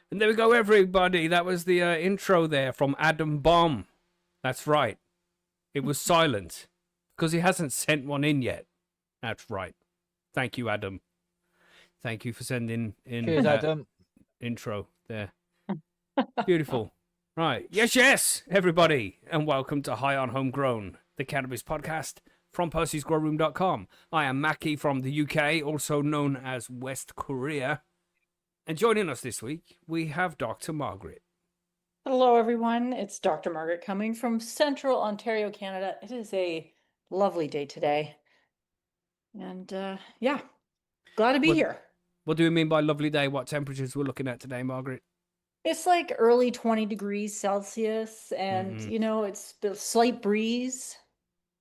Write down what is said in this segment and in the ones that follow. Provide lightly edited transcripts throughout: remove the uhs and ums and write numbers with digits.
And there we go, everybody. That was the intro there from Adam Bomb. That's right. It was silent because he hasn't sent one in yet. That's right. Thank you, Adam. Thank you for sending in Cheers, Adam. Intro there. Beautiful. Right. Yes, everybody. And welcome to High on Homegrown, the Cannabis podcast from Percy'sGrowroom.com. I am Mackie from the UK, also known as West Korea. And joining us this week, we have Dr. Margaret. Hello, everyone. It's Dr. Margaret coming from Central Ontario, Canada. It is a lovely day today. And yeah, glad to be here. What do we mean by lovely day? What temperatures we're looking at today, Margaret? It's like early 20 degrees Celsius, and you know, it's a slight breeze.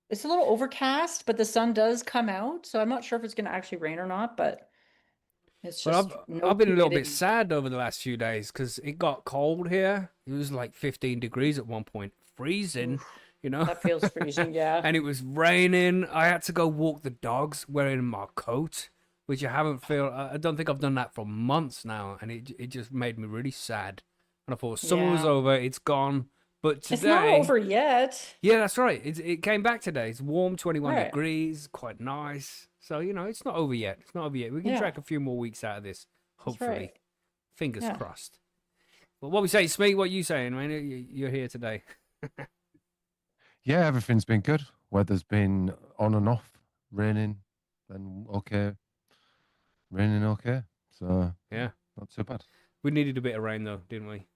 It's a little overcast, but the sun does come out, so I'm not sure if it's going to actually rain or not, but it's just I've been a little bit sad over the last few days because it got cold here. It was like 15 degrees at one point, freezing. Oof, you know, that feels freezing, yeah. And it was raining. I had to go walk the dogs wearing my coat, which I don't think I've done that for months now, and it just made me really sad. And I thought summer was over, it's gone. But today, it's not over yet. Yeah, that's right. It came back today. It's warm, 21 degrees, quite nice. So, you know, it's not over yet. It's not over yet. We can track a few more weeks out of this, hopefully. Right. Fingers crossed. But what we say, Smee, what are you saying, man? You're here today. Yeah, everything's been good. Weather's been on and off, raining, then okay, raining okay. So, yeah, not too bad. We needed a bit of rain, though, didn't we?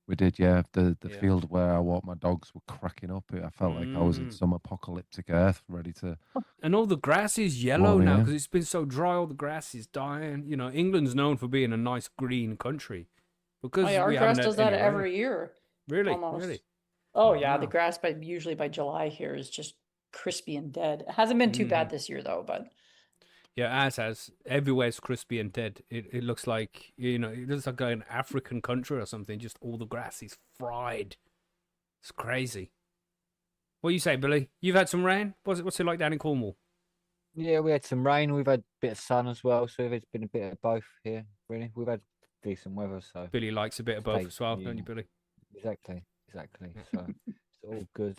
We did, yeah. The field where I walked my dogs were cracking up. I felt like I was in some apocalyptic earth, ready to... And all the grass is yellow now because it's been so dry. All the grass is dying. You know, England's known for being a nice green country. Because our grass does that every year. Really? Almost. Really? Oh, yeah. The grass, usually by July here, is just crispy and dead. It hasn't been too bad this year, though, but... Yeah, as has. Everywhere's crispy and dead. It looks like, you know, it looks like an African country or something. Just all the grass is fried. It's crazy. What do you say, Billy? You've had some rain? What's it like down in Cornwall? Yeah, we had some rain. We've had a bit of sun as well. So it's been a bit of both here, really. We've had decent weather. So Billy likes a bit of both as well, don't you, Billy? Exactly. So it's all good.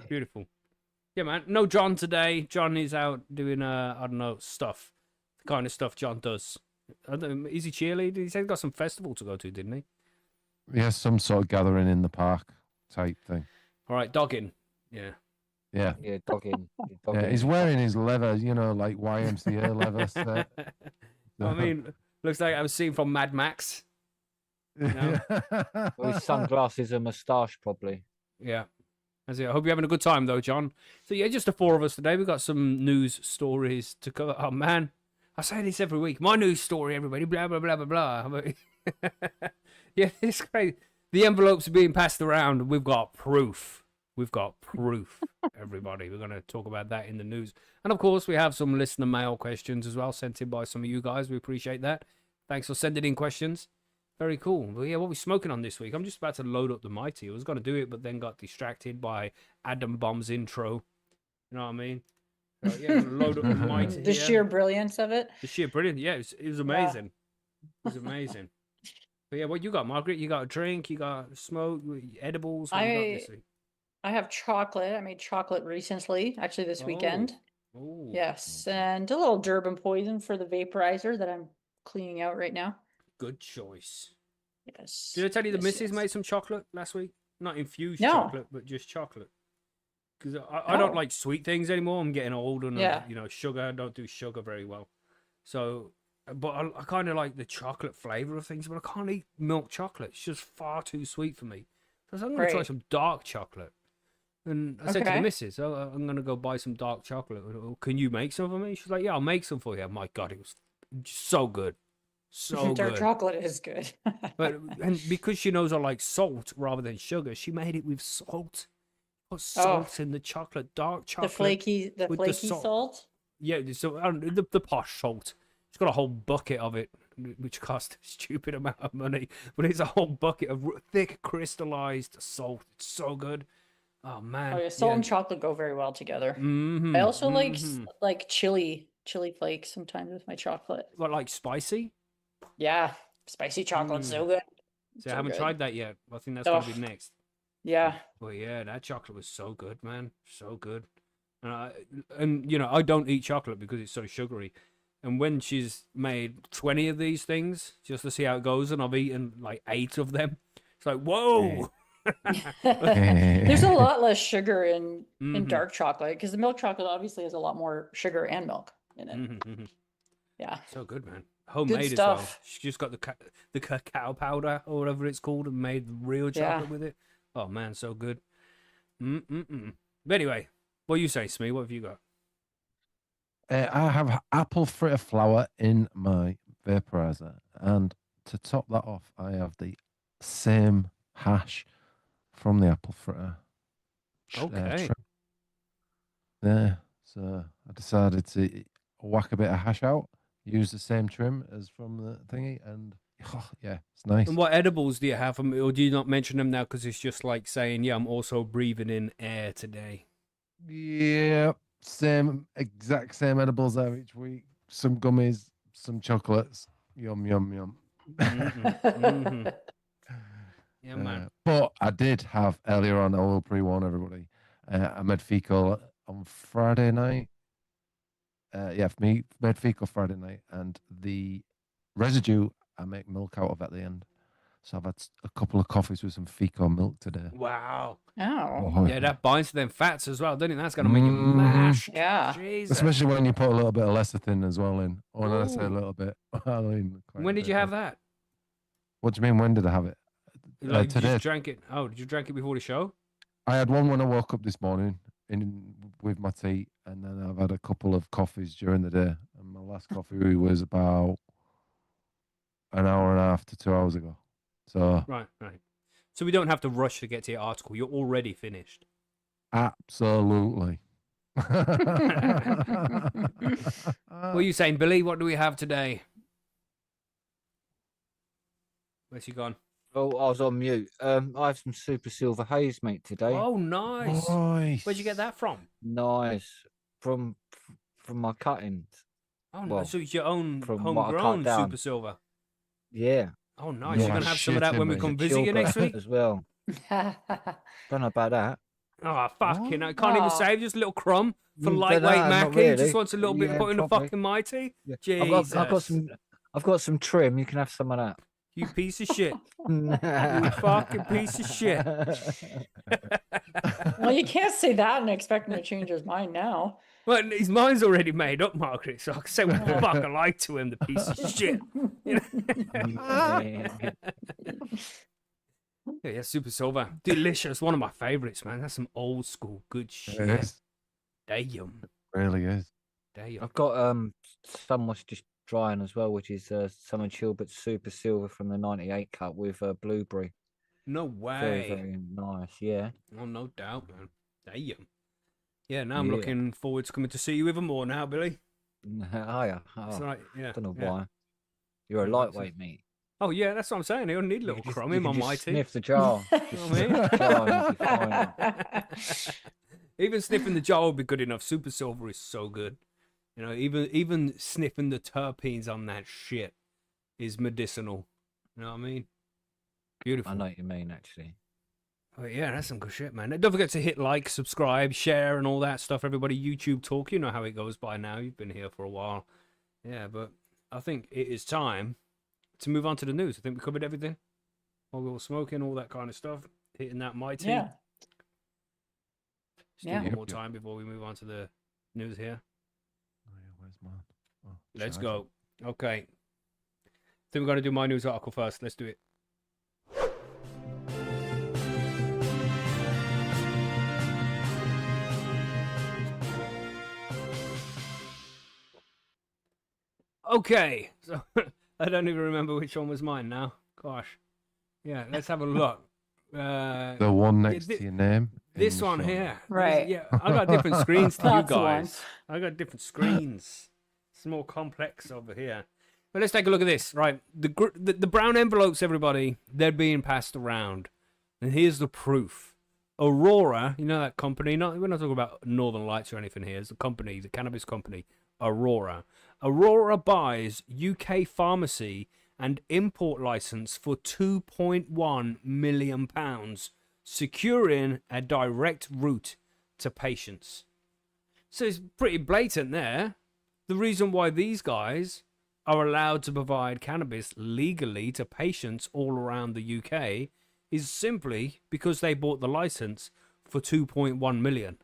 Beautiful. Yeah, man. No John today. John is out doing, I don't know, stuff. The kind of stuff John does. Is he cheerleading? He said he got some festival to go to, didn't he? Yeah, some sort of gathering in the park type thing. All right, dogging. Yeah. Yeah. Yeah, dogging. Yeah, he's wearing his leather, you know, like YMCA leather set. I mean, looks like I was seen from Mad Max. You know? With sunglasses and moustache, probably. Yeah. I hope you're having a good time, though, John. So, yeah, just the four of us today. We've got some news stories to cover. Oh, man. I say this every week. My news story, everybody. Blah, blah, blah, blah, blah. Yeah, it's great. The envelopes are being passed around. We've got proof. Everybody. We're going to talk about that in the news. And, of course, we have some listener mail questions as well sent in by some of you guys. We appreciate that. Thanks for sending in questions. Very cool. Well, yeah, what are we smoking on this week? I'm just about to load up the Mighty. I was going to do it, but then got distracted by Adam Bomb's intro. You know what I mean? So, yeah, load up the Mighty. The sheer brilliance of it. The sheer brilliance. Yeah, it was amazing. Yeah. It was amazing. But yeah, what you got, Margaret? You got a drink? You got smoke? Edibles? What you got this week? I have chocolate. I made chocolate recently, actually this weekend. Oh. Yes, and a little Durban poison for the vaporizer that I'm cleaning out right now. Good choice. Yes. Did I tell you the missus made some chocolate last week? Not infused chocolate, but just chocolate. Because I don't like sweet things anymore. I'm getting old and, you know, sugar. I don't do sugar very well. So, but I kind of like the chocolate flavor of things, but I can't eat milk chocolate. It's just far too sweet for me. So I'm going to try some dark chocolate. And I said to the missus, I'm going to go buy some dark chocolate. Can you make some for me? She's like, yeah, I'll make some for you. My God, it was so good. So dark good. Chocolate is good. And because she knows I like salt rather than sugar, she made it with salt. Put salt in the chocolate, dark chocolate. The flaky salt? Yeah, so the posh salt. She's got a whole bucket of it, which cost a stupid amount of money. But it's a whole bucket of thick crystallized salt. It's so good. Oh man. Oh yeah, salt and chocolate go very well together. I also like chili flakes sometimes with my chocolate. What, like spicy? Yeah, spicy chocolate's so good. So So I haven't good. tried that yet. I think that's going to be next. Yeah. Well, yeah, that chocolate was so good, man. So good. And you know, I don't eat chocolate because it's so sugary. And when she's made 20 of these things just to see how it goes, and I've eaten like 8 of them, it's like, whoa. There's a lot less sugar in dark chocolate because the milk chocolate obviously has a lot more sugar and milk in it. Yeah. So good, man. Homemade as well. She just got the cacao powder or whatever it's called and made real chocolate with it. Oh man, so good. But anyway, what you say, Smee? What have you got? I have apple fritter flour in my vaporizer, and to top that off, I have the same hash from the apple fritter. Okay. Yeah, so I decided to whack a bit of hash out, use the same trim as from the thingy, and yeah, it's nice. And what edibles do you have, or do you not mention them now because it's just like saying, yeah, I'm also breathing in air today? Yeah, exact same edibles there each week. Some gummies, some chocolates. Yum, yum, yum. Yeah, man. But I did have earlier on, I will pre-warn everybody, I made fecal on Friday night. For me, made fecal Friday night, and the residue I make milk out of at the end. So I've had a couple of coffees with some fecal milk today. Wow. Oh. Yeah, that binds to them fats as well, doesn't it? That's going to make you mash. Yeah. Jesus. Especially when you put a little bit of lecithin as well in. Or when I say a little bit, I mean when did you have that? What do you mean, when did I have it? Like, today. You just drank it? Oh, did you drink it before the show? I had one when I woke up this morning with my tea, and then I've had a couple of coffees during the day. And my last coffee was about an hour and a half to 2 hours ago. So right. So we don't have to rush to get to your article. You're already finished. Absolutely. What are you saying, Billy? What do we have today? Where's he gone? Oh, I was on mute. I have some super silver haze, mate, today. Oh, nice. Where'd you get that from? Nice. From my cuttings. Oh, well, so it's your own from homegrown super silver. Yeah. Oh, nice. You're gonna have some of that when we come visit you next week as well. Don't know about that. Oh, fucking! I can't even save just a little crumb for lightweight Mackie. Really. Just wants a little bit put in the fucking mighty. Yeah. Jesus. I've got some trim. You can have some of that. You piece of shit. You fucking piece of shit. Well, you can't say that and expect him to change his mind now. Well, his mind's already made up, Margaret, so I can say what the fuck I like to him, the piece of shit. You know? Yeah, super silver. Delicious. One of my favorites, man. That's some old school good shit. It is. Damn. It really is. Damn. I've got some was just drying as well, which is Summer Chill but super silver from the 98 cup with blueberry. No way. Very, very nice, yeah. Oh, no doubt, man. Damn. Yeah, now I'm looking forward to coming to see you even more now, Billy. Hiya. Oh, right, yeah. I don't know why. You're a lightweight, mate. Oh, yeah, that's what I'm saying. I don't need a little crumb in my mighty. Sniff the jar. Even sniffing the jar would be good enough. Super silver is so good. You know, even sniffing the terpenes on that shit is medicinal. You know what I mean? Beautiful. I know what you mean, actually. Oh, yeah, that's some good shit, man. Don't forget to hit like, subscribe, share, and all that stuff. Everybody, YouTube talk, you know how it goes by now. You've been here for a while. Yeah, but I think it is time to move on to the news. I think we covered everything. While we were smoking, all that kind of stuff. Hitting that mighty. Yeah. Still one more time before we move on to the news here. Oh, yeah, where's mine? Oh, let's go. Okay. I think we're going to do my news article first. Let's do it. Okay, so I don't even remember which one was mine now. Gosh. Yeah, let's have a look. The one next to your name. This one here. Right. Yeah, I got different screens to you guys. I got different screens. It's more complex over here. But let's take a look at this. Right, the brown envelopes, everybody, they're being passed around. And here's the proof. Aurora, you know that company? We're not talking about Northern Lights or anything here. It's the company, the cannabis company, Aurora. Aurora buys UK pharmacy and import license for £2.1 million, securing a direct route to patients. So it's pretty blatant there. The reason why these guys are allowed to provide cannabis legally to patients all around the UK is simply because they bought the license for 2.1 million.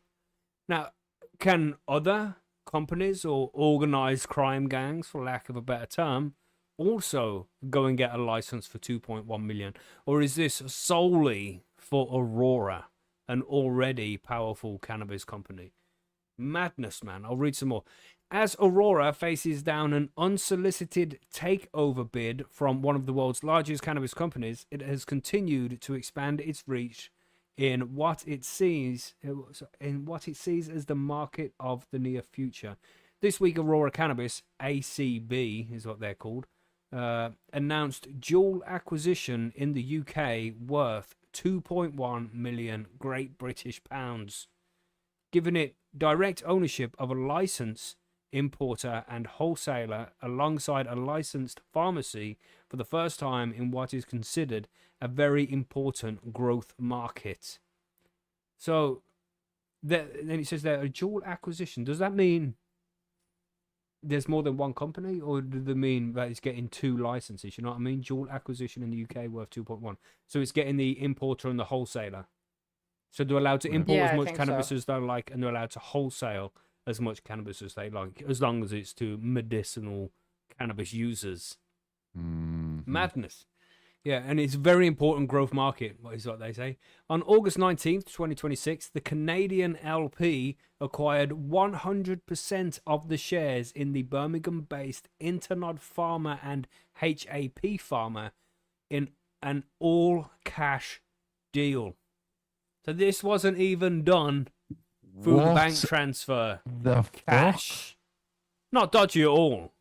Now, can other companies or organized crime gangs, for lack of a better term, also go and get a license for 2.1 million? Or is this solely for Aurora, an already powerful cannabis company? Madness, man. I'll read some more. As Aurora faces down an unsolicited takeover bid from one of the world's largest cannabis companies, it has continued to expand its reach in what it sees as the market of the near future. This week, Aurora Cannabis, ACB is what they're called, announced dual acquisition in the UK worth 2.1 million Great British pounds, giving it direct ownership of a license importer and wholesaler alongside a licensed pharmacy for the first time in what is considered a very important growth market. So then it says there a dual acquisition. Does that mean there's more than one company, or do they mean that it's getting two licenses? You know what I mean? Dual acquisition in the UK worth 2.1. So it's getting the importer and the wholesaler. So they're allowed to import as much cannabis as they like, and they're allowed to wholesale as much cannabis as they like, as long as it's to medicinal cannabis users. Madness. Yeah, and it's a very important growth market, is what they say. On August 19th, 2026, the Canadian LP acquired 100% of the shares in the Birmingham-based Internod Pharma and HAP Pharma in an all-cash deal. So this wasn't even done through the bank transfer. The cash. Not dodgy at all.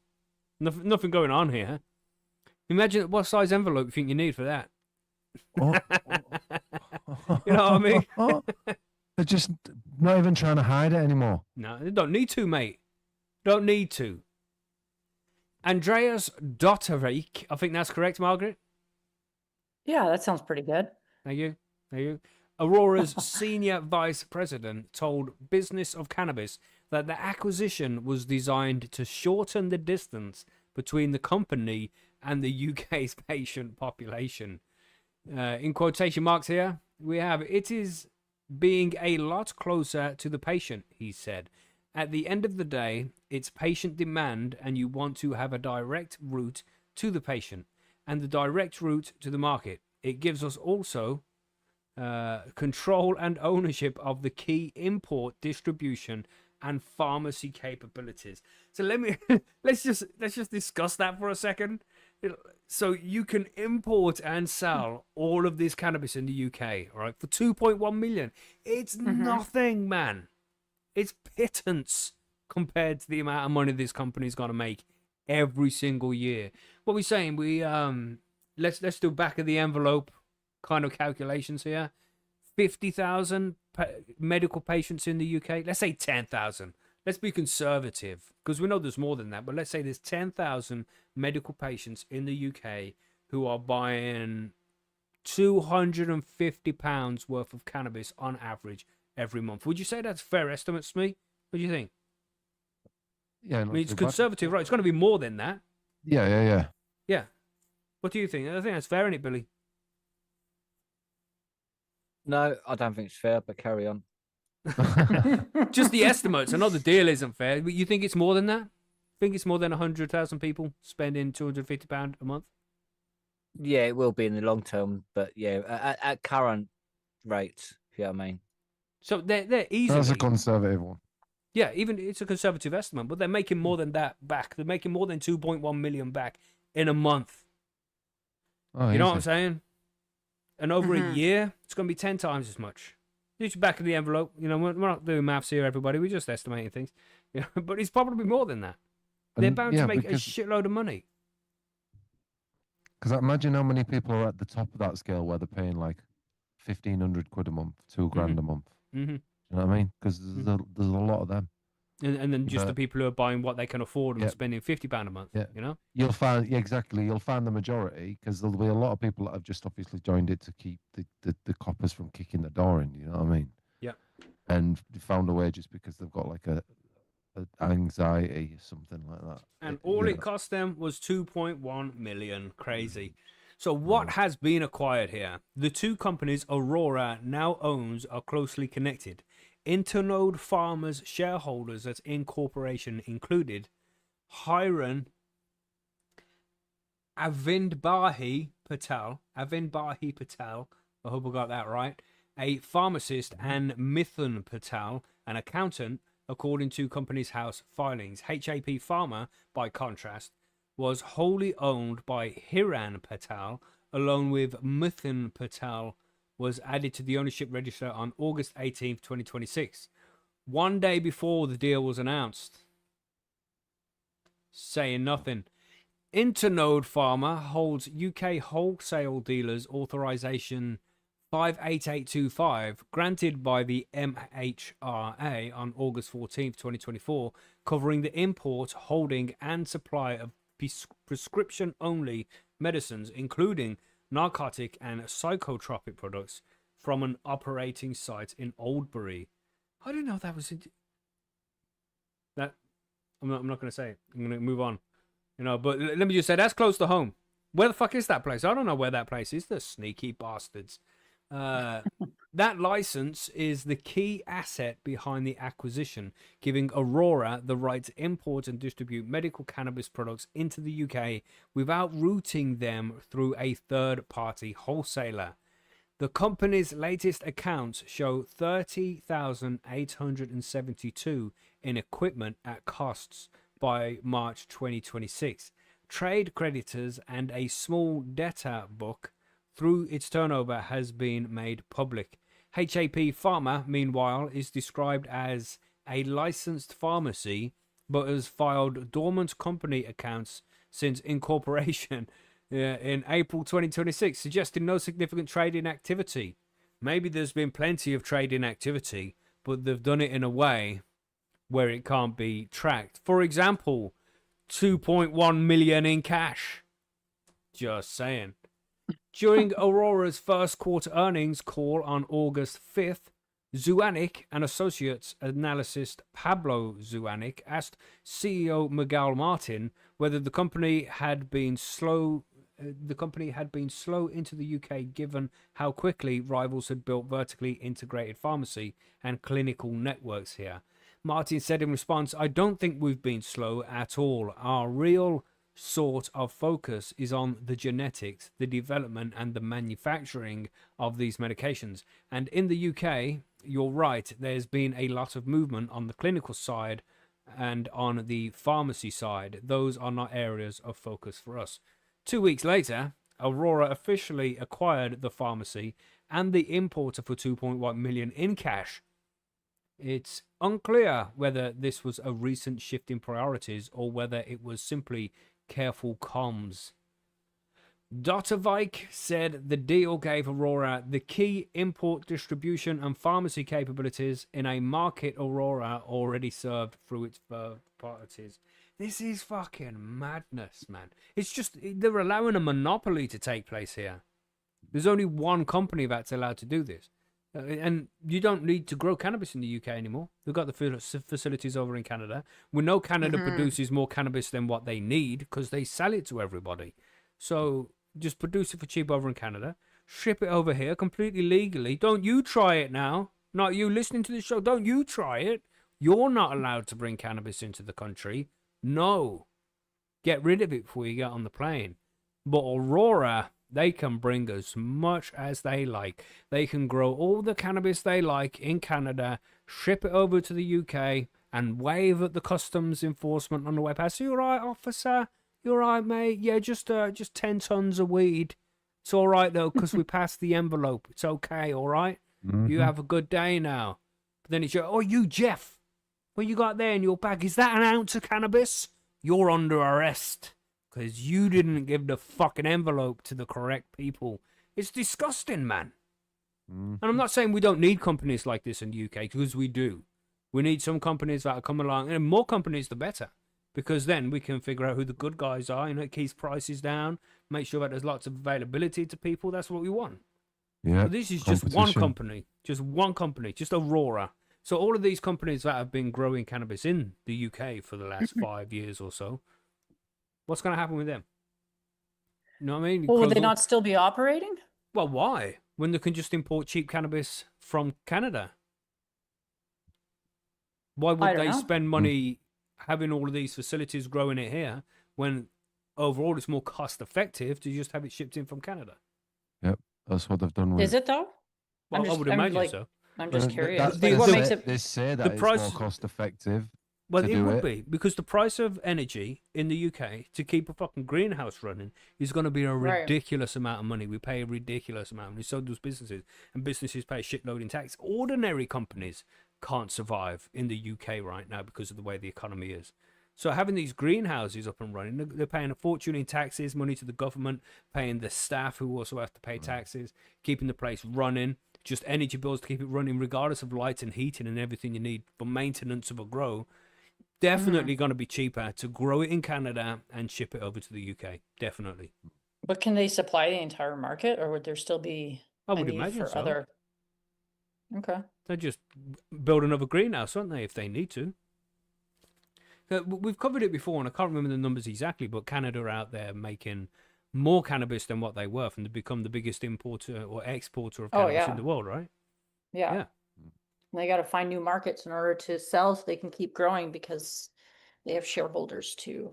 Nothing going on here. Imagine what size envelope you think you need for that. Oh. You know what I mean? They're just not even trying to hide it anymore. No, they don't need to, mate. Don't need to. Andreas Dotterik, I think that's correct, Margaret? Yeah, that sounds pretty good. Thank you. Aurora's senior vice president told Business of Cannabis that the acquisition was designed to shorten the distance between the company and the UK's patient population. In quotation marks here, we have, it is being a lot closer to the patient, he said. At the end of the day, it's patient demand, and you want to have a direct route to the patient and the direct route to the market. It gives us also control and ownership of the key import, distribution, and pharmacy capabilities. So let's just discuss that for a second. So you can import and sell all of this cannabis in the UK, all right, for 2.1 million. It's nothing, man. It's pittance compared to the amount of money this company's got to make every single year. What we're saying, we let's do back of the envelope kind of calculations here. 50,000 medical patients in the UK. Let's say 10,000. Let's be conservative, because we know there's more than that, but let's say there's 10,000 medical patients in the UK who are buying £250 worth of cannabis on average every month. Would you say that's fair estimate, Smee? What do you think? Yeah, I mean, it's conservative, right? It's going to be more than that. Yeah. Yeah. What do you think? I think that's fair, isn't it, Billy? No, I don't think it's fair, but carry on. Just the estimates. I know the deal isn't fair. But you think it's more than that? Think it's more than 100,000 people spending £250 a month? Yeah, it will be in the long term, but yeah, at current rates, if you know what I mean. So they're easily... That's a conservative one. Yeah, even it's a conservative estimate, but they're making more than that back. They're making more than 2.1 million back in a month. Oh, you know what I'm saying? And over a year, it's going to be 10 times as much. Just back of the envelope. You know, we're not doing maths here, everybody. We're just estimating things. You know, but it's probably more than that. They're bound to make a shitload of money. Because imagine how many people are at the top of that scale where they're paying like 1,500 quid a month, £2,000 a month. Mm-hmm. You know what I mean? Because there's a lot of them. And then just the people who are buying what they can afford and spending £50 a month. Yeah. You know, you'll find exactly. You'll find the majority because there'll be a lot of people that have just obviously joined it to keep the coppers from kicking the door in. You know what I mean? Yeah. And they found a way just because they've got like a anxiety or something like that. And all it cost them was 2.1 million. Crazy. So what has been acquired here? The two companies Aurora now owns are closely connected. Internode Farmers shareholders as incorporation included Hiran Avindbahi Patel, I hope I got that right, a pharmacist, and Mithun Patel, an accountant, according to Companies House filings. HAP Pharma, by contrast, was wholly owned by Hiran Patel, along with Mithun Patel, was added to the ownership register on August 18th, 2026, one day before the deal was announced. Saying nothing. Internode Pharma holds UK wholesale dealers authorization 58825, granted by the MHRA on August 14th, 2024, covering the import, holding, and supply of prescription-only medicines, including narcotic and psychotropic products, from an operating site in Oldbury. I didn't know that was that. I'm not going to say it. I'm going to move on. You know, but let me just say that's close to home. Where the fuck is that place? I don't know where that place is. The sneaky bastards. That license is the key asset behind the acquisition, giving Aurora the right to import and distribute medical cannabis products into the UK without routing them through a third-party wholesaler. The company's latest accounts show 30,872 in equipment at costs by March 2026. Trade creditors and a small debtor book through its turnover has been made public. HAP Pharma, meanwhile, is described as a licensed pharmacy, but has filed dormant company accounts since incorporation in April 2026, suggesting no significant trading activity. Maybe there's been plenty of trading activity, but they've done it in a way where it can't be tracked. For example, 2.1 million in cash. Just saying. During Aurora's first quarter earnings call on August 5th, Zuanic and Associates analyst Pablo Zuanic asked CEO Miguel Martin whether the company had been slow into the UK given how quickly rivals had built vertically integrated pharmacy and clinical networks here. Martin said in response, "I don't think we've been slow at all. Our real sort of focus is on the genetics, the development and the manufacturing of these medications. And in the UK, you're right, there's been a lot of movement on the clinical side and on the pharmacy side. Those are not areas of focus for us." 2 weeks later, Aurora officially acquired the pharmacy and the importer for 2.1 million in cash. It's unclear whether this was a recent shift in priorities or whether it was simply careful comms. Dottervike said the deal gave Aurora the key import, distribution and pharmacy capabilities in a market Aurora already served through its third parties. This is fucking madness, man. It's just, they're allowing a monopoly to take place here. There's only one company that's allowed to do this. And you don't need to grow cannabis in the UK anymore. They've got the facilities over in Canada. We know Canada produces more cannabis than what they need because they sell it to everybody. So just produce it for cheap over in Canada. Ship it over here completely legally. Don't you try it now. Not you listening to the show. Don't you try it. You're not allowed to bring cannabis into the country. No. Get rid of it before you get on the plane. But Aurora, they can bring as much as they like. They can grow all the cannabis they like in Canada, ship it over to the UK, and wave at the customs enforcement on the way past. You all right, officer? You all right, mate? Yeah, just 10 tons of weed. It's all right, though, because we passed the envelope. It's okay, all right? You have a good day now. But then it's oh, you, Jeff. What you got there in your bag? Is that an ounce of cannabis? You're under arrest. Because you didn't give the fucking envelope to the correct people. It's disgusting, man. And I'm not saying we don't need companies like this in the UK, because we do. We need some companies that come along, and more companies the better, because then we can figure out who the good guys are. It keeps prices down, make sure that there's lots of availability to people. That's what we want. Yeah. But this is just one company, just Aurora. So all of these companies that have been growing cannabis in the UK for the last 5 years or so, what's going to happen with them? You know what I mean? Well, would they not still be operating? Well, why? When they can just import cheap cannabis from Canada? Why would they spend money having all of these facilities growing it here when overall it's more cost effective to just have it shipped in from Canada? Yep, that's what they've done with. Is it though? Well, I would imagine so. I'm just curious. What makes it? They say that it's more cost effective. Well, it would be, because the price of energy in the UK to keep a fucking greenhouse running is going to be a ridiculous amount of money. We pay a ridiculous amount of money. So does businesses. And businesses pay a shitload in tax. Ordinary companies can't survive in the UK right now because of the way the economy is. So having these greenhouses up and running, they're paying a fortune in taxes, money to the government, paying the staff who also have to pay taxes, keeping the place running, just energy bills to keep it running, regardless of lights and heating and everything you need for maintenance of a grow. Definitely going to be cheaper to grow it in Canada and ship it over to the UK. Definitely. But can they supply the entire market, or would there still be I would imagine so. other? Okay. They just build another greenhouse, aren't they, if they need to? We've covered it before, and I can't remember the numbers exactly, but Canada are out there making more cannabis than what they were, and they become the biggest importer or exporter of cannabis in the world, right? Yeah. They got to find new markets in order to sell so they can keep growing, because they have shareholders to.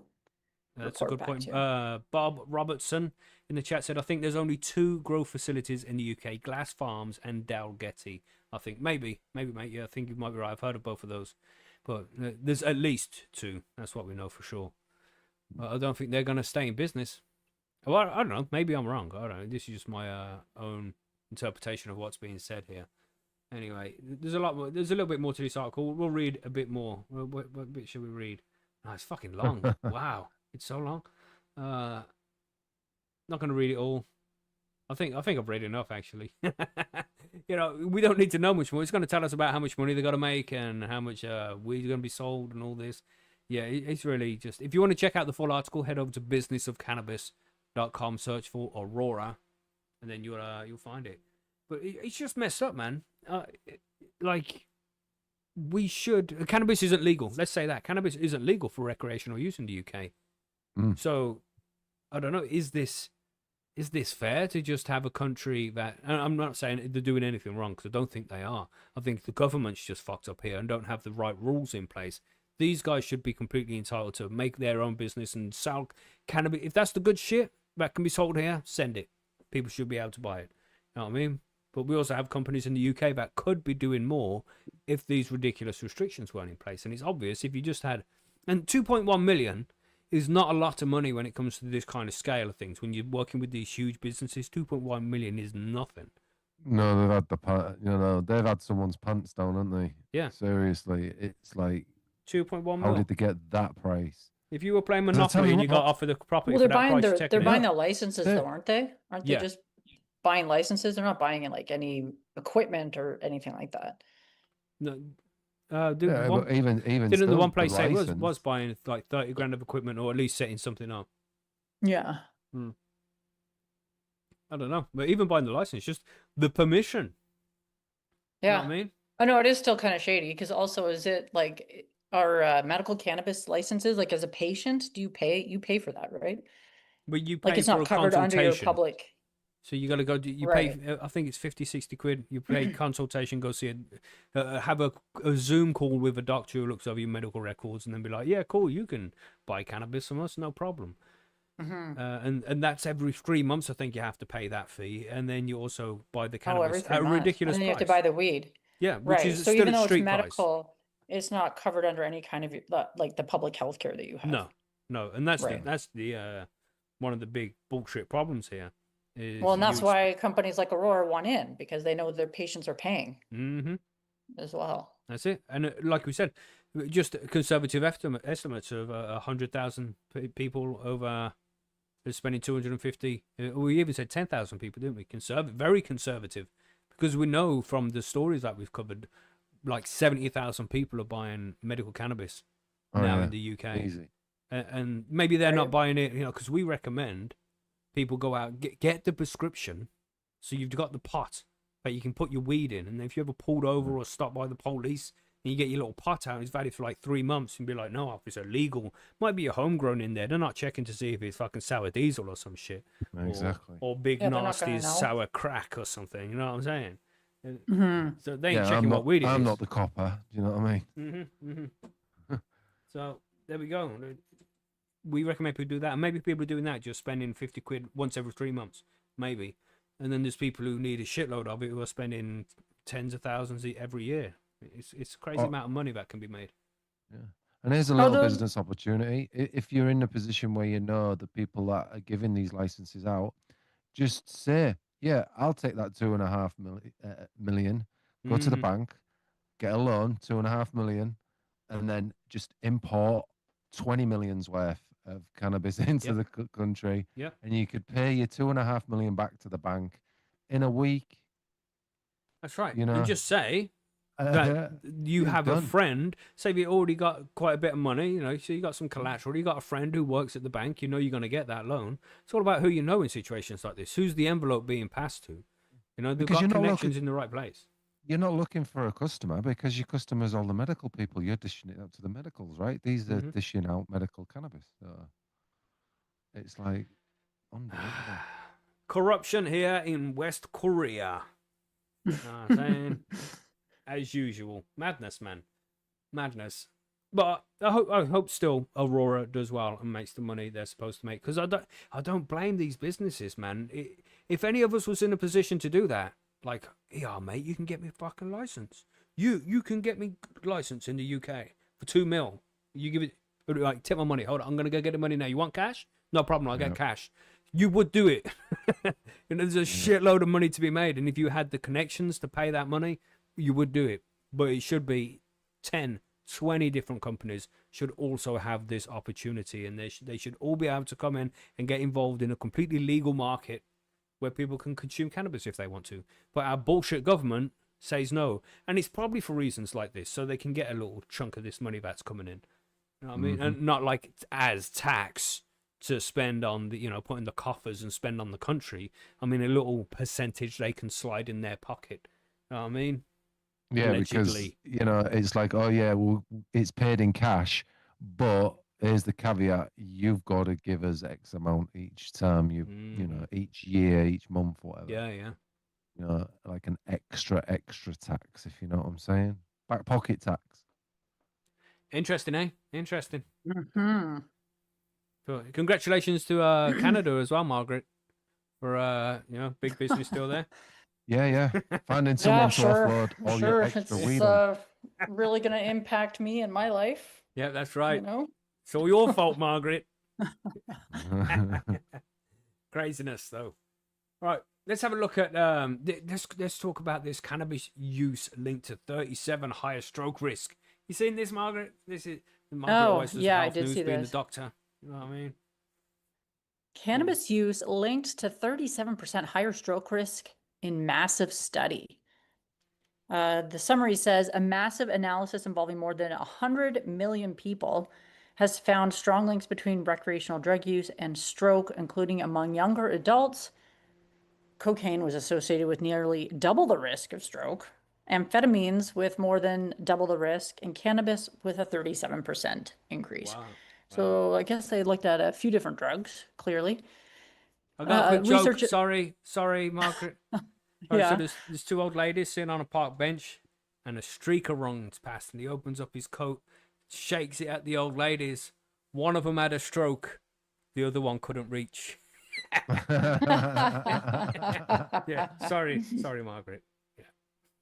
That's a good point. Bob Robertson in the chat said, I think there's only 2 grow facilities in the UK, Glass Farms and Dalgety. I think maybe, mate. Yeah, I think you might be right. I've heard of both of those. But there's at least 2. That's what we know for sure. I don't think they're going to stay in business. Well, I don't know. Maybe I'm wrong. I don't know. This is just my own interpretation of what's being said here. Anyway, there's a lot more. There's a little bit more to this article. We'll read a bit more. What bit should we read? Oh, it's fucking long. Wow, it's so long. Not going to read it all. I think I've read enough, actually. We don't need to know much more. It's going to tell us about how much money they got to make and how much weed's going to be sold and all this. Yeah, it's really just. If you want to check out the full article, head over to businessofcannabis.com, search for Aurora, and then you'll find it. But it's just messed up, man. Cannabis isn't legal. Let's say that. Cannabis isn't legal for recreational use in the UK. So, I don't know, is this fair to just have a country that, and I'm not saying they're doing anything wrong, because I don't think they are. I think the government's just fucked up here and don't have the right rules in place. These guys should be completely entitled to make their own business and sell cannabis. If that's the good shit that can be sold here, send it. People should be able to buy it. You know what I mean? But we also have companies in the UK that could be doing more if these ridiculous restrictions weren't in place. And it's obvious if you just had... And 2.1 million is not a lot of money when it comes to this kind of scale of things. When you're working with these huge businesses, 2.1 million is nothing. No, they've had someone's pants down, haven't they? Yeah. Seriously, it's like 2.1 million. How did they get that price? If you were playing Monopoly and you got offered the property, they're buying the licenses, though, aren't they? Aren't they Yeah. just buying licenses? They're not buying like any equipment or anything like that. No. But even Didn't still, the one place say license, was buying like 30 grand of equipment, or at least setting something up? Yeah. I don't know, but even buying the license, just the permission. Yeah. You know what I mean? I know it is still kind of shady, because also, is it like our medical cannabis licenses, like as a patient, do you pay for that, right? But you pay like it's for not a covered under your consultation. public. So you got to go. You pay. I think it's 50, 60 quid. You pay consultation. Go see have a Zoom call with a doctor who looks over your medical records, and then be like, "Yeah, cool. You can buy cannabis from us, no problem." And that's every 3 months. I think you have to pay that fee, and then you also buy the cannabis at a ridiculous and then price. you have to buy the weed. Yeah, which is so still even a though street it's medical, price. it's not covered under any kind of like the public health care that you have. No, and that's the one of the big bullshit problems here. Well, and that's why companies like Aurora want in, because they know their patients are paying as well. That's it. And like we said, just conservative estimates of 100,000 people over spending 250. We even said 10,000 people, didn't we? Very conservative, because we know from the stories that we've covered, like 70,000 people are buying medical cannabis now in the UK. Easy. And maybe they're not buying it, because we recommend people go out, get the prescription, so you've got the pot that you can put your weed in, and if you ever pulled over or stopped by the police and you get your little pot out and it's valid for like 3 months, and be like, no officer, legal, might be a homegrown in there, they're not checking to see if it's fucking sour diesel or some shit, Exactly. or big nasty sour crack or something, you know what I'm saying? So they ain't checking what weed it is. I'm not the copper, do you know what I mean? So there we go. We recommend people do that, and maybe people are doing that, just spending 50 quid once every 3 months, maybe. And then there's people who need a shitload of it who are spending tens of thousands every year. It's a crazy amount of money that can be made. Yeah. And here's a little business opportunity. If you're in a position where you know the people that are giving these licenses out, just say, yeah, I'll take that 2.5 million, go to the bank, get a loan, 2.5 million, and then just import 20 million's worth of cannabis into the country. Yeah. And you could pay your 2.5 million back to the bank in a week. That's right. You know, and just say that you have a friend, say you already got quite a bit of money, so you got some collateral, you got a friend who works at the bank, you're going to get that loan. It's all about who you know in situations like this. Who's the envelope being passed to? They've got connections in the right place. You're not looking for a customer because your customers are all the medical people. You're dishing it out to the medicals, right? These are dishing out medical cannabis. So it's like unbelievable. Corruption here in West Korea. Saying, as usual, madness, man, madness. But I hope still Aurora does well and makes the money they're supposed to make, because I don't blame these businesses, man. If any of us was in a position to do that, like, yeah, mate, you can get me a fucking license. You can get me license in the UK for 2 mil. You give it, like, take my money. Hold on, I'm gonna go get the money now. You want cash? No problem, I'll get cash. You would do it. There's a shitload of money to be made, and if you had the connections to pay that money, you would do it. But it should be 10, 20 different companies should also have this opportunity, and they should all be able to come in and get involved in a completely legal market where people can consume cannabis if they want to. But our bullshit government says no, and it's probably for reasons like this, so they can get a little chunk of this money that's coming in. You know what I mean? And not like as tax to spend on the, put in the coffers and spend on the country. I mean, a little percentage they can slide in their pocket. You know what I mean? Yeah, allegedly. Because it's like, oh yeah, well, it's paid in cash, but here's the caveat: you've got to give us X amount each time, each year, each month, whatever. Yeah. Like an extra tax, if you know what I'm saying. Back pocket tax. Interesting, eh? Interesting. So, congratulations to Canada as well, Margaret, for big business still there. Yeah. Finding someone to offload all your extra weed on. Really going to impact me in my life. Yeah, that's right. It's all your fault, Margaret. Craziness, though. All right, let's have a look at let's talk about this cannabis use linked to 37 higher stroke risk. You seen this, Margaret? This is Margaret I did see being this. the doctor. You know what I mean? Cannabis use linked to 37% higher stroke risk in massive study. The summary says a massive analysis involving more than 100 million people has found strong links between recreational drug use and stroke, including among younger adults. Cocaine was associated with nearly double the risk of stroke, amphetamines with more than double the risk, and cannabis with a 37% increase. Wow. So I guess they looked at a few different drugs, clearly. I got a quick joke. Sorry, Margaret. Yeah. So there's two old ladies sitting on a park bench, and a streaker runs past, and he opens up his coat, shakes it at the old ladies. One of them had a stroke, the other one couldn't reach. Yeah, sorry, Margaret. Yeah.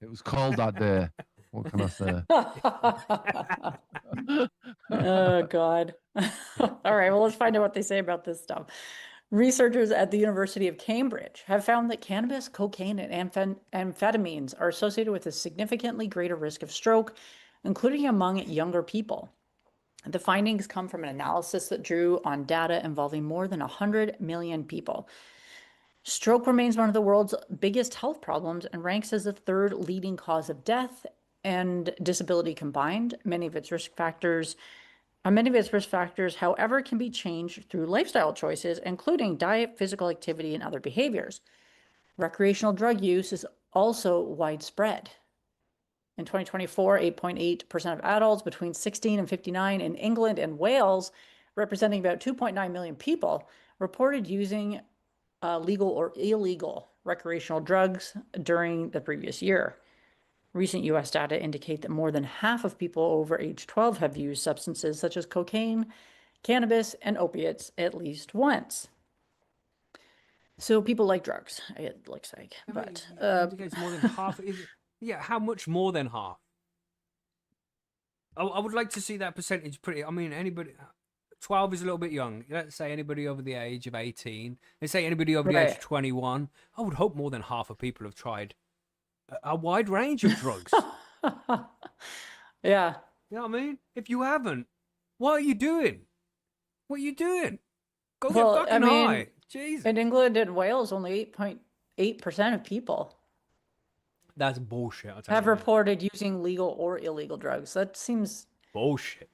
It was cold that day. What can I say? Oh, God. All right, well, let's find out what they say about this stuff. Researchers at the University of Cambridge have found that cannabis, cocaine, and amphetamines are associated with a significantly greater risk of stroke, including among younger people. The findings come from an analysis that drew on data involving more than 100 million people. Stroke remains one of the world's biggest health problems and ranks as the third leading cause of death and disability combined. Many of its risk factors, however, can be changed through lifestyle choices, including diet, physical activity, and other behaviors. Recreational drug use is also widespread. In 2024, 8.8% of adults between 16 and 59 in England and Wales, representing about 2.9 million people, reported using legal or illegal recreational drugs during the previous year. Recent US data indicate that more than half of people over age 12 have used substances such as cocaine, cannabis, and opiates at least once. So people like drugs, it looks like. But indicates more than half. Yeah, how much more than half? I would like to see that percentage pretty. I mean, anybody. 12 is a little bit young. Let's say anybody over the age of 18. Let's say anybody over the age of 21. I would hope more than half of people have tried a wide range of drugs. Yeah. You know what I mean? If you haven't, what are you doing? What are you doing? Go get fucking high. Jesus. In England and Wales, only 8.8% of people That's bullshit. have reported using legal or illegal drugs. That seems bullshit.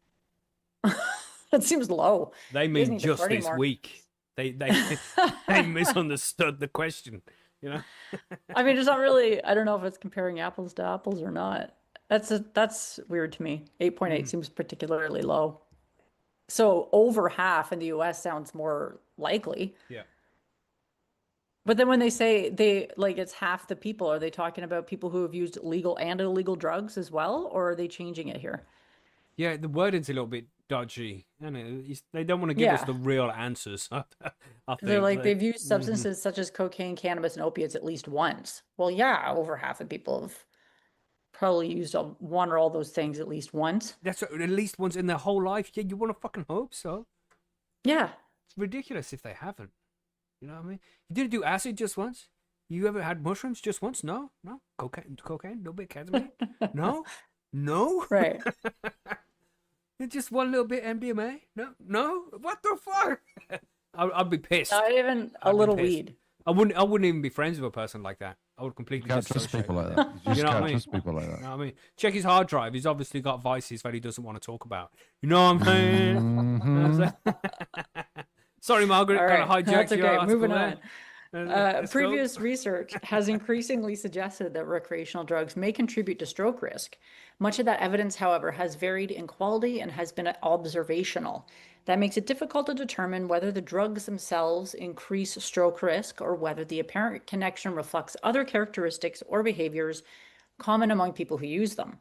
That seems low. They mean just this week. They misunderstood the question. You know. I mean, it's not really. I don't know if it's comparing apples to apples or not. That's weird to me. 8.8 seems particularly low. So over half in the US sounds more likely. Yeah. But then when they say it's half the people, are they talking about people who have used legal and illegal drugs as well, or are they changing it here? Yeah, the wording's a little bit dodgy. They don't want to give us the real answers. I think they've used substances such as cocaine, cannabis, and opiates at least once. Well, yeah, over half of people have probably used one or all those things at least once. That's at least once in their whole life. Yeah, you want to fucking hope so. Yeah. It's ridiculous if they haven't. You know what I mean? You didn't do acid just once? You ever had mushrooms just once? No? Cocaine, no bit of ketamine? No? Right. Just one little bit MDMA? No? What the fuck? I'd be pissed. Not even a little weed. I wouldn't even be friends with a person like that. I would completely can't trust people like that. You just can't trust people like that. You know what I mean? Check his hard drive. He's obviously got vices that he doesn't want to talk about. You know what I'm saying? Sorry, Margaret. All right. Kind of hijacked your article. Moving on. Previous research has increasingly suggested that recreational drugs may contribute to stroke risk. Much of that evidence, however, has varied in quality and has been observational. That makes it difficult to determine whether the drugs themselves increase stroke risk or whether the apparent connection reflects other characteristics or behaviors common among people who use them.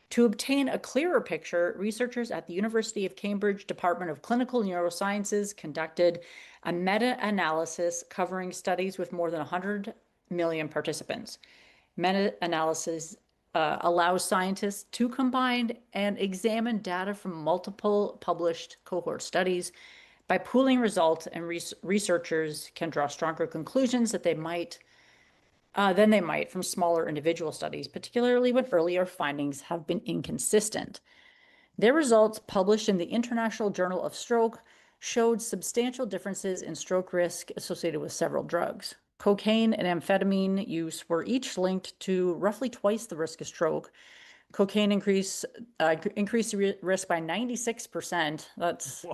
To obtain a clearer picture, researchers at the University of Cambridge Department of Clinical Neurosciences conducted a meta-analysis covering studies with more than 100 million participants. Meta-analysis allows scientists to combine and examine data from multiple published cohort studies. By pooling results, and researchers can draw stronger conclusions that they might than they might from smaller individual studies, particularly when earlier findings have been inconsistent. Their results, published in the International Journal of Stroke, showed substantial differences in stroke risk associated with several drugs. Cocaine and amphetamine use were each linked to roughly twice the risk of stroke. Cocaine increased the risk by 96%. That's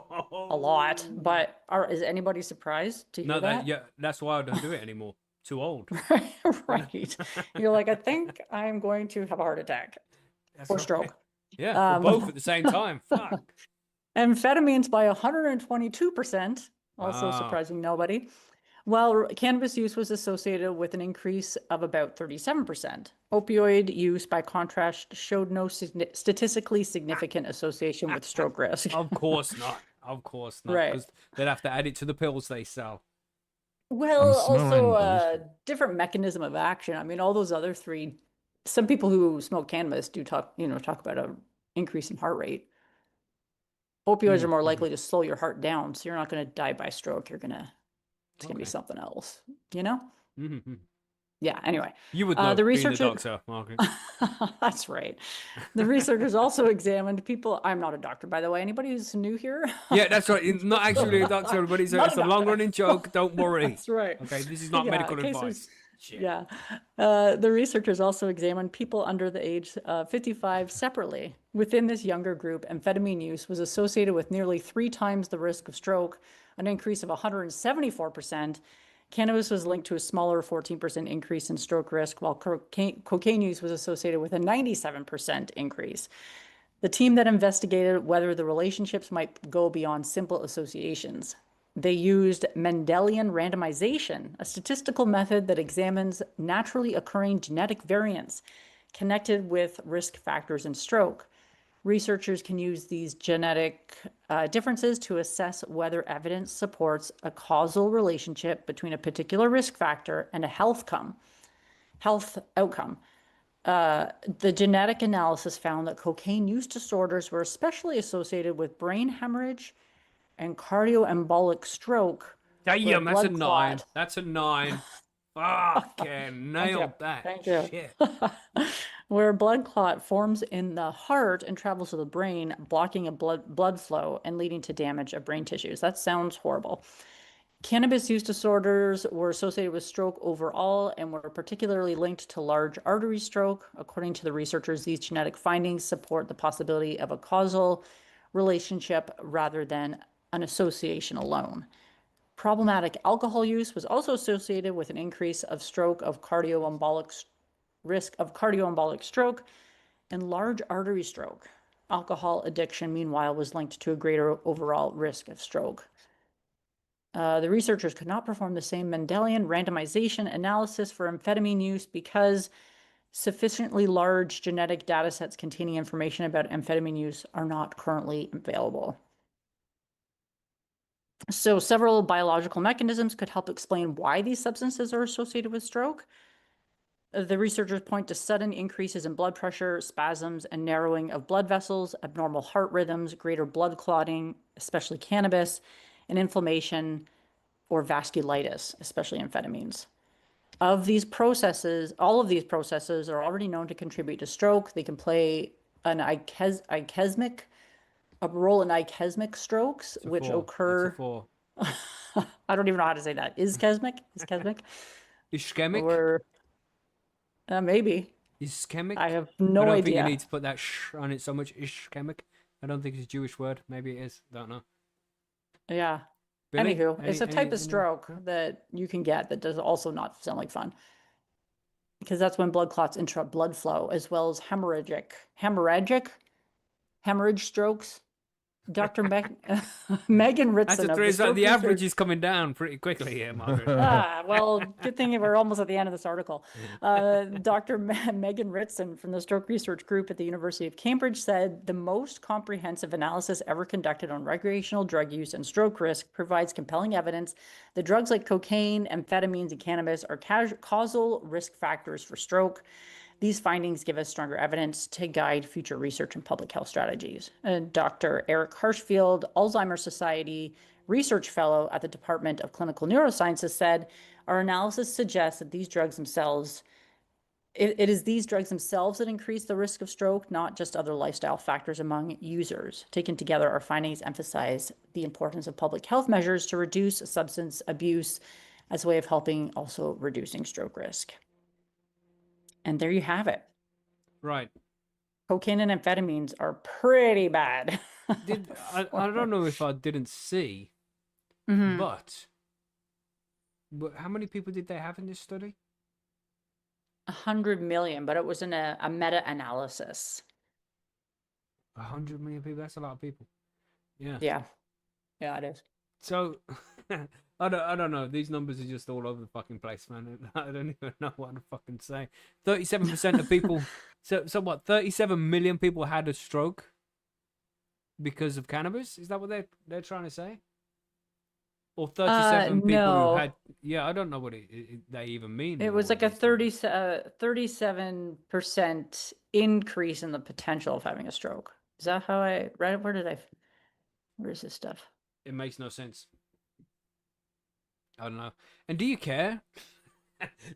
a lot. But is anybody surprised to hear that? Yeah, that's why I don't do it anymore. Too old. Right. You're like, I think I'm going to have a heart attack or stroke. Right. Yeah, or both at the same time. Fuck. Amphetamines by 122%, also surprising nobody. While cannabis use was associated with an increase of about 37%. Opioid use, by contrast, showed no statistically significant association with stroke risk. Of course not. Right. Because they'd have to add it to the pills they sell. Well, also a different mechanism of action. I mean, all those other three, some people who smoke cannabis do talk about an increase in heart rate. Opioids are more likely to slow your heart down, so you're not going to die by stroke. It's going to be something else, you know? Mm-hmm. Yeah, anyway. You would know, the being the doctor, Margaret. That's right. The researchers also examined people. I'm not a doctor, by the way. Anybody who's new here? Yeah, that's right. It's not actually a doctor, but it's a long-running joke. Don't worry. That's right. Okay, this is not medical advice. Shit. Yeah. The researchers also examined people under the age of 55 separately. Within this younger group, amphetamine use was associated with nearly 3 times the risk of stroke, an increase of 174%. Cannabis was linked to a smaller 14% increase in stroke risk, while cocaine use was associated with a 97% increase. The team that investigated whether the relationships might go beyond simple associations. They used Mendelian randomization, a statistical method that examines naturally occurring genetic variants connected with risk factors in stroke. Researchers can use these genetic differences to assess whether evidence supports a causal relationship between a particular risk factor and a health outcome. The genetic analysis found that cocaine use disorders were especially associated with brain hemorrhage and cardioembolic stroke. Damn, that's a 9. That's a 9. Fucking nailed that. Thank you. Shit. Where blood clot forms in the heart and travels to the brain, blocking a blood flow and leading to damage of brain tissues. That sounds horrible. Cannabis use disorders were associated with stroke overall and were particularly linked to large artery stroke. According to the researchers, these genetic findings support the possibility of a causal relationship rather than an association alone. Problematic alcohol use was also associated with an increase of risk of cardioembolic stroke and large artery stroke. Alcohol addiction, meanwhile, was linked to a greater overall risk of stroke. The researchers could not perform the same Mendelian randomization analysis for amphetamine use because sufficiently large genetic data sets containing information about amphetamine use are not currently available. So several biological mechanisms could help explain why these substances are associated with stroke. The researchers point to sudden increases in blood pressure, spasms, and narrowing of blood vessels, abnormal heart rhythms, greater blood clotting, especially cannabis, and inflammation or vasculitis, especially amphetamines. Of these processes, all of these processes are already known to contribute to stroke. They can play a role in ischemic strokes, which occur. I don't even know how to say that. Ischemic? Ischemic? Or maybe. Ischemic? I have no idea. I don't think you need to put that sh on it so much. Ischemic. I don't think it's a Jewish word. Maybe it is. Don't know. Yeah. Billy? Anywho, it's a type of stroke that you can get that does also not sound like fun. Because that's when blood clots interrupt blood flow, as well as hemorrhage strokes. Dr. Megan Ritson. That's the average is coming down pretty quickly here, Margaret. Well, good thing we're almost at the end of this article. Dr. Megan Ritson from the Stroke Research Group at the University of Cambridge said the most comprehensive analysis ever conducted on recreational drug use and stroke risk provides compelling evidence that drugs like cocaine, amphetamines, and cannabis are causal risk factors for stroke. These findings give us stronger evidence to guide future research and public health strategies. Dr. Eric Harshfield, Alzheimer's Society Research Fellow at the Department of Clinical Neurosciences, said, our analysis suggests that these drugs themselves, it is these drugs themselves that increase the risk of stroke, not just other lifestyle factors among users. Taken together, our findings emphasize the importance of public health measures to reduce substance abuse as a way of helping also reducing stroke risk. And there you have it. Right. Cocaine and amphetamines are pretty bad. I don't know if I didn't see, but how many people did they have in this study? 100 million, but it was in a meta-analysis. 100 million people? That's a lot of people. Yeah. Yeah, it is. So, I don't know. These numbers are just all over the fucking place, man. I don't even know what to fucking say. 37% of people. So what? 37 million people had a stroke because of cannabis. Is that what they're trying to say? Or 37 people who had? Yeah, I don't know what they even mean. It was like a 37% increase in the potential of having a stroke. Is that how I read it? Where's this stuff? It makes no sense. I don't know. And do you care?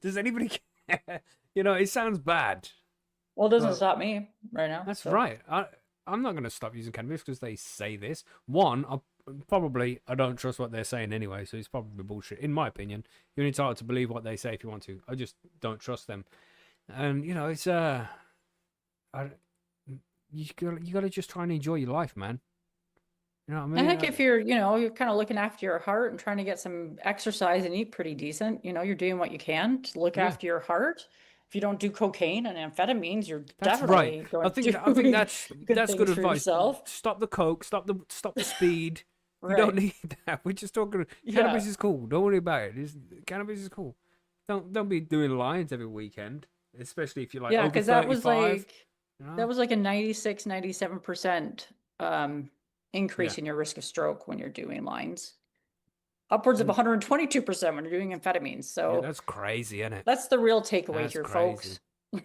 Does anybody care? It sounds bad. Well, it doesn't stop me right now. That's right. I'm not going to stop using cannabis because they say this. One, probably I don't trust what they're saying anyway, so it's probably bullshit. In my opinion, you're entitled to believe what they say if you want to. I just don't trust them, and you know, it's you gotta just try and enjoy your life, man. You know what I I mean? think if you're, you're kind of looking after your heart and trying to get some exercise and eat pretty decent, you're doing what you can to look Yeah. after your heart. If you don't do cocaine and amphetamines, you're That's definitely right. going I to think do that's good good things for advice. yourself. Stop the coke. Stop the speed. You Right. don't need that. We're just talking. Yeah. Cannabis is cool. Don't worry about it. Cannabis is cool. Don't be doing lines every weekend, especially if you're like Yeah, over because that was 35. like a 96, 97% increase Yeah. in your risk of stroke when you're doing lines. Upwards of 122% when you're doing amphetamines. Yeah, So that's crazy, isn't it? that's the real takeaway That's here, crazy. folks.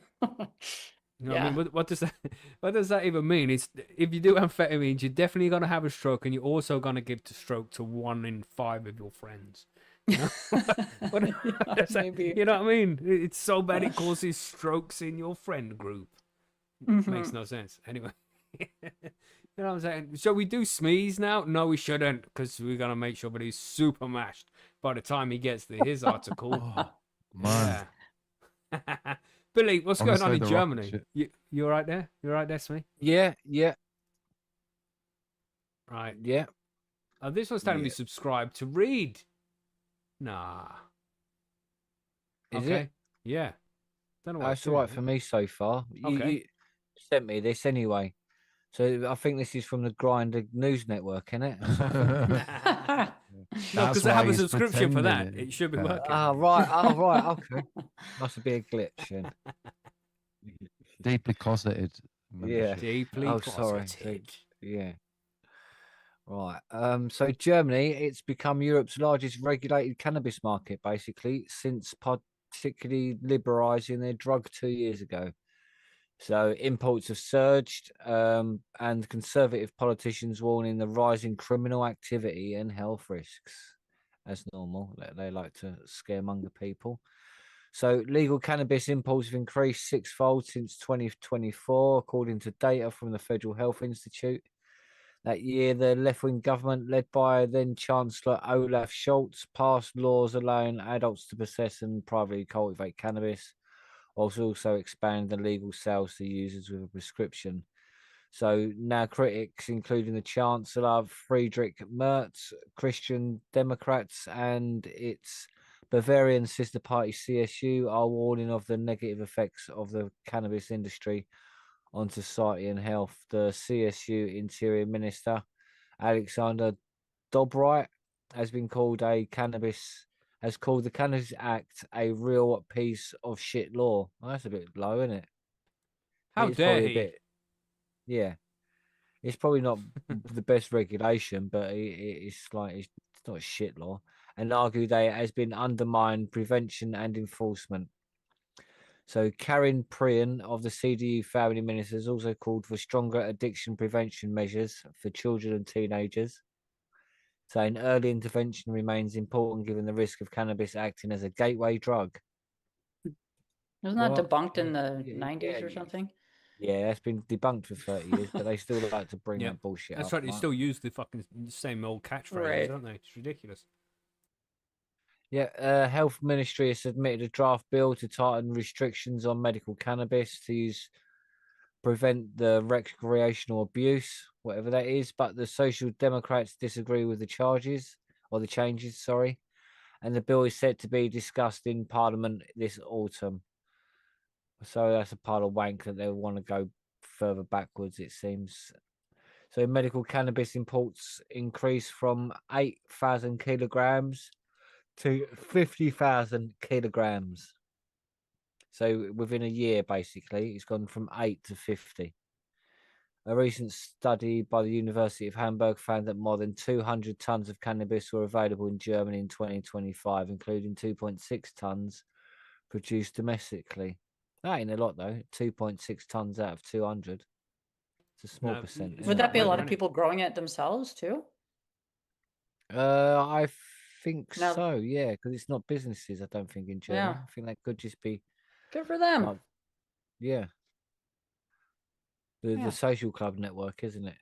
You know what I mean? What does that what does that even mean? It's if you do amphetamines, you're definitely gonna have a stroke, and you're also gonna give the stroke to 1 in 5 of your friends. You know? Maybe. You know what I mean? It's so bad it causes strokes in your friend group. Makes no sense. Anyway. You know what I'm saying? Shall we do Smeeze now? No, we shouldn't, because we're gonna make sure that he's super mashed by the time he gets to his article. Oh, man. Yeah. Billy, what's going on Honestly, in the rocket Germany? ship- You all right there? You all right there, Smee? Yeah. Right. Yeah. This one's telling me Yeah. subscribe to read. Nah. Is Okay. it? Yeah. Don't know what That's it's all right doing. for me so far. Okay. You sent me this anyway. So I think this is from the Grinder News Network, isn't it? No, because That's I have why a he's subscription for that. pretending It should be Yeah. working. Right. Okay. Must be a glitch then. Deeply closeted membership. Deeply Oh, sorry. closeted. Yeah. Right. So Germany, it's become Europe's largest regulated cannabis market, basically, since particularly liberalising their drug 2 years ago. So imports have surged, and conservative politicians warning the rising criminal activity and health risks. As normal, they like to scaremonger people. So legal cannabis imports have increased sixfold since 2024, according to data from the Federal Health Institute. That year, the left-wing government, led by then Chancellor Olaf Scholz, passed laws allowing adults to possess and privately cultivate cannabis, whilst also expanding the legal sales to users with a prescription. So now critics, including the Chancellor, Friedrich Merz, Christian Democrats, and its Bavarian sister party CSU are warning of the negative effects of the cannabis industry on society and health. The CSU Interior Minister, Alexander Dobryt, has called the Cannabis Act a real piece of shit law. Well, that's a bit low, isn't it? How It's dare probably he? a bit, yeah. It's probably not the best regulation, but it's not a shit law. And argue that it has been undermined prevention and enforcement. So Karin Priyan of the CDU family minister has also called for stronger addiction prevention measures for children and teenagers, saying early intervention remains important given the risk of cannabis acting as a gateway drug. Wasn't that debunked in the 90s or something? Yeah, it's been debunked for 30 years, but they still like to bring that bullshit That's up. right. They still use the fucking same old catchphrases, don't they? It's ridiculous. Yeah, Health Ministry has submitted a draft bill to tighten restrictions on medical cannabis to prevent the recreational abuse, whatever that is. But the Social Democrats disagree with the changes, and the bill is set to be discussed in Parliament this autumn. So that's a pile of wank that they want to go further backwards, it seems. So medical cannabis imports increased from 8,000 kilograms to 50,000 kilograms. So within a year, basically, it's gone from 8 to 50. A recent study by the University of Hamburg found that more than 200 tons of cannabis were available in Germany in 2025, including 2.6 tons produced domestically. That ain't a lot, though. 2.6 tons out of 200. It's a small percent. Would that be a lot of people growing it themselves, too? I think so, yeah, because it's not businesses, I don't think, in Germany. Yeah. I think that could just be... Good for them. Yeah. The social club network, isn't it?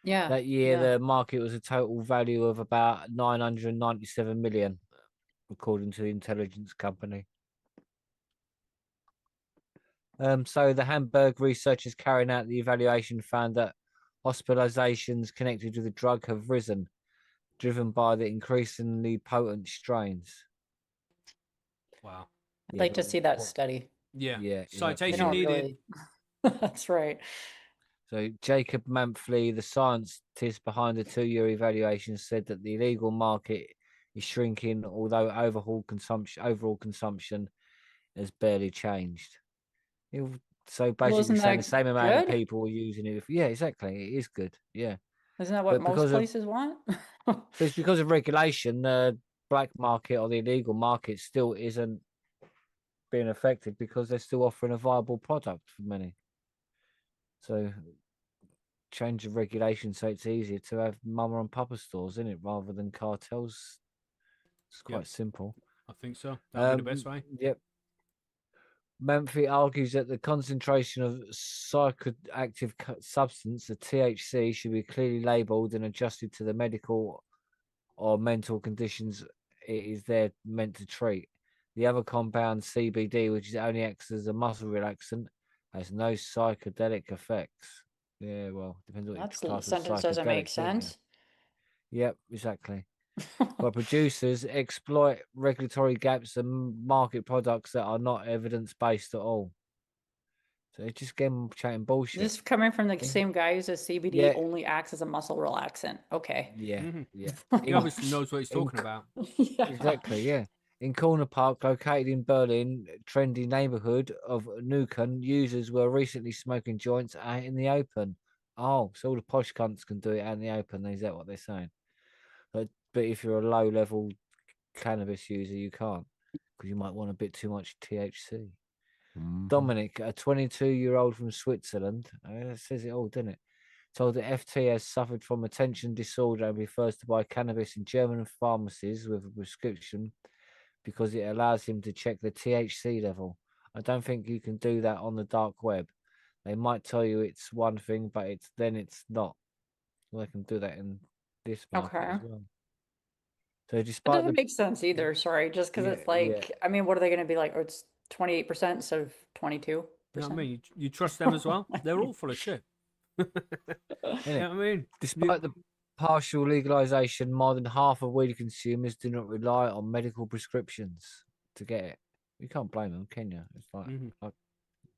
Yeah. That year, the market was a total value of about 997 million, according to the intelligence company. So the Hamburg researchers carrying out the evaluation found that hospitalizations connected to the drug have risen, driven by the increasingly potent strains. Wow. I'd like to see that study. Yeah. Yeah. Citation needed. Really... That's right. So Jacob Manfrey, the scientist behind the 2-year evaluation, said that the illegal market is shrinking, although overall consumption has barely changed. So basically, saying the same amount of people are using it. Yeah, exactly. It is good. Yeah. Isn't that what most places want? But it's because of regulation, the black market or the illegal market still isn't being affected because they're still offering a viable product for many. So change of regulation so it's easier to have mama and papa stores in it rather than cartels. It's quite simple. I think so. That'd be the best way. Yep. Manfrey argues that the concentration of psychoactive substance, the THC, should be clearly labelled and adjusted to the medical or mental conditions it is there meant to treat. The other compound, CBD, which only acts as a muscle relaxant, has no psychedelic effects. Yeah, well, depends on what class of sentence doesn't make sense. Yep, exactly. But producers exploit regulatory gaps and market products that are not evidence-based at all. So it's just chatting bullshit. This is coming from the same guy who says CBD only acts as a muscle relaxant. Okay. Yeah, yeah. He obviously knows what he's talking about. Exactly, yeah. In Corner Park, located in Berlin, trendy neighborhood of Neukölln, users were recently smoking joints out in the open. Oh, so all the posh cunts can do it out in the open. Is that what they're saying? But if you're a low-level cannabis user, you can't because you might want a bit too much THC. Dominic, a 22-year-old from Switzerland, that says it all, doesn't it? Told that FT has suffered from attention disorder and prefers to buy cannabis in German pharmacies with a prescription because it allows him to check the THC level. I don't think you can do that on the dark web. They might tell you it's one thing, but it's not. Well, they can do that in this market as well. So despite it doesn't make sense either. Sorry, just because it's like, I mean, what are they going to be like? Oh, it's 28% instead of 22%. You know what I mean? You trust them as well? They're all full of shit. You know what I mean? Despite the partial legalization, more than half of weed consumers do not rely on medical prescriptions to get it. You can't blame them, can you? It's like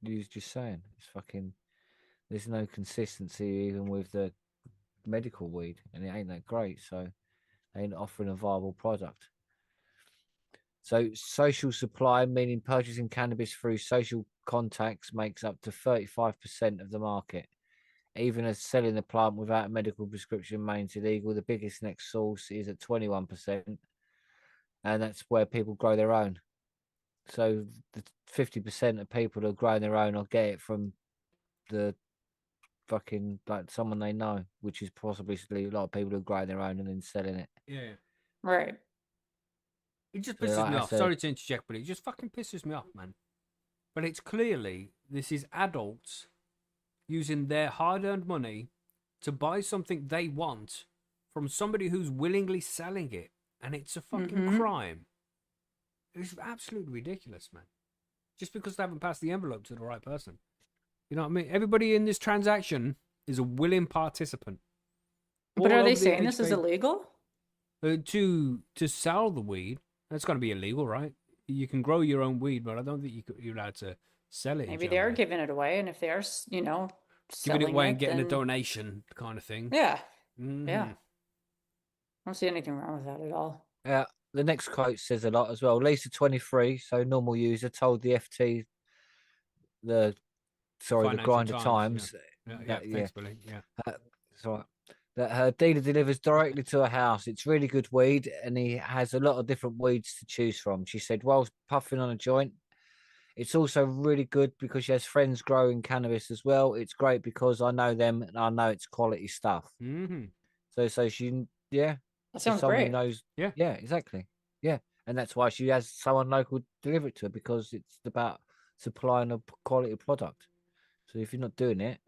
you was just saying, it's fucking. There's no consistency even with the medical weed, and it ain't that great. So they ain't offering a viable product. So social supply, meaning purchasing cannabis through social contacts, makes up to 35% of the market. Even as selling the plant without a medical prescription remains illegal, the biggest next source is at 21%, and that's where people grow their own. So the 50% of people who are growing their own will get it from the fucking like someone they know, which is possibly a lot of people who grow their own and then selling it. Yeah. Right. It just pisses me off. Sorry to interject, but it just fucking pisses me off, man. But it's clearly this is adults using their hard-earned money to buy something they want from somebody who's willingly selling it, and it's a fucking crime. It's absolutely ridiculous, man. Just because they haven't passed the envelope to the right person. You know what I mean? Everybody in this transaction is a willing participant. But are they saying this is illegal? To sell the weed, that's got to be illegal, right? You can grow your own weed, but I don't think you're allowed to sell it. Maybe they are giving it away, and if they are, giving it away and getting a donation kind of thing. Yeah. Yeah. I don't see anything wrong with that at all. Yeah. The next quote says a lot as well. Lisa, 23, so normal user, told the FT, the Grinder Times. Thanks, Billy. Sorry. That her dealer delivers directly to her house. It's really good weed, and he has a lot of different weeds to choose from. She said, whilst puffing on a joint, it's also really good because she has friends growing cannabis as well. It's great because I know them and I know it's quality stuff. So she, that sounds great. Knows, exactly. Yeah, and that's why she has someone local deliver it to her because it's about supplying a quality product. So if you're not doing it,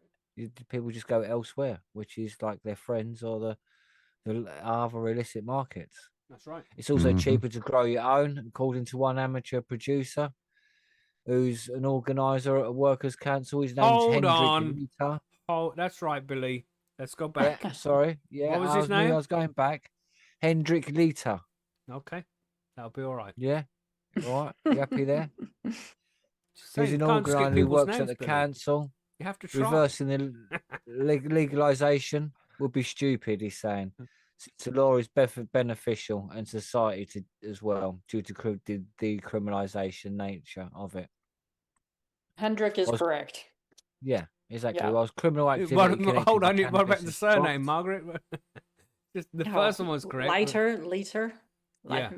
People just go elsewhere, which is like their friends or the other illicit markets. That's right. It's also cheaper to grow your own, according to one amateur producer who's an organizer at a workers' council. His name's Hendrik Lita. Oh, that's right, Billy. Let's go back. Yeah, sorry. Yeah, what was his name? I was going back. Hendrik Lita. Okay, that'll be all right. Yeah, all right. You happy there? He's an organizer who works at the council. You have to try. Reversing the legalization would be stupid, he's saying. The law is beneficial and society as well due to the decriminalization nature of it. Hendrik is correct. Yeah, exactly. Yeah. Well, criminal activity. Hold on, what about the surname, Margaret? Just the first one was correct. Liter. Yeah.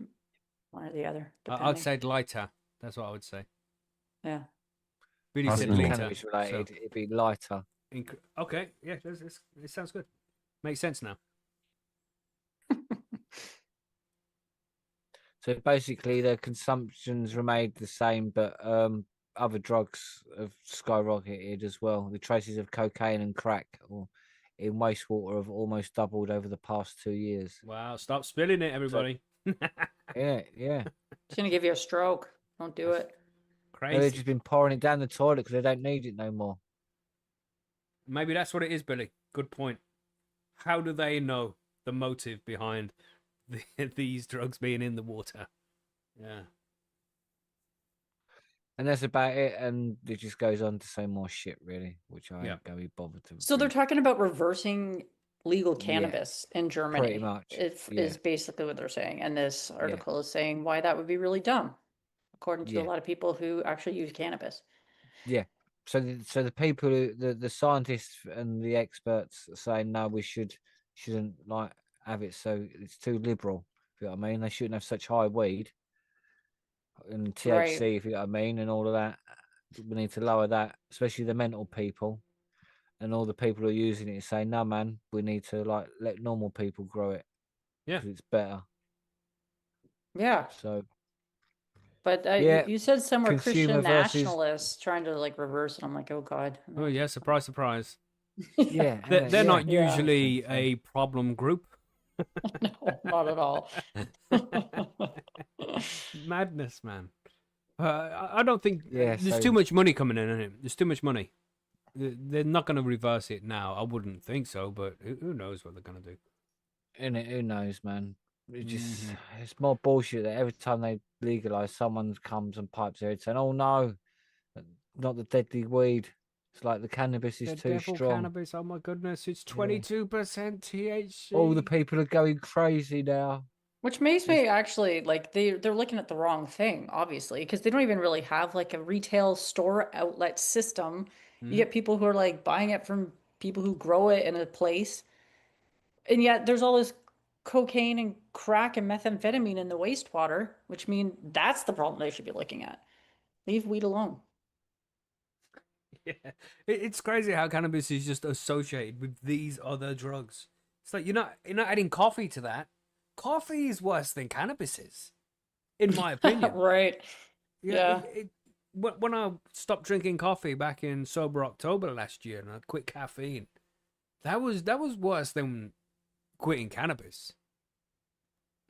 One or the other. I'd say lighter. That's what I would say. Yeah. Billy said lighter. Related, it'd be lighter. Okay, yeah, it sounds good. Makes sense now. So basically, their consumptions remained the same, but other drugs have skyrocketed as well. The traces of cocaine and crack in wastewater have almost doubled over the past 2 years. Wow, stop spilling it, everybody. Yeah. It's going to give you a stroke. Don't do it. Crazy. They've just been pouring it down the toilet because they don't need it no more. Maybe that's what it is, Billy. Good point. How do they know the motive behind these drugs being in the water? Yeah. And that's about it. And it just goes on to say more shit, really, which I ain't going to be bothered to. So they're talking about reversing legal cannabis in Germany. Pretty much. Is basically what they're saying. And this article is saying why that would be really dumb, according to a lot of people who actually use cannabis. Yeah. So the people, the scientists and the experts are saying, no, we shouldn't like have it. So it's too liberal. If you know what I mean? They shouldn't have such high weed and THC, if you know what I mean, and all of that. We need to lower that, especially the mental people. And all the people who are using it saying, no, man, we need to like let normal people grow it. Yeah. It's better. Yeah. So. But you said somewhere Christian nationalists trying to like reverse it. I'm like, oh God. Oh yeah, surprise, surprise. Yeah. They're not usually a problem group. No, not at all. Madness, man. I don't think there's too much money coming in it. There's too much money. They're not going to reverse it now. I wouldn't think so, but who knows what they're going to do. And who knows, man? It's more bullshit that every time they legalize, someone comes and pipes their head saying, "Oh no, not the deadly weed." It's like the cannabis is too strong. Cannabis, oh my goodness, it's 22% THC. All the people are going crazy now. Which makes me actually like they're looking at the wrong thing, obviously, because they don't even really have like a retail store outlet system. You get people who are like buying it from people who grow it in a place, and yet there's all this cocaine and crack and methamphetamine in the wastewater, which means that's the problem they should be looking at. Leave weed alone. Yeah, it's crazy how cannabis is just associated with these other drugs. It's like you're not adding coffee to that. Coffee is worse than cannabis is, in my opinion. Right. Yeah. When I stopped drinking coffee back in sober October last year and I quit caffeine, that was worse than quitting cannabis.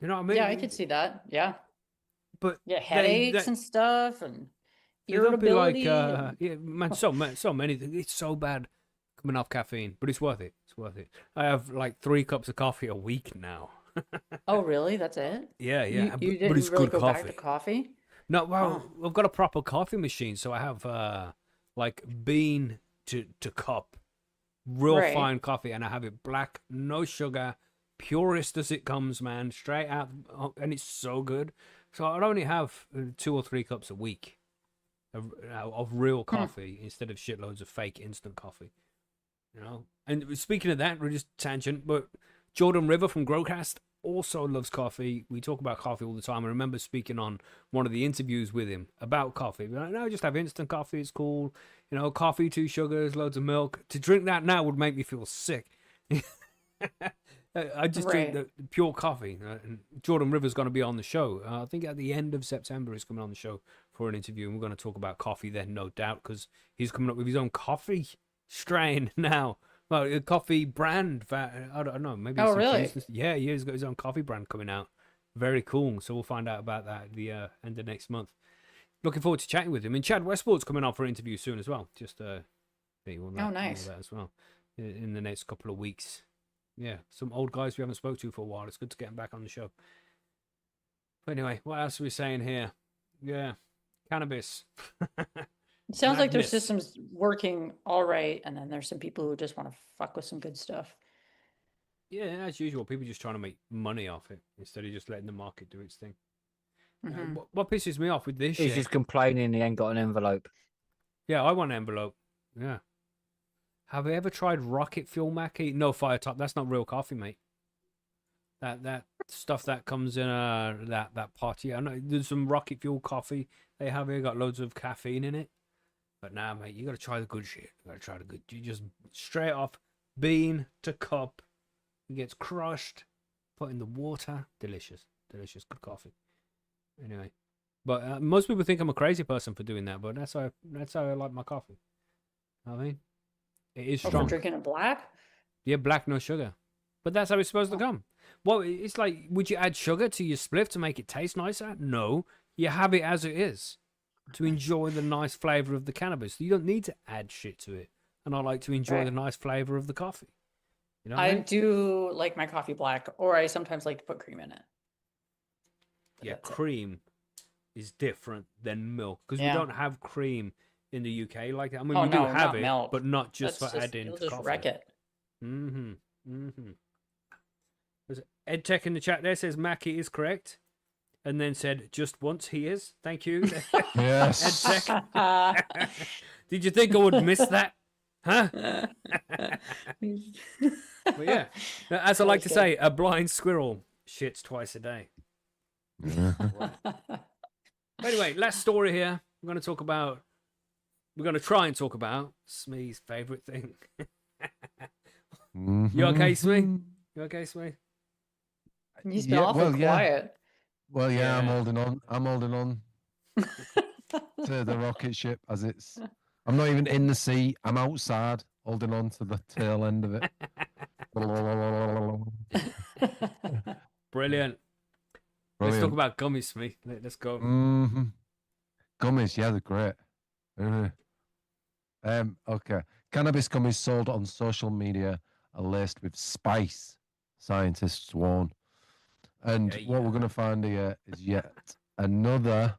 You know what I mean? Yeah, I could see that. Yeah. But headaches and stuff and irritability. Man, so many things. It's so bad coming off caffeine, but it's worth it. It's worth it. I have like 3 cups of coffee a week now. Oh, really? That's it? Yeah. You didn't but it's really good go coffee. back to coffee? No, well, I've got a proper coffee machine, so I have like bean to cup, real fine coffee, and I have it black, no sugar, purest as it comes, man, straight out, and it's so good. So I'd only have 2 or 3 cups a week of real coffee instead of shitloads of fake instant coffee. You know. And speaking of that, we're just tangent, but Jordan River from Growcast also loves coffee. We talk about coffee all the time. I remember speaking on one of the interviews with him about coffee. We're like, no, just have instant coffee. It's cool. You know, coffee, 2 sugars, loads of milk. To drink that now would make me feel sick. I just drink the pure coffee. And Jordan River's going to be on the show. I think at the end of September he's coming on the show for an interview. And we're going to talk about coffee then, no doubt, because he's coming up with his own coffee strain now. Well, a coffee brand. I don't know. Maybe. Oh, really? Yeah, he's got his own coffee brand coming out. Very cool. So we'll find out about that at the end of next month. Looking forward to chatting with him. And Chad Westport's coming on for an interview soon as well. Just nice. that as well in the next couple of weeks. Yeah, some old guys we haven't spoke to for a while. It's good to get them back on the show. But anyway, what else are we saying here? Yeah, cannabis. It sounds like their system's working all right, and then there's some people who just want to fuck with some good stuff. Yeah, as usual, people just trying to make money off it instead of just letting the market do its thing. What pisses me off with this He's shit? just complaining he ain't got an envelope. Yeah, I want an envelope. Yeah. Have you ever tried rocket fuel, Mackie? No, fire top. That's not real coffee, mate. That stuff that comes in that pot. Yeah, I know there's some rocket fuel coffee they have here. Got loads of caffeine in it. But nah, mate, you got to try the good shit. You got to try the good. You just straight off bean to cup. It gets crushed, put in the water. Delicious, good coffee. Anyway, but most people think I'm a crazy person for doing that. But that's how I like my coffee. I mean, it is strong. For drinking it black? Yeah, black, no sugar. But that's how it's supposed to come. Well, it's like, would you add sugar to your spliff to make it taste nicer? No, you have it as it is to enjoy the nice flavor of the cannabis. You don't need to add shit to it. And I like to enjoy the nice flavor of the coffee. You know what I mean? Do like my coffee black, or I sometimes like to put cream in it. Yeah, cream is different than milk because we don't have cream in the UK like that. I mean, we do have it, milk, but not just for adding to coffee. Wreck it. There's Ed Tech in the chat there says Mackie is correct, and then said just once he is. Thank you. Yes. Ed Tech. Did you think I would miss that? Huh? But yeah, as I like to say, a blind squirrel shits twice a day. But anyway, last story here. We're going to try and talk about Smee's favourite thing. You okay, Smee? You okay, Smee? He's been awful quiet. Well, yeah, I'm holding on to the rocket ship as it's. I'm not even in the sea. I'm outside, holding on to the tail end of it. Brilliant. Let's talk about gummies, Smee. Let's go. Gummies, yeah, they're great. Okay. Cannabis gummies sold on social media are laced with spice, scientists warn. And what we're going to find here is yet another.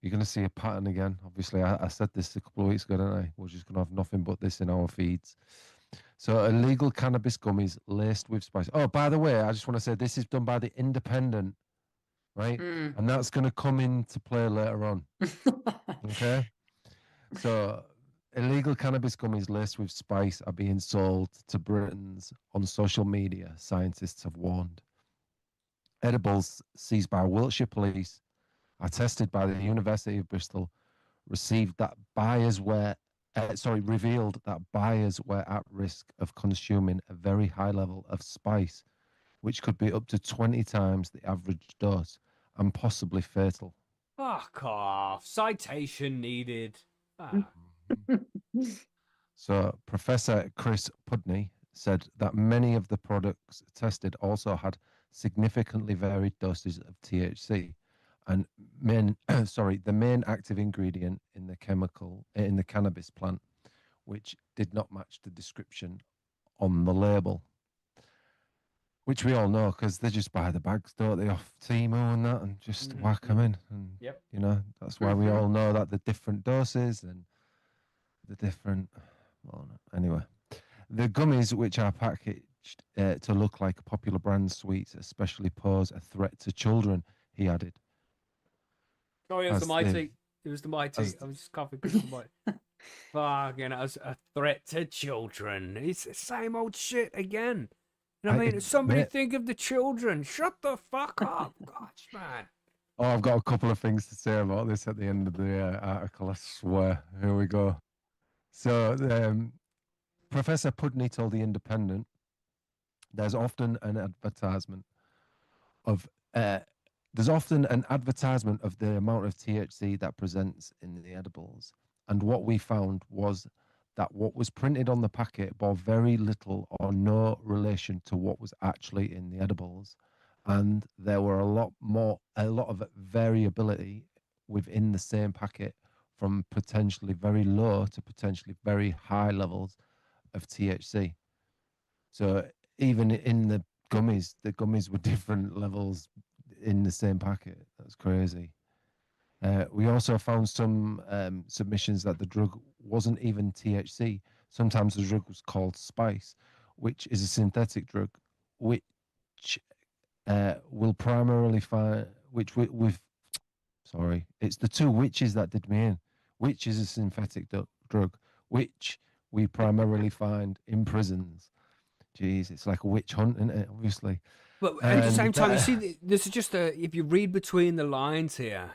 You're going to see a pattern again. Obviously, I said this a couple of weeks ago, didn't I? We're just going to have nothing but this in our feeds. So illegal cannabis gummies laced with spice. Oh, by the way, I just want to say this is done by the Independent, right? And that's going to come into play later on. Okay? So illegal cannabis gummies laced with spice are being sold to Britons on social media, scientists have warned. Edibles seized by Wiltshire police are tested by the University of Bristol, revealed that buyers were at risk of consuming a very high level of spice, which could be up to 20 times the average dose and possibly fatal. Fuck off. Citation needed. So Professor Chris Pudney said that many of the products tested also had significantly varied doses of THC. And the main active ingredient in the cannabis plant, which did not match the description on the label, which we all know because they just buy the bags, don't they, off Temu and that, and just whack them in. And you know that's why we all know that the different doses and the different. Well, anyway, the gummies, which are packaged to look like popular brand sweets, especially pose a threat to children. He added. Oh, it was the mighty. It was the mighty. I was just coughing because of the mighty. Fucking, as a threat to children. It's the same old shit again. You know what I mean? Somebody think of the children. Shut the fuck up. Gosh, man. Oh, I've got a couple of things to say about this at the end of the article, I swear. Here we go. So, Professor Pudney told The Independent, there's often an advertisement of the amount of THC that presents in the edibles, And what we found was that what was printed on the packet bore very little or no relation to what was actually in the edibles. And there were a lot of variability within the same packet, from potentially very low to potentially very high levels of THC. So even in the gummies were different levels in the same packet. That's crazy. We also found some submissions that the drug wasn't even THC. Sometimes the drug was called spice, which is a synthetic drug, which will primarily find, sorry, it's the two witches that did me in. Which is a synthetic drug, which we primarily find in prisons. Jeez, it's like a witch hunt, isn't it? Obviously. But at the same time, you see, this is just if you read between the lines here,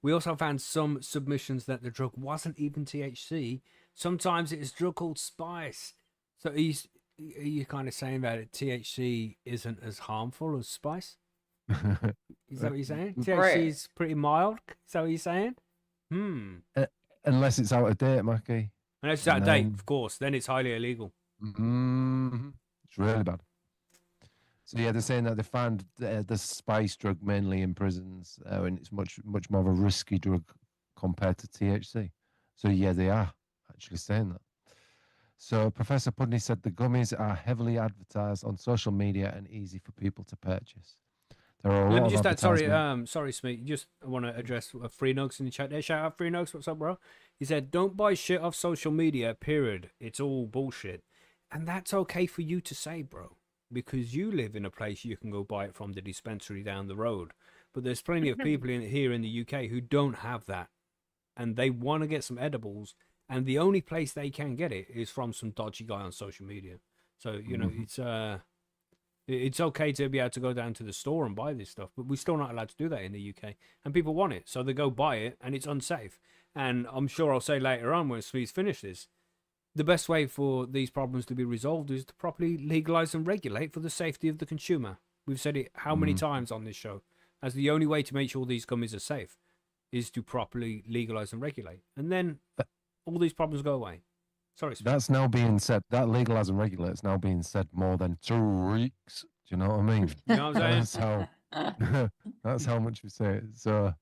we also found some submissions that the drug wasn't even THC. Sometimes it's a drug called spice. So are you kind of saying that THC isn't as harmful as spice? Is that what you're saying? THC is pretty mild. Is that what you're saying? Unless it's out of date, Mackie. Unless it's out of date, of course. Then it's highly illegal. It's really bad. So yeah, they're saying that they found the spice drug mainly in prisons, and it's much more of a risky drug compared to THC. So yeah, they are actually saying that. So Professor Pudney said the gummies are heavily advertised on social media and easy for people to purchase. There are a lot of advertisements. Sorry, Smee. Just want to address Free Nugs in the chat there. Shout out Free Nugs. What's up, bro? He said, "Don't buy shit off social media. Period. It's all bullshit." And that's okay for you to say, bro, because you live in a place you can go buy it from the dispensary down the road. But there's plenty of people here in the UK who don't have that, and they want to get some edibles, and the only place they can get it is from some dodgy guy on social media. So it's okay to be able to go down to the store and buy this stuff, but we're still not allowed to do that in the UK. And people want it, so they go buy it, and it's unsafe. And I'm sure I'll say later on when Sweet's finished this, the best way for these problems to be resolved is to properly legalize and regulate for the safety of the consumer. We've said it how many times on this show, as the only way to make sure these gummies are safe is to properly legalize and regulate. And then all these problems go away. Sorry, Sweet. That's now being said. That legalize and regulate is now being said more than 2 weeks. Do you know what I mean? You know what I'm saying? That's how much we say it. So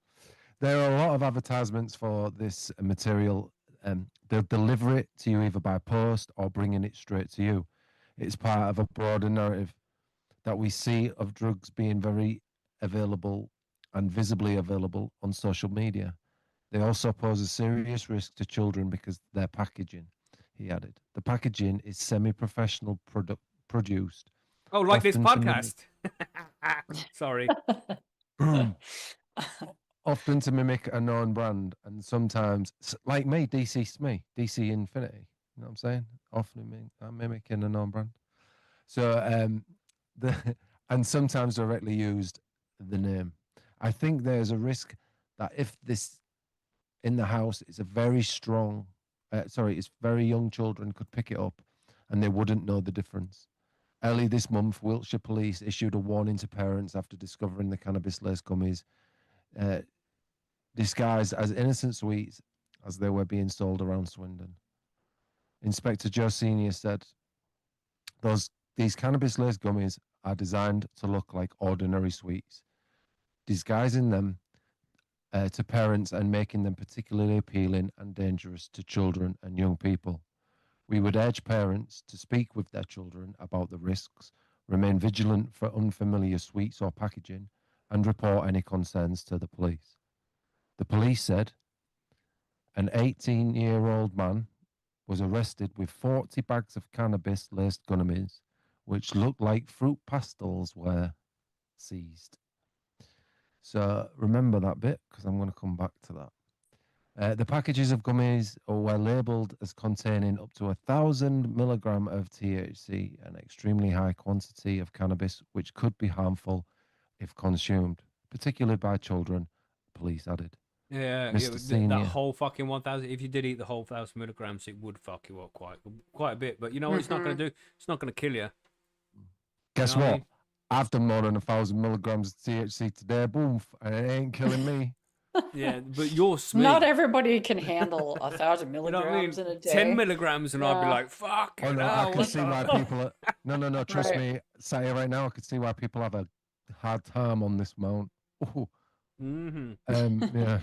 there are a lot of advertisements for this material. They'll deliver it to you either by post or bringing it straight to you. It's part of a broader narrative that we see of drugs being very available and visibly available on social media. They also pose a serious risk to children because their packaging, he added. The packaging is semi-professional produced. Oh, like this podcast. Sorry. Often to mimic a known brand, and sometimes, like me, DC Infinity. You know what I'm saying? Often I'm mimicking a known brand. So, and sometimes directly used the name. I think there's a risk that if this in the house is a very strong, it's very young children could pick it up, and they wouldn't know the difference. Early this month, Wiltshire Police issued a warning to parents after discovering the cannabis-laced gummies disguised as innocent sweets as they were being sold around Swindon. Inspector Joe Senior said, these cannabis-laced gummies are designed to look like ordinary sweets, disguising them to parents and making them particularly appealing and dangerous to children and young people. We would urge parents to speak with their children about the risks, remain vigilant for unfamiliar sweets or packaging, and report any concerns to the police. The police said an 18-year-old man was arrested with 40 bags of cannabis-laced gummies, which looked like fruit pastels, were seized. So remember that bit, because I'm going to come back to that. The packages of gummies were labelled as containing up to 1,000 milligram of THC, an extremely high quantity of cannabis, which could be harmful if consumed, particularly by children, police added. Yeah, that whole fucking 1,000. If you did eat the whole 1,000 milligrams, it would fuck you up quite a bit. But you know what? It's not going to do. It's not going to kill you. Guess what? I've done more than 1,000 milligrams of THC today. Boom, and it ain't killing me. Yeah, but you're Smee. Not everybody can handle 1,000 You know milligrams what I mean? in a day. 10 milligrams, and I'd be like, fuck. Oh no, I can see why people are... No, trust Right. me. Sat here right now, I can see why people have a hard time on this amount. Ooh. Yeah.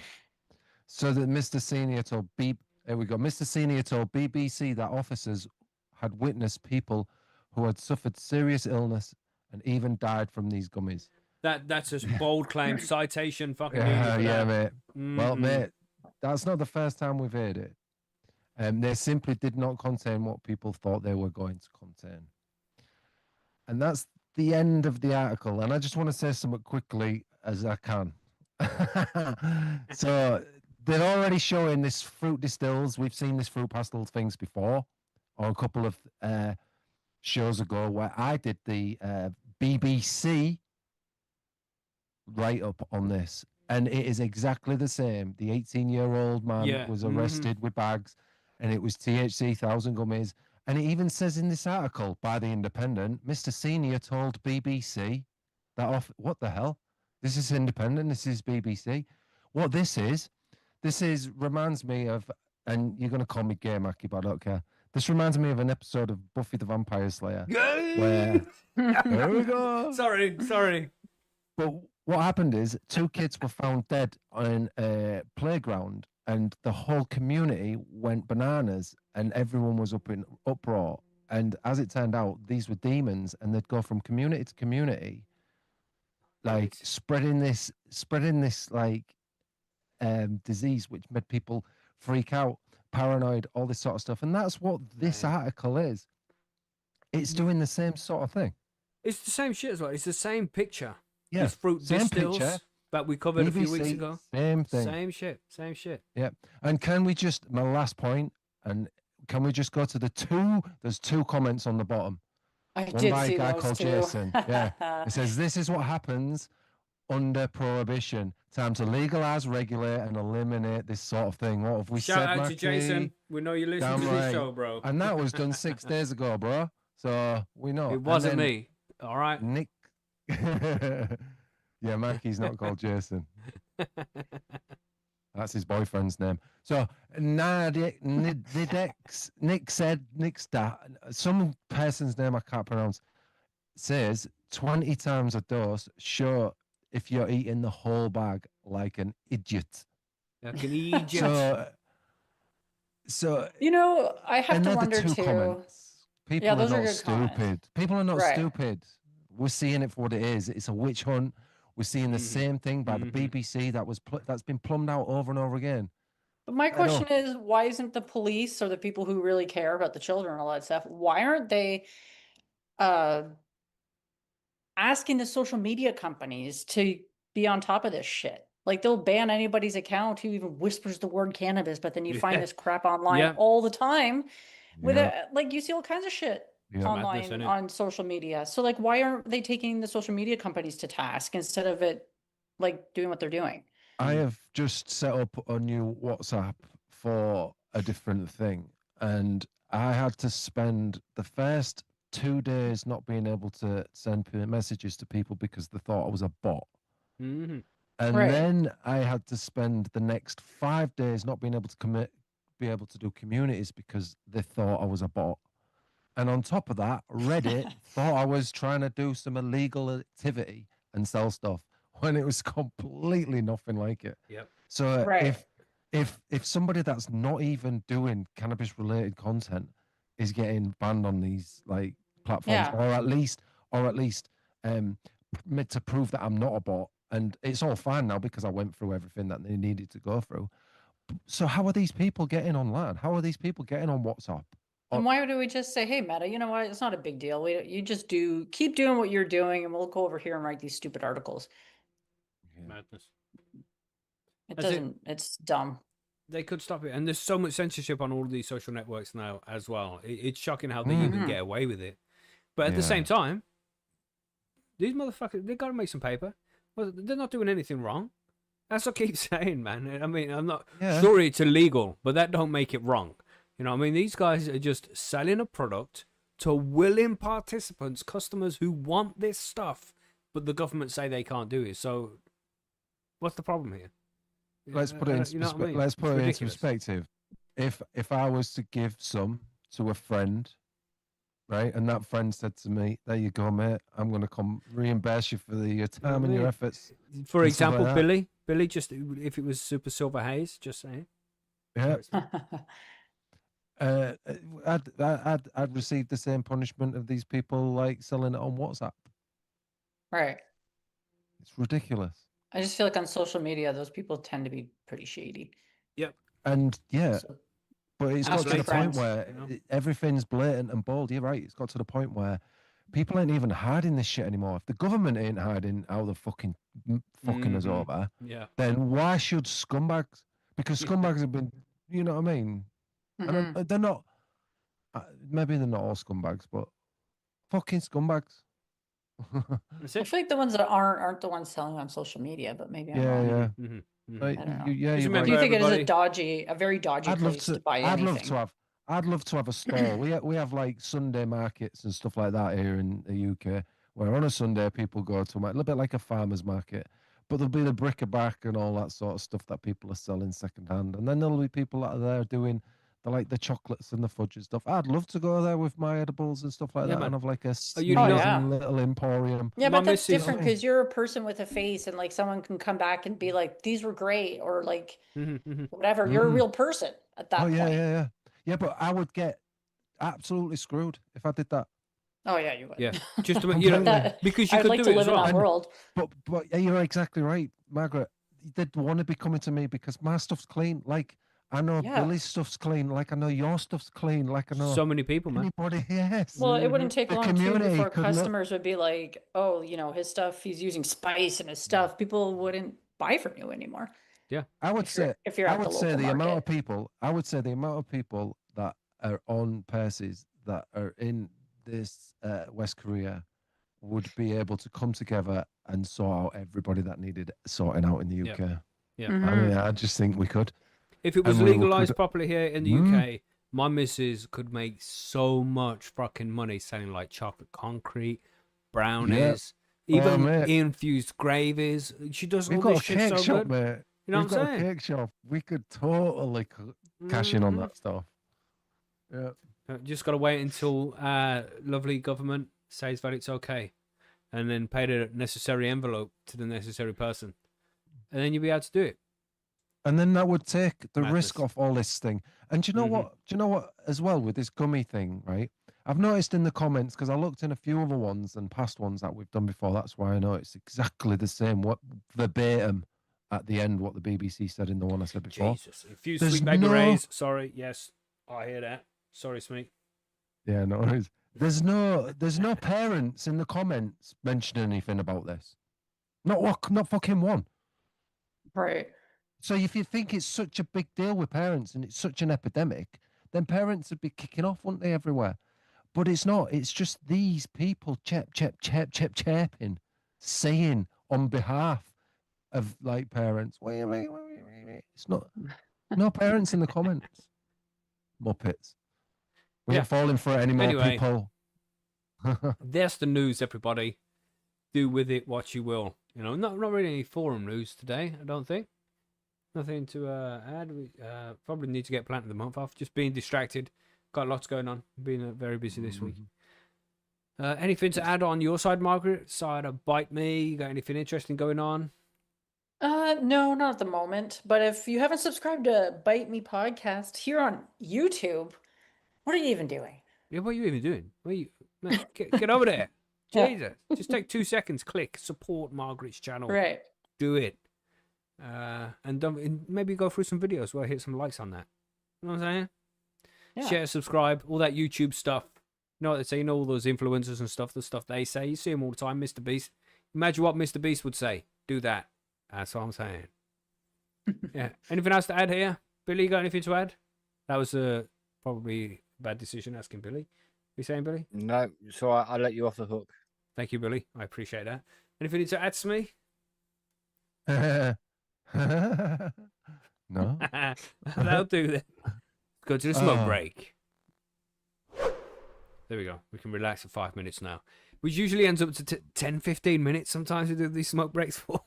So that Mr. Senior told there we go. Mr. Senior told BBC that officers had witnessed people who had suffered serious illness and even died from these gummies. That's a bold claim. Citation, fucking yeah, mate. Well, mate, that's not the first time we've heard it. They simply did not contain what people thought they were going to contain. And that's the end of the article. And I just want to say something quickly as I can. So they're already showing this fruit distills. We've seen this fruit pastel things before, or a couple of shows ago where I did the BBC write-up on this. And it is exactly the same. The 18-year-old man was arrested with bags, and it was THC 1,000 gummies. And it even says in this article by The Independent, Mr. Senior told BBC that what the hell? This is Independent, this is BBC. What this reminds me of, and you're going to call me gay, Mackie, but I don't care. This reminds me of an episode of Buffy the Vampire Slayer. Where, there we go. Sorry. But what happened is 2 kids were found dead on a playground, and the whole community went bananas, and everyone was up in uproar. And as it turned out, these were demons, and they'd go from community to community, like spreading this like disease, which made people freak out, paranoid, all this sort of stuff. And that's what this article is. It's doing the same sort of thing. It's the same shit as well. It's the same picture. Yeah, It's fruit same distills picture. that we covered a few BBC, weeks ago. Same thing. Same shit. Yeah. And can we just, my last point, and can we just go to there's 2 comments on the bottom. I One did by see a guy those called too. Jason. Yeah. It says, this is what happens under prohibition. Time to legalize, regulate, and eliminate this sort of thing. What have we said, Shout out Mackie? to Jason. We know you listen Damn to this right. show, bro. And that was done 6 days ago, bro. So we know. It wasn't me. All right. Nick. Yeah, Mackie's not called Jason. That's his boyfriend's name. So Nick's dad, some person's name I can't pronounce, says 20 times a dose. Sure, if you're eating the whole bag like an idiot. Like an idiot. So I have to wonder too. Comments. People are not stupid. Comments. People are not stupid. We're seeing it for what it is. It's a witch hunt. We're seeing the same thing by the BBC that's been plumbed out over and over again. But my question is, why isn't the police or the people who really care about the children and all that stuff, why aren't they asking the social media companies to be on top of this shit? Like, they'll ban anybody's account who even whispers the word cannabis, but then you find this crap online all the time. With like, you see all kinds of shit online on social media. So like, why aren't they taking the social media companies to task instead of it like doing what they're doing? I have just set up a new WhatsApp for a different thing, and I had to spend the first 2 days not being able to send messages to people because they thought I was a bot. And then I had to spend the next 5 days not being able to be able to do communities because they thought I was a bot. And on top of that, Reddit thought I was trying to do some illegal activity and sell stuff when it was completely nothing like it. Yep. So if somebody that's not even doing cannabis related content is getting banned on these like platforms, or at least to prove that I'm not a bot, and it's all fine now because I went through everything that they needed to go through. So how are these people getting online? How are these people getting on WhatsApp? And why do we just say, hey, Meta, you know what? It's not a big deal. You just keep doing what you're doing, and we'll go over here and write these stupid articles. Madness. It's dumb. They could stop it. And there's so much censorship on all of these social networks now as well. It's shocking how they even get away with it. But at the same time, these motherfuckers, they got to make some paper. Well, they're not doing anything wrong. That's what I keep saying, man. I mean, I'm not sure it's illegal, but that don't make it wrong. You know what I mean? These guys are just selling a product to willing participants, customers who want this stuff, but the government say they can't do it. So what's the problem here? let's put it in you know what I mean? let's It's put it into ridiculous. perspective. If I was to give some to a friend, right, and that friend said to me, "There you go, mate. I'm going to come reimburse you for your time and your efforts." For and stuff like example, that. Billy, just if it was Super Silver Haze, just saying. Yeah, I'd receive the same punishment of these people like selling it on WhatsApp. Right. It's ridiculous. I just feel like on social media, those people tend to be pretty shady. Yep. And yeah, So but it's ask got to your the point friends, where you know? everything's blatant and bold. You're right. It's got to the point where people ain't even hiding this shit anymore. If the government ain't hiding how they're fucking us over, Yeah. then why should scumbags? Because scumbags have been, you know what I mean? And they're not. Maybe they're not all scumbags, but fucking scumbags. That's I it. feel like the ones that aren't the ones selling on social media, but maybe I'm wrong. Yeah. I don't know. Yeah, Just you're remember, Do you right. think it is everybody. a very dodgy place to buy I'd love anything? I'd love to have a stall. We have like Sunday markets and stuff like that here in the UK, where on a Sunday people go to a little bit like a farmer's market, but there'll be the bric-a-brac and all that sort of stuff that people are selling secondhand, and then there'll be people that are there doing the chocolates and the fudge and stuff. I'd love to go there with my edibles and stuff like Yeah, that, man. and have like a you know- sneezing little emporium. Yeah, My but that's missus- different because you're a person with a face, and like someone can come back and be like, "These were great," or like whatever. You're a real person at that Oh yeah, point. yeah. But I would get absolutely screwed if I did that. Oh yeah, you would. Yeah, just to, you know, That- because you I would could like do to it live as in well. that world. But yeah, you're exactly right, Margaret. They'd want to be coming to me because my stuff's clean. Like I know Yeah. Billy's stuff's clean. Like I know your stuff's clean. Like I know So many people, man. anybody. Yes. Well, it wouldn't take The long too community before could look- customers would be like, "Oh, you know, his stuff. He's using spice in his stuff." People wouldn't buy from you anymore. Yeah, I would if you're- say. if you're I at the would say local the amount of market. people. I would say the amount of people that are on purses that are in this West Korea would be able to come together and sort out everybody that needed sorting out in the Yeah. UK. yeah. Mhm. I mean, I just think we could. If it was And we legalized could- properly here in the UK, my missus could make so much fucking money selling like chocolate concrete, brownies, even mate. infused gravies. She does We've all got this a shit cake so shop, good. mate. You know We've what I'm got a saying? cake shop. We could totally cash in on that stuff. Yeah. Just got to wait until lovely government says that it's okay, and then pay the necessary envelope to the necessary person, and then you'll be able to do it. And then that would take the Madness. risk off all this thing. And do you know what? Do you know what? As well with this gummy thing, right? I've noticed in the comments because I looked in a few other ones and past ones that we've done before. That's why I know it's exactly the same. What verbatim at the end what the BBC said in the one I said before. Jesus, infused There's sweet baby no- rays. Sorry, yes, I hear that. Sorry, Smee. Yeah, no worries. There's no parents in the comments mentioning anything about this. Not fucking one. Right. So if you think it's such a big deal with parents and it's such an epidemic, then parents would be kicking off, wouldn't they, everywhere? But it's not. It's just these people chirping, saying on behalf of like parents. Wait. It's not. No parents in the comments. Muppets. We Yeah. ain't falling for it anymore, Anyway. people. That's the news, everybody. Do with it what you will. You know, not really any forum news today, I don't think. Nothing to add. We probably need to get Plant of the Month off. Just being distracted. Got lots going on. Been very busy this week. Anything to add on your side, Margaret? Side of Bite Me? You got anything interesting going on? No, not at the moment. But if you haven't subscribed to Bite Me Podcast here on YouTube, what are you even doing? Yeah, what are you even doing? What are you, man, get over there. Yeah. Jesus. Just take 2 seconds. Click support Margaret's channel. Right. Do it. And maybe go through some videos where I hit some likes on that. You know what I'm saying? Yeah. Share, subscribe, all that YouTube stuff. You know what they say? You know all those influencers and stuff, the stuff they say. You see them all the time, Mr. Beast. Imagine what Mr. Beast would say. Do that. That's what I'm saying. Yeah. Anything else to add here? Billy, you got anything to add? That was probably a bad decision asking Billy. You saying, Billy? No, so I'll let you off the hook. Thank you, Billy. I appreciate that. Anything to add to me? No. That'll do then. Go to the smoke Oh. break. There we go. We can relax for 5 minutes now. Which usually ends up to 10, 15 minutes sometimes we do these smoke breaks for.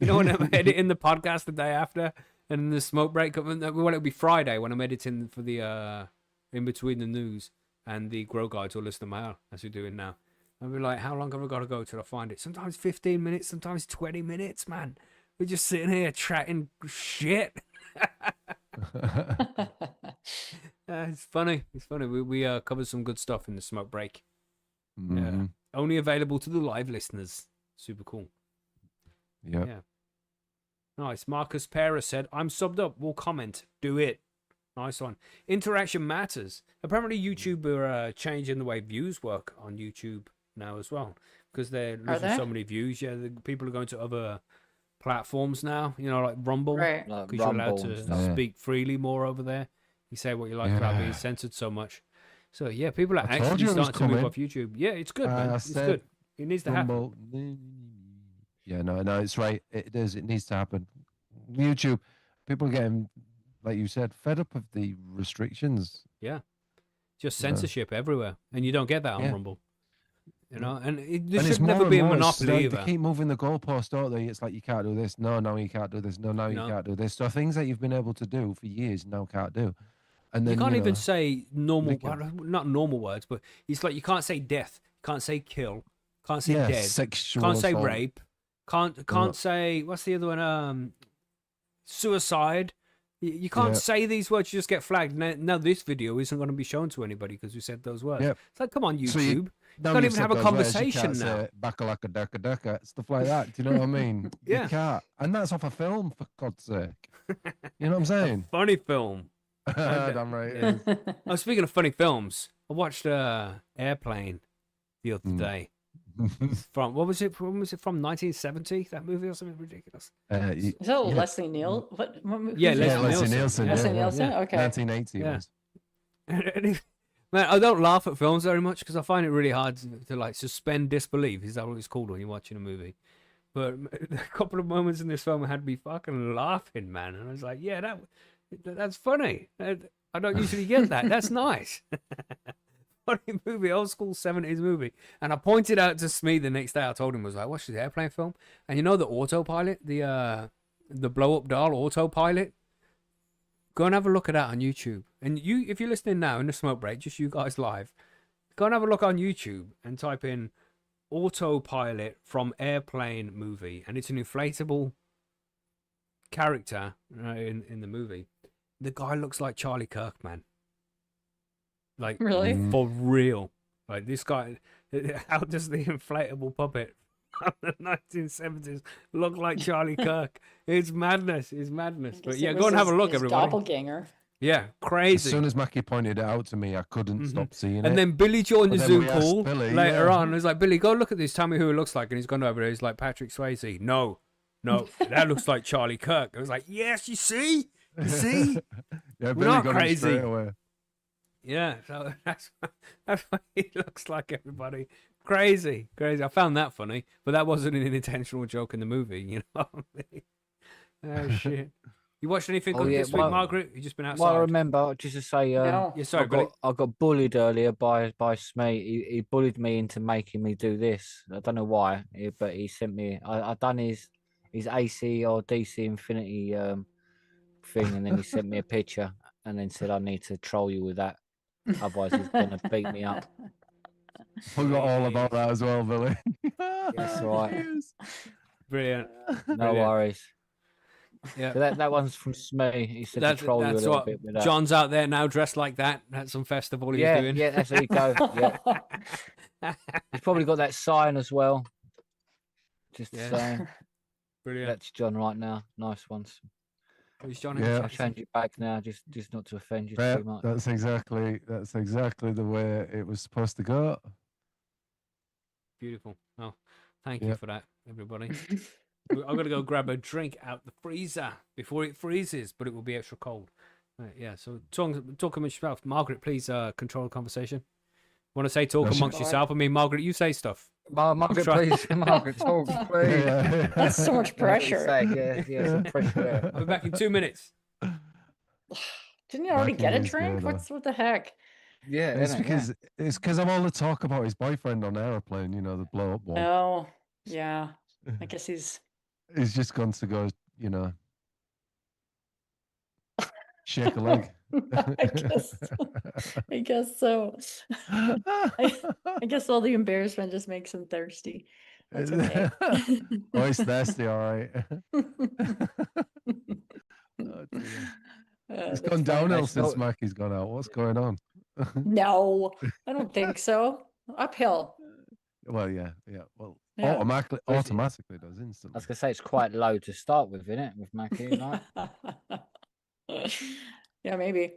You know, when I'm editing the podcast the day after, and the smoke break, well, it'll be Friday when I'm editing for the in between the news and the Grow Guides or Listener Mail, as we're doing now. I'll be like, how long have I got to go till I find it? Sometimes 15 minutes, sometimes 20 minutes, man. We're just sitting here chatting shit. It's funny. It's funny. We covered some good stuff in the smoke break. Only available to the live listeners. Super cool. Yeah. Nice. Marcus Pera said, I'm subbed up. We'll comment. Do it. Nice one. Interaction matters. Apparently YouTube are changing the way views work on YouTube now as well, because they're losing so many views. Yeah, people are going to other platforms now, you know, like Rumble, right? Because you're allowed to speak freely more over there. You say what you like without being censored so much. So yeah, people are actually starting to move off YouTube. Yeah, it's good, man. It's good. It needs to happen. Yeah, no, it's right. It is. It needs to happen. YouTube, people are getting, like you said, fed up of the restrictions. Yeah, just censorship everywhere, and you don't get that on Rumble. You know, and there should never be a monopoly either. They keep moving the goalpost, don't they? It's like, you can't do this. No, you can't do this. No, you can't do this. So things that you've been able to do for years now can't do. And then, you can't even say normal, not normal words, but it's like you can't say death, can't say kill, can't say dead, sexual can't say assault. rape, can't say, what's the other one? Suicide. You can't say these words, you just get flagged. Now this video isn't going to be shown to anybody because we said those words. Yep. It's like, come on, YouTube. So you can't even have a conversation now. Bakalaka daka daka, stuff like that. Do you know what I mean? You can't. And that's off a film, for God's sake. You know what I'm saying? A funny film. Damn right. Yeah. Oh, speaking of funny films, I watched Airplane the other day. From what was it? When was it from? 1970? That movie or something ridiculous? Is that Leslie Nielsen? What movie? Yeah, Leslie Nielsen. Leslie Nielsen. Okay. 1980 was. Man, I don't laugh at films very much because I find it really hard to like suspend disbelief. Is that what it's called when you're watching a movie? But a couple of moments in this film had me fucking laughing, man. And I was like, yeah, that's funny. I don't usually get that. That's nice. Funny movie, old school 70s movie. And I pointed out to Smee the next day. I told him, I was like, watch this Airplane film. And you know the autopilot, the blow up doll autopilot? Go and have a look at that on YouTube. And if you're listening now in the smoke break, just you guys live, go and have a look on YouTube and type in autopilot from Airplane movie. And it's an inflatable character in the movie. The guy looks like Charlie Kirk, man. Like, really? For real. Like, this guy, how does the inflatable puppet from the 1970s look like Charlie Kirk? It's madness. It's madness. But yeah, go and have a look, everybody. Doppelganger. Yeah, crazy. As soon as Mackie pointed it out to me, I couldn't stop seeing it. And then Billy joined the Zoom call later on. It was like, Billy, go look at this. Tell me who it looks like. And he's gone over there. He's like, Patrick Swayze. No, that looks like Charlie Kirk. I was like, yes, you see? You see? Yeah, we're not crazy. Yeah, so that's what he looks like, everybody. Crazy. I found that funny, but that wasn't an intentional joke in the movie, you know what I mean? Oh, shit. You watched anything this week, Margaret? You just been outside? Well, I remember, just to say, sorry, I got bullied earlier by Smee. He bullied me into making me do this. I don't know why, but he sent me, I done his AC or DC Infinity thing, and then he sent me a picture and then said, I need to troll you with that. Otherwise, he's going to beat me up. Forgot all about that as well, Billy. That's right. Brilliant. No worries. Yeah, so that one's from Smee. He said to troll you a little bit with that. John's out there now dressed like that at some festival he's doing. Yeah, that's how you go. Yeah. He's probably got that sign as well. Just saying. Brilliant. That's John right now. Nice ones. I'll change it back now, just not to offend you too much. That's exactly the way it was supposed to go. Beautiful. Oh, thank you for that, everybody. I'm gonna go grab a drink out the freezer before it freezes, but it will be extra cold. Right, yeah. So talk amongst yourself. Margaret, please control the conversation. Want to say talk amongst yourself? I mean, Margaret, you say stuff. Margaret, please. Margaret, talk, please. That's so much pressure. Yeah, some pressure. I'll be back in 2 minutes. Didn't you already get a drink? What the heck? Yeah, it's because of all the talk about his boyfriend on Airplane. You know, the blow up one. Oh, yeah. I guess he's He's just gone to go, shake a leg. I guess so. I guess all the embarrassment just makes him thirsty. That's okay. Oh, he's thirsty, all right. Oh, dear. It's gone downhill since Mackie's gone out. What's going on? No, I don't think so. Uphill. Well, yeah. Well, automatically does instantly. I was gonna say it's quite low to start with, isn't it? With Mackie, like. Yeah, maybe.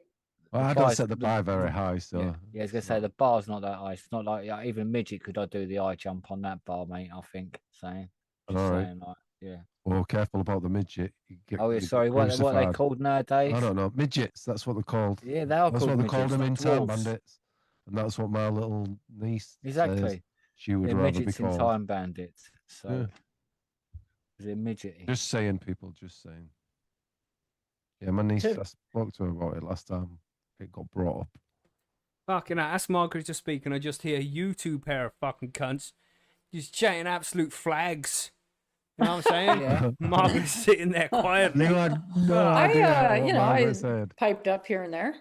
Well, I don't set the bar very high, so yeah, I was gonna say the bar's not that high. It's not like even midget could I do the high jump on that bar, mate. I think saying. All right. Saying, like, yeah. Well, careful about the midget. Sorry, what are they called nowadays? I don't know. Midgets, that's what they're called. Yeah, they are that's called what they called them in Time dwarves. Bandits. And that's what my little niece exactly says she would rather be midgets called. in Time Bandits. So is it midget? Just saying, people, just saying. Yeah, my niece, I spoke to her about it last time. It got brought up. Fucking, I asked Margaret to speak, and I just hear you two pair of fucking cunts just chatting absolute flags. You know what I'm saying? Yeah. Margaret's sitting there quietly. You had no idea I said. piped up here and there.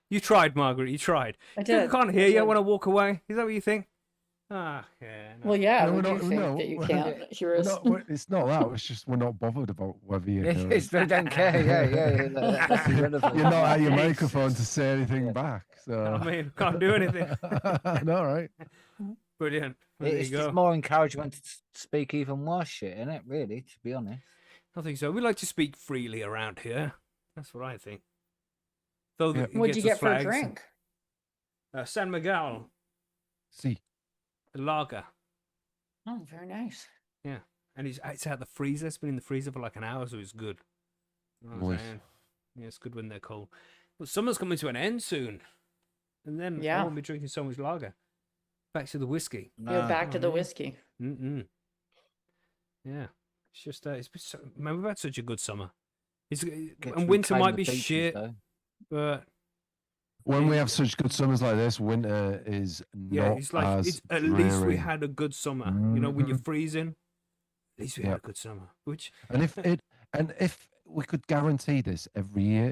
You tried, Margaret. You tried. I did. I can't hear you when I walk away. Is that what you think? Ah, yeah. No. Well, yeah. No, we do think that you can't hear us. It's not that. It's just we're not bothered about whether you hear it. They don't care. Yeah. That's irrelevant. You're not at your microphone to say anything back. So I mean, can't do anything. No, right? Brilliant. Well, It's just more encouragement to speak even worse shit, isn't it? Really, to be honest. I think so. We like to speak freely around here. That's what I think. Though What'd you get for a drink? San Miguel. See. The lager. Oh, very nice. Yeah. And it's out the freezer. It's been in the freezer for like an hour, so it's good. You know what I'm saying? Yeah, it's good when they're cold. But summer's coming to an end soon. And then I won't be drinking so much lager. Back to the whiskey. Yeah, back to the whiskey. Yeah. It's just, it's been so, man, we've had such a good summer. And winter might be shit, but... When we have such good summers like this, winter is not it's like, as at dreary. least we had a good summer. You know, when you're freezing, at least we had a good summer. And if we could guarantee this every year,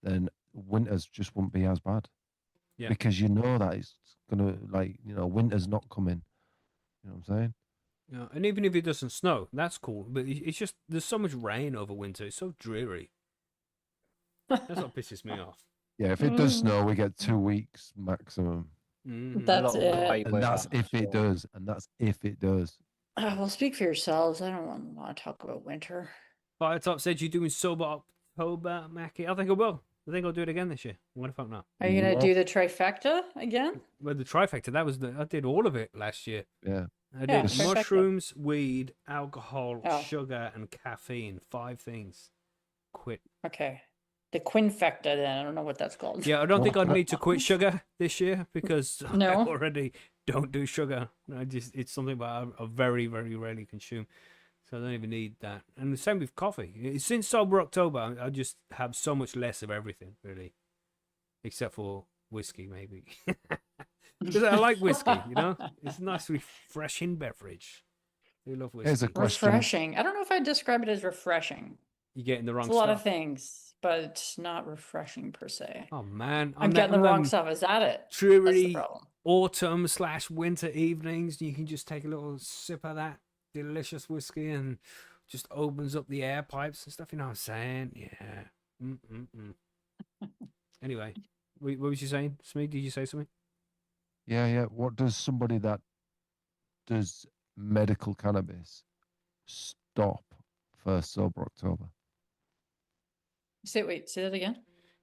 then winters just wouldn't be as bad. Yeah. Because you know that it's gonna winter's not coming. You know what I'm saying? Yeah, and even if it doesn't snow, that's cool. But it's just there's so much rain over winter. It's so dreary. That's what pisses me off. Yeah, if it does snow, we get 2 weeks maximum. That's it. And that's if it does. Well, speak for yourselves. I don't want to talk about winter. Firetop said you're doing sober October, Mackie. I think I will. I think I'll do it again this year. What the fuck not? Are you gonna do the trifecta again? Well, the trifecta. I did all of it last year. Yeah. I did mushrooms, weed, alcohol, sugar, and caffeine. 5 things. Quit. Okay. The quinfecta then. I don't know what that's called. Yeah, I don't think I'd need to quit sugar this year because No. I already don't do sugar. It's something that I very, very rarely consume. So I don't even need that. And the same with coffee. Since Sober October, I just have so much less of everything, really. Except for whiskey, maybe. Because I like whiskey, you know? It's a nice, refreshing beverage. I love whiskey. Here's a question. Refreshing. I don't know if I'd describe it as refreshing. You're getting the wrong It's a stuff. lot of things, but it's not refreshing per se. Oh, man. I'm getting the wrong stuff. Is that it? Truly autumn/winter evenings. You can just take a little sip of that delicious whiskey and just opens up the air pipes and stuff. You know what I'm saying? Yeah. Anyway, what was you saying, Smee? Did you say something? Yeah. What does somebody that does medical cannabis stop for Sober October? Say that again.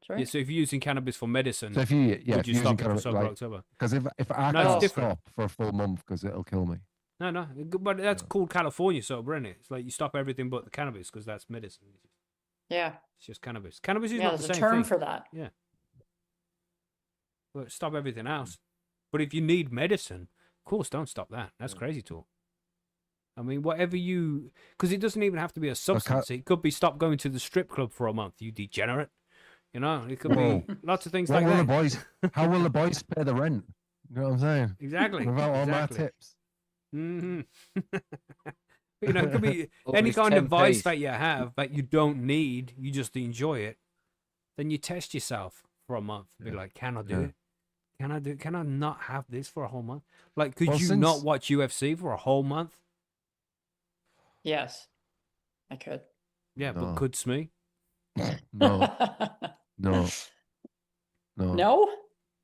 Sorry. Yeah, so if you're using cannabis for medicine, so if you would you stop it for Sober October? Because if I can't stop for a full month because it'll kill me. No, but that's called California sober, isn't it? It's like you stop everything but the cannabis because that's medicine. Yeah. It's just cannabis. Cannabis is not the same thing. There's a term for that. Yeah. But stop everything else. But if you need medicine, of course, don't stop that. That's crazy talk. I mean, whatever you... Because it doesn't even have to be a substance. It could be stop going to the strip club for a month, you degenerate. You know, it could be lots of things like that. How will the boys pay the rent? You know what I'm saying? Exactly. Without all my tips. Mm-hmm. You know, it could be Or any it's kind of 10 vice piece. that you have that you don't need, you just enjoy it. Then you test yourself for a month. Be like, can I do it? Can I not have this for a whole month? Like, could you not watch UFC for a whole month? Yes, I could. Yeah, but could Smee? No. No.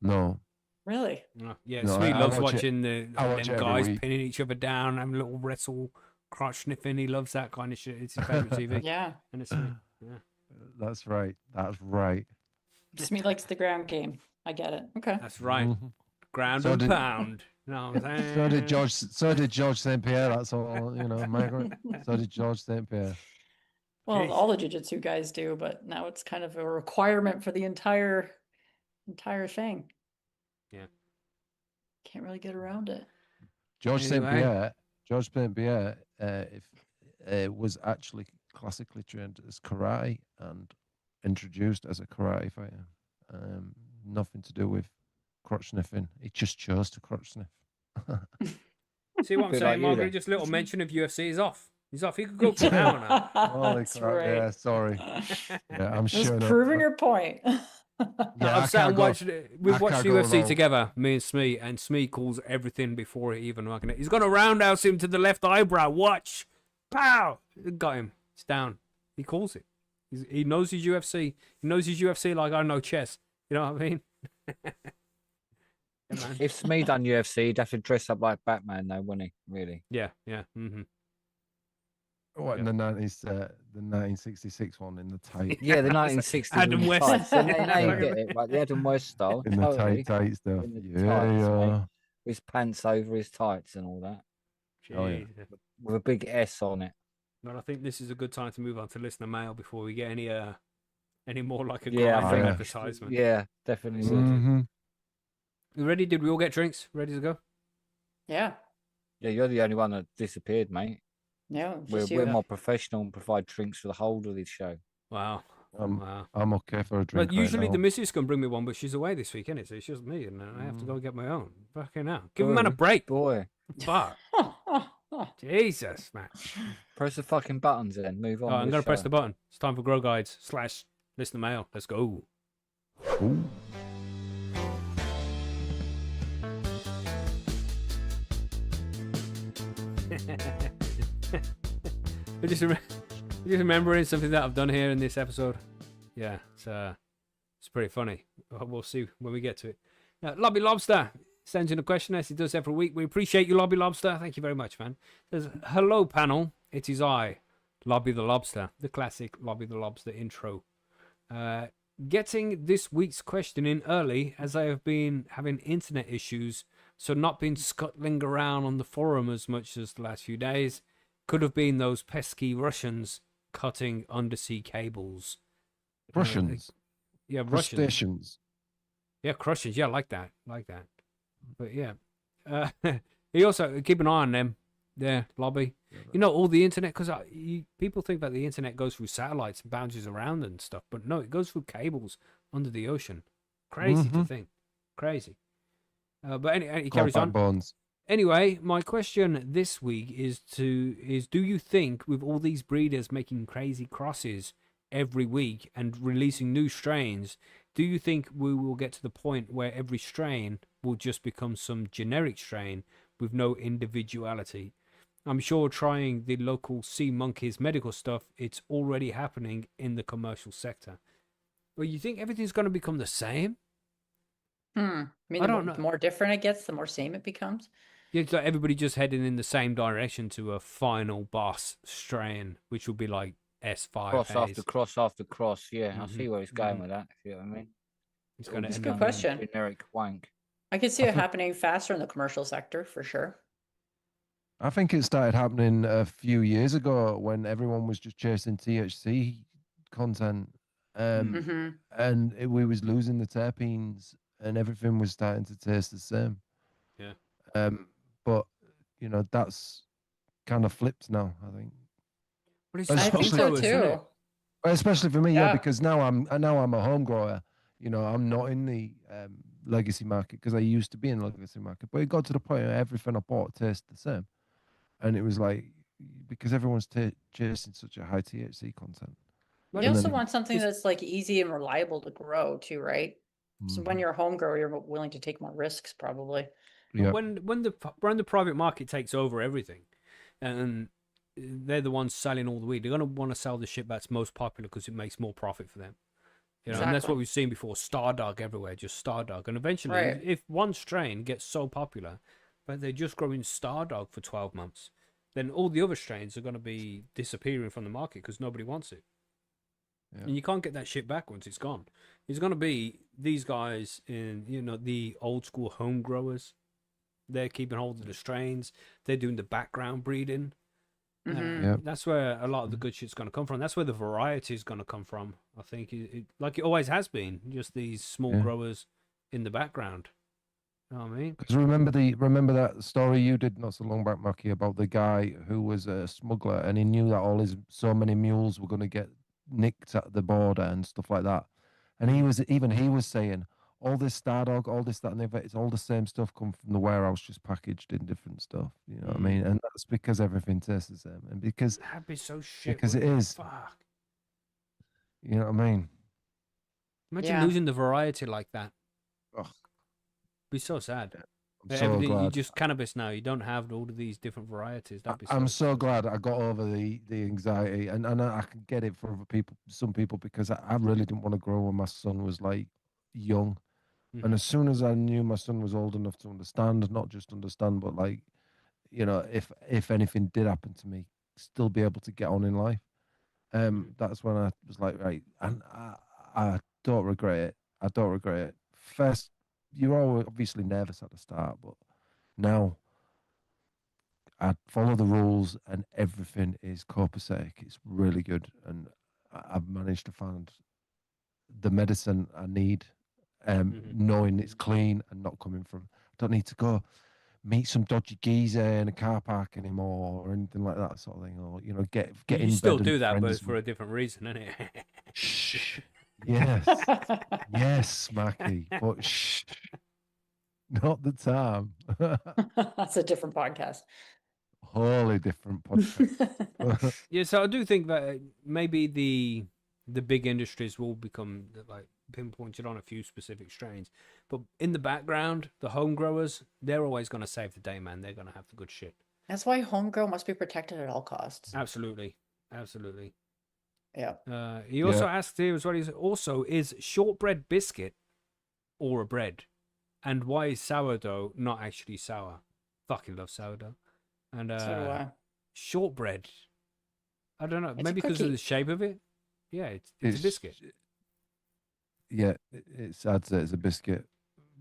No. Really? Yeah, No, Smee I loves watch watching I watch them it every guys week. pinning each other down, having a little wrestle, crotch sniffing. He loves that kind of shit. It's his favorite TV. Yeah. And it's Smee. Yeah. That's right. That's right. Smee likes the ground game. I get it. Okay. That's right. Mhm. Ground So and did- pound. You know what I'm saying? So did George St. Pierre. That's all, Margaret. So did George St. Pierre. Well, Jeez. all the jiu-jitsu guys do, but now it's kind of a requirement for the entire thing. Yeah. Can't really get around it. George St. Anyway. Pierre, was actually classically trained as karate and introduced as a karate fighter. Nothing to do with crotch sniffing. He just chose to crotch sniff. See what I'm Bit saying, like you Margaret? then. Just a little mention of UFC is off. He's off. He could go for an hour now. Holy That's crap! right. Yeah, sorry. Yeah, I'm Just showing up. proving your point. Yeah, I've sat and watched. We've I watched can't go UFC wrong. together, me and Smee, and Smee calls everything before he even fucking it. He's gonna roundhouse him to the left eyebrow. Watch, pow! Got him. It's down. He calls it. He knows his UFC. He knows his UFC like I know chess. You know what I mean? Yeah, man. If Smee done UFC, he'd have to dress up like Batman, though, wouldn't he? Really? Yeah, yeah. Mm-hmm. What, in the 90s, the 1966 one in the tight, Yeah, the 1960s. Adam with the West. tights. Now you get it, right? The Adam West style. in the totally. tight stuff. In the Yeah, tights, yeah. mate. His pants over his tights and all that, Oh, yeah. Jeez. with a big S on it. Well, I think this is a good time to move on to listener mail before we get any more like a Yeah, I grinder think- advertisement. Yeah, definitely. would. Mm-hmm. You ready? Did we all get drinks? Ready to go? Yeah. Yeah, you're the only one that disappeared, mate. No, We're, just we're you. more professional and provide drinks for the whole of this show. Wow. Wow. I'm okay for a drink. But usually right the now. missus can bring me one, but she's away this week, isn't it? So it's just me, and I have to go get my own. Fucking hell. Give a man a break. Boy, Fuck. Jesus, man. press the fucking buttons then. Move on. Oh, I'm with going to press show. the button. It's time for Grow Guides / listener mail. Let's go. Ooh. We're just remembering something that I've done here in this episode. Yeah, it's pretty funny. We'll see when we get to it. Lobby Lobster sends in a question as he does every week. We appreciate you, Lobby Lobster. Thank you very much, man. Says, hello, panel. It is I, Lobby the Lobster, the classic Lobby the Lobster intro. Getting this week's question in early as I have been having internet issues, so not been scuttling around on the forum as much as the last few days. Could have been those pesky Russians cutting undersea cables. Russians. Yeah, Russians. Crustaceans. Yeah, Russians. Yeah, like that. But yeah. You also keep an eye on them. There, Lobby. You know, all the internet, because people think that the internet goes through satellites and bounces around and stuff, but no, it goes through cables under the ocean. Crazy to think. Crazy. But anyway, he carries on. Bones. Anyway, my question this week is do you think with all these breeders making crazy crosses every week and releasing new strains, do you think we will get to the point where every strain will just become some generic strain with no individuality? I'm sure trying the local sea monkeys medical stuff, it's already happening in the commercial sector. Well, you think everything's going to become the same? I mean, I the don't more, know. the more different it gets, the more same it becomes. Yeah, it's like everybody just heading in the same direction to a final boss strain, which will be like S5 Cross haze. after cross after cross. Yeah, I Mhm, see where he's going mhm. with that. You know what I mean? It's going to That's a end good up question. Generic wank. I could see it happening faster in the commercial sector for sure. I think it started happening a few years ago when everyone was just chasing THC content, Hmm. and we was losing the terpenes, and everything was starting to taste the same. Yeah. But that's kind of flipped now. I think, But it's I think Especially- so slow, isn't it? too. especially for me, yeah, Yeah. because now I'm a home grower. I'm not in the legacy market because I used to be in the legacy market. But it got to the point where everything I bought tasted the same, and it was like, because everyone's chasing such a high THC content. You also want something that's like easy and reliable to grow too, right? So when you're a home grower, you're willing to take more risks, probably. Yeah. When the private market takes over everything, and they're the ones selling all the weed, they're going to want to sell the shit that's most popular because it makes more profit for them. You know, and that's what we've seen before. Stardog everywhere, just Stardog. And eventually, if one strain gets so popular, but they're just growing Stardog for 12 months, then all the other strains are going to be disappearing from the market because nobody wants it. Yeah. And you can't get that shit back once it's gone. It's going to be these guys in, you know, the old school home growers. They're keeping hold of the strains. They're doing the background breeding. That's where a lot of the good shit's going to come from. That's where the variety is going to come from. I think, like it always has been, just these small growers in the background. You know what I mean? Because remember that story you did not so long back, Mackie, about the guy who was a smuggler and he knew that so many mules were going to get nicked at the border and stuff like that, and he was saying all this Stardog, all this, that, and the other, it's all the same stuff come from the warehouse, just packaged in different stuff. You know what I mean? And that's because everything tastes the same, and because that'd be so shit. Because it is. Fuck. You know what I mean? Imagine losing the variety like that. Ugh. Be so sad. I'm so glad. You just cannabis now. You don't have all of these different varieties. I'm so glad I got over the anxiety, and I can get it for other people, some people, because I really didn't want to grow when my son was like young. And as soon as I knew my son was old enough to understand, not just understand, but like, you know, if anything did happen to me, still be able to get on in life. That's when I was like, right, and I don't regret it. I don't regret it. First, you're all obviously nervous at the start, but now I follow the rules and everything is copacetic. It's really good, and I've managed to find the medicine I need. Knowing it's clean and not coming from, I don't need to go meet some dodgy geezer in a car park anymore or anything like that sort of thing, or you know, get in bed. You still do that, but it's for a different reason, isn't it? Shh. Yes, yes, Mackie, but shh, not the time. That's a different podcast. Wholly different podcast. Yeah, so I do think that maybe the big industries will become like pinpointed on a few specific strains, but in the background, the home growers, they're always going to save the day, man. They're going to have the good shit. That's why home grow must be protected at all costs. Absolutely. Yeah. He also asked here as well, is shortbread biscuit or a bread, and why is sourdough not actually sour? Fucking love sourdough. And so do I. Shortbread, I don't know, It's maybe because of the shape of it. Yeah, it's a biscuit. Yeah, I'd say it's a biscuit,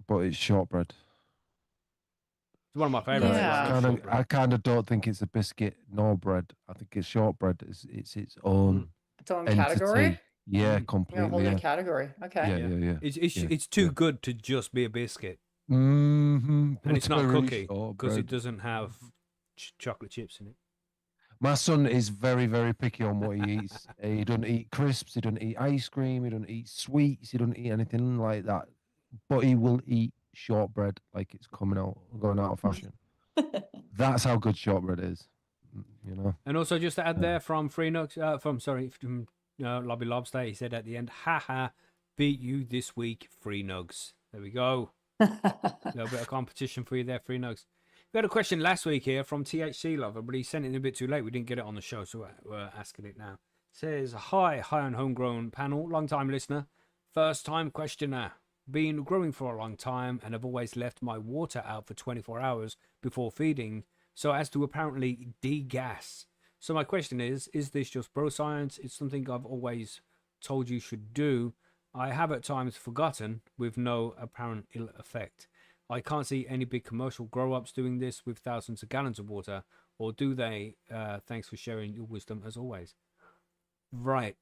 but it's shortbread. It's one of my favorites. Yeah. I kind of don't think it's a biscuit nor bread. I think it's shortbread. It's its own entity. Category. Yeah, completely. A whole new category. Okay. Yeah. It's too good to just be a biscuit. And it's not a cookie because it doesn't have chocolate chips in it. My son is very, very picky on what he eats. He doesn't eat crisps. He doesn't eat ice cream. He doesn't eat sweets. He doesn't eat anything like that. But he will eat shortbread like it's going out of fashion. That's how good shortbread is, you know. And also, just to add there from Free Nugs, from Lobby Lobster, he said at the end, "Haha, beat you this week, Free Nugs." There we go. A little bit of competition for you there, Free Nugs. We had a question last week here from THC Lover, but he sent it in a bit too late. We didn't get it on the show, so we're asking it now. It says, hi on Homegrown panel, long-time listener, first-time questioner. Been growing for a long time and have always left my water out for 24 hours before feeding, so as to apparently degas. So my question is this just bro science? It's something I've always told you should do. I have at times forgotten with no apparent ill effect. I can't see any big commercial grow-ups doing this with thousands of gallons of water, or do they? Thanks for sharing your wisdom as always. Right.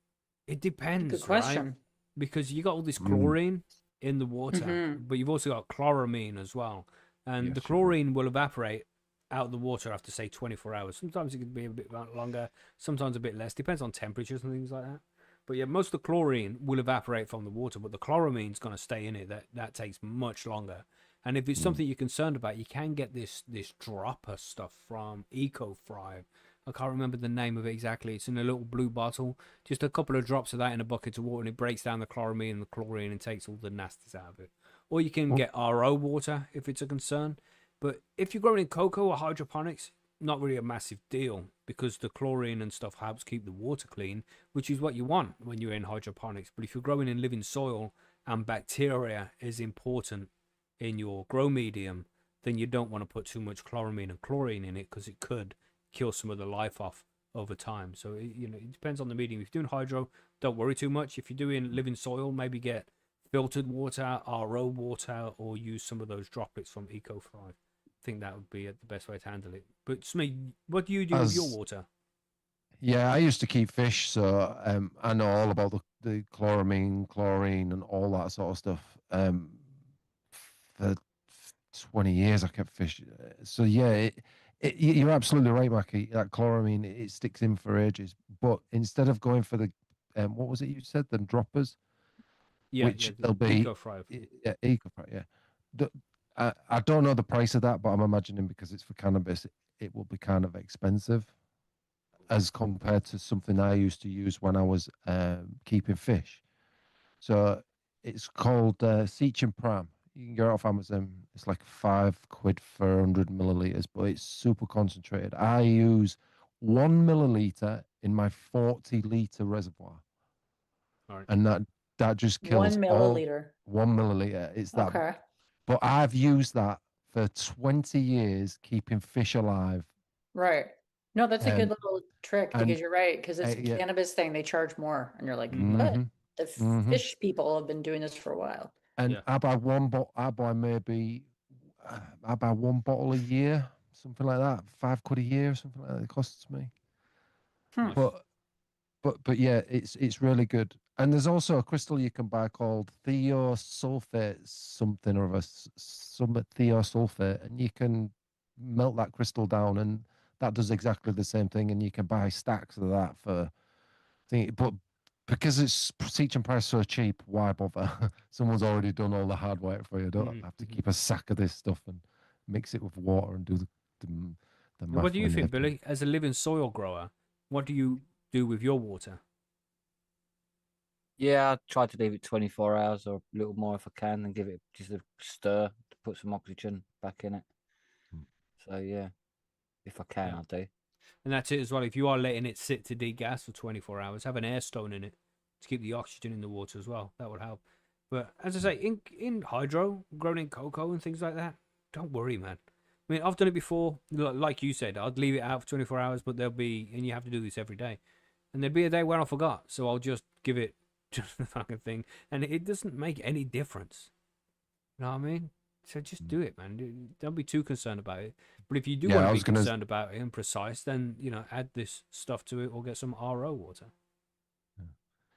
It depends, good question. right? Because you got all this chlorine in the water, but you've also got chloramine as well. And the chlorine will evaporate out of the water after, say, 24 hours. Sometimes it can be a bit longer, sometimes a bit less. Depends on temperatures and things like that. But yeah, most of the chlorine will evaporate from the water, but the chloramine's going to stay in it. That takes much longer. And if it's something you're concerned about, you can get this dropper stuff from EcoFry, I can't remember the name of it exactly. It's in a little blue bottle. Just a couple of drops of that in a bucket of water, and it breaks down the chloramine and the chlorine and takes all the nasties out of it. Or you can get RO water if it's a concern. But if you're growing in cocoa or hydroponics, not really a massive deal, because the chlorine and stuff helps keep the water clean, which is what you want when you're in hydroponics. But if you're growing in living soil and bacteria is important in your grow medium, then you don't want to put too much chloramine and chlorine in it, because it could kill some of the life off over time. So it depends on the medium. If you're doing hydro, don't worry too much. If you're doing living soil, maybe get filtered water, RO water, or use some of those droplets from Eco5. I think that would be the best way to handle it. But Smee, what do you do with your water? Yeah, I used to keep fish, so I know all about the chloramine, chlorine, and all that sort of stuff. For 20 years, I kept fish. So yeah, you're absolutely right, Mackie. That chloramine, it sticks in for ages. But instead of going for the, what was it you said? The droppers, which they'll be Eco5. Yeah, Eco5. Yeah. I don't know the price of that, but I'm imagining because it's for cannabis, it will be kind of expensive as compared to something I used to use when I was keeping fish. So it's called Seachin Prime. You can get it off Amazon. It's like £5 for 100 milliliters, but it's super concentrated. I use 1 milliliter in my 40-liter reservoir. All right. And that just kills 1 milliliter. 1 milliliter. It's that. Okay. But I've used that for 20 years, keeping fish alive. Right. No, that's a good little trick, because you're right. Because it's a cannabis thing. They charge more. And you're like, what? The fish people have been doing this for a while. And I buy one bottle. I buy one bottle a year, something like that. £5 a year, something like that. It costs me. But yeah, it's really good. And there's also a crystal you can buy called thiosulfate, something or other, some thiosulfate, and you can melt that crystal down, and that does exactly the same thing. And you can buy stacks of that for but because it's Seachin price so cheap, why bother? Someone's already done all the hard work for you. Don't have to keep a sack of this stuff and mix it with water and do the math. What do you think, Billy? As a living soil grower, what do you do with your water? Yeah, I try to leave it 24 hours or a little more if I can, and give it just a stir to put some oxygen back in it. So yeah, if I can, I do. And that's it as well. If you are letting it sit to degas for 24 hours, have an air stone in it to keep the oxygen in the water as well. That would help. But as I say, in hydro, grown in cocoa and things like that, don't worry, man. I mean, I've done it before. Like you said, I'd leave it out for 24 hours, but there'll be, and you have to do this every day. And there'd be a day when I forgot. So I'll just give it just the fucking thing. And it doesn't make any difference. You know what I mean? So just do it, man. Don't be too concerned about it. But if you do want to be concerned about it and precise, then, add this stuff to it or get some RO water.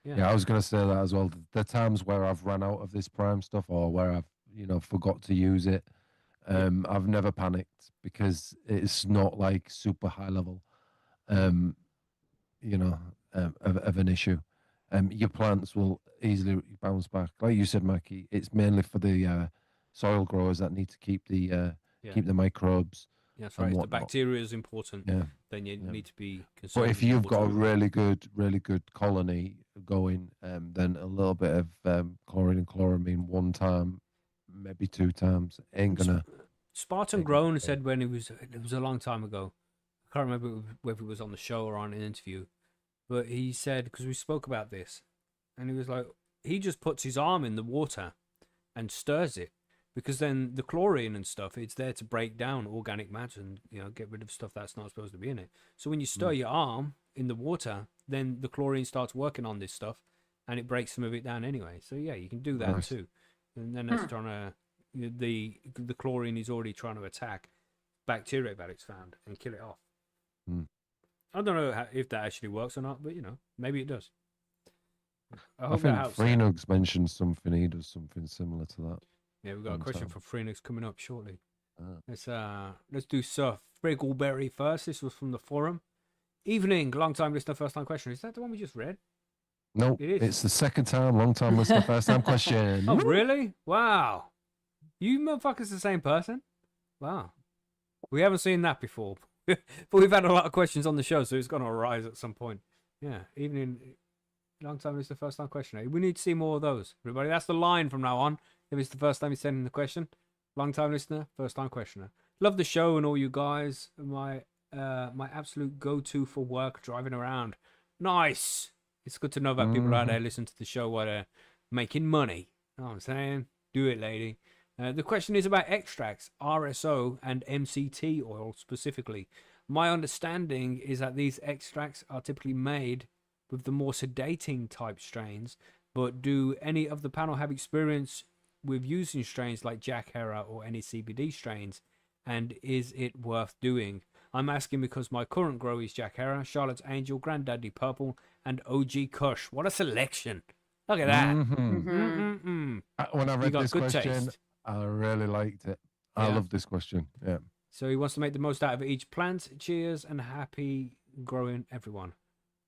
Yeah, I was going to say that as well. The times where I've run out of this prime stuff or where I've, forgot to use it, I've never panicked because it's not like super high level, of an issue. Your plants will easily bounce back. Like you said, Mackie, it's mainly for the soil growers that need to keep the microbes. Yeah, that's right. If the bacteria is important, then you need to be concerned. But if you've got a really good colony going, then a little bit of chlorine and chloramine one time, maybe 2 times, ain't gonna. Spartan Grown said when it was a long time ago. I can't remember whether it was on the show or on an interview, but he said, because we spoke about this, and he was like, he just puts his arm in the water and stirs it. Because then the chlorine and stuff, it's there to break down organic matter and get rid of stuff that's not supposed to be in it. So when you stir your arm in the water, then the chlorine starts working on this stuff, and it breaks some of it down anyway. So yeah, you can do that too. And then that's trying to the chlorine is already trying to attack bacteria that it's found and kill it off. I don't know if that actually works or not, but maybe it does. I think Freenugs mentioned something. He does something similar to that. Yeah, we've got a question from Freenix coming up shortly. Let's do Sir Friggleberry first. This was from the forum. Evening, long time listener, first time question. Is that the one we just read? No, it's the second time, long time listener, first time question. Oh, really? Wow. You motherfuckers the same person? Wow. We haven't seen that before. but we've had a lot of questions on the show, so it's going to arise at some point. Yeah, evening, long time is the first time questioner. We need to see more of those, everybody. That's the line from now on. If it's the first time you're sending the question, long time listener, first time questioner. Love the show and all you guys. My absolute go-to for work, driving around. Nice. It's good to know that people out there listen to the show while they're making money. You know what I'm saying? Do it, lady. The question is about extracts, RSO and MCT oil specifically. My understanding is that these extracts are typically made with the more sedating type strains, but do any of the panel have experience with using strains like Jack Herer or any CBD strains, and is it worth doing? I'm asking because my current grow is Jack Herer, Charlotte's Angel, Granddaddy Purple, and OG Kush. What a selection! Look at that. When I read this question, taste. I really liked it. I love this question. Yeah. So he wants to make the most out of each plant. Cheers and happy growing, everyone.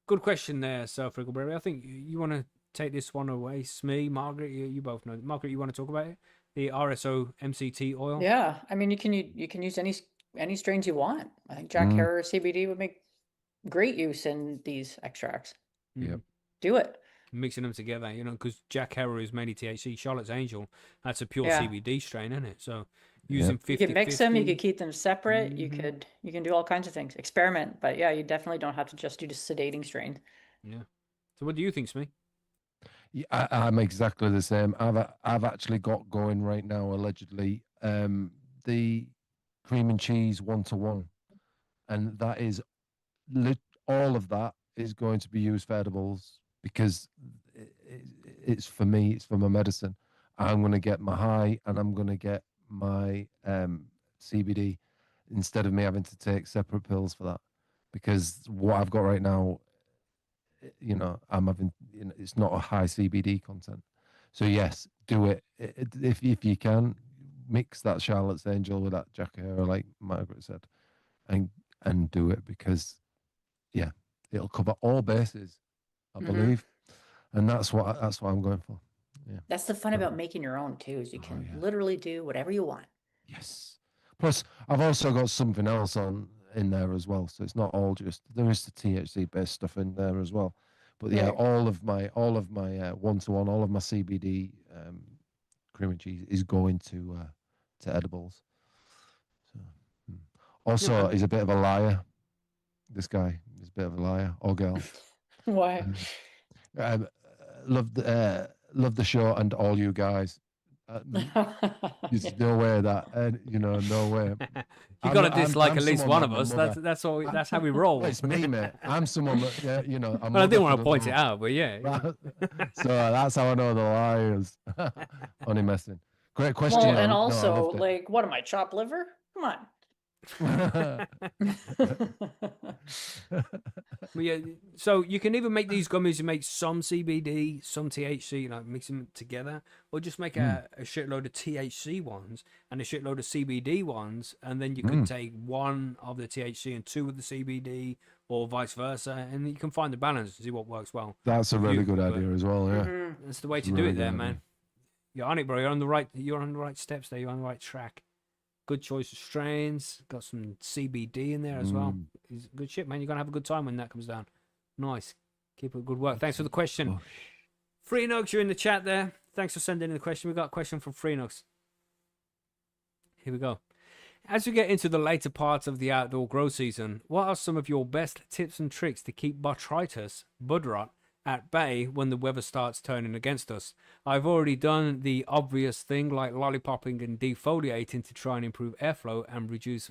Good question there, Sir Friggleberry. I think you want to take this one away. Smee, Margaret, you both know. Margaret, you want to talk about it? The RSO MCT oil? Yeah, I mean, you can use any strains you want. I think Jack Herer CBD would make great use in these extracts. Yep. Do it. Mixing them together, because Jack Herer is mainly THC. Charlotte's Angel, that's a pure CBD strain, isn't it? So using 50. You could mix them. You could keep them separate. You can do all kinds of things. Experiment, but yeah, you definitely don't have to just do the sedating strain. Yeah. So what do you think, Smee? Yeah, I'm exactly the same. I've actually got going right now, allegedly, the cream and cheese 1-to-1, and that is all of that is going to be used for edibles because it's for me. It's for my medicine. I'm going to get my high and I'm going to get my CBD instead of me having to take separate pills for that, because what I've got right now, I'm having, it's not a high CBD content. So yes, do it. If you can, mix that Charlotte's Angel with that Jack Herer, like Margaret said, and do it, because it'll cover all bases, I believe, and that's what I'm going for. Yeah, that's the fun about making your own too, is you can literally do whatever you want. Yes. Plus, I've also got something else in there as well, so it's not all just, there is the THC based stuff in there as well. But yeah, all of my 1-to-1, all of my CBD cream and cheese is going to edibles. So, also, he's a bit of a liar. This guy is a bit of a liar, or girl. Why? Love the show and all you guys. There's no way that, no way. You got to dislike at least one of us. That's all. That's how we roll. Well, it's me, mate. I'm someone that, well, I didn't want to point it out, but yeah. So that's how I know the liars. Only messing. Great question. Well, and also, what am I, chopped liver? Come on. Yeah, so you can either make these gummies and make some CBD, some THC, mix them together, or just make a shitload of THC ones and a shitload of CBD ones, and then you could take one of the THC and two of the CBD, or vice versa, and you can find the balance and see what works well. That's a really good idea as well. Yeah, that's the way to do it, there, man. You're on it, bro. You're on the right steps there. You're on the right track. Good choice of strains. Got some CBD in there as well. It's good shit, man. You're going to have a good time when that comes down. Nice. Keep up good work. Thanks for the question. Freenux, you're in the chat there. Thanks for sending in the question. We got a question from Freenux. Here we go. As we get into the later parts of the outdoor grow season, what are some of your best tips and tricks to keep botrytis, bud rot, at bay when the weather starts turning against us? I've already done the obvious thing like lollipopping and defoliating to try and improve airflow and reduce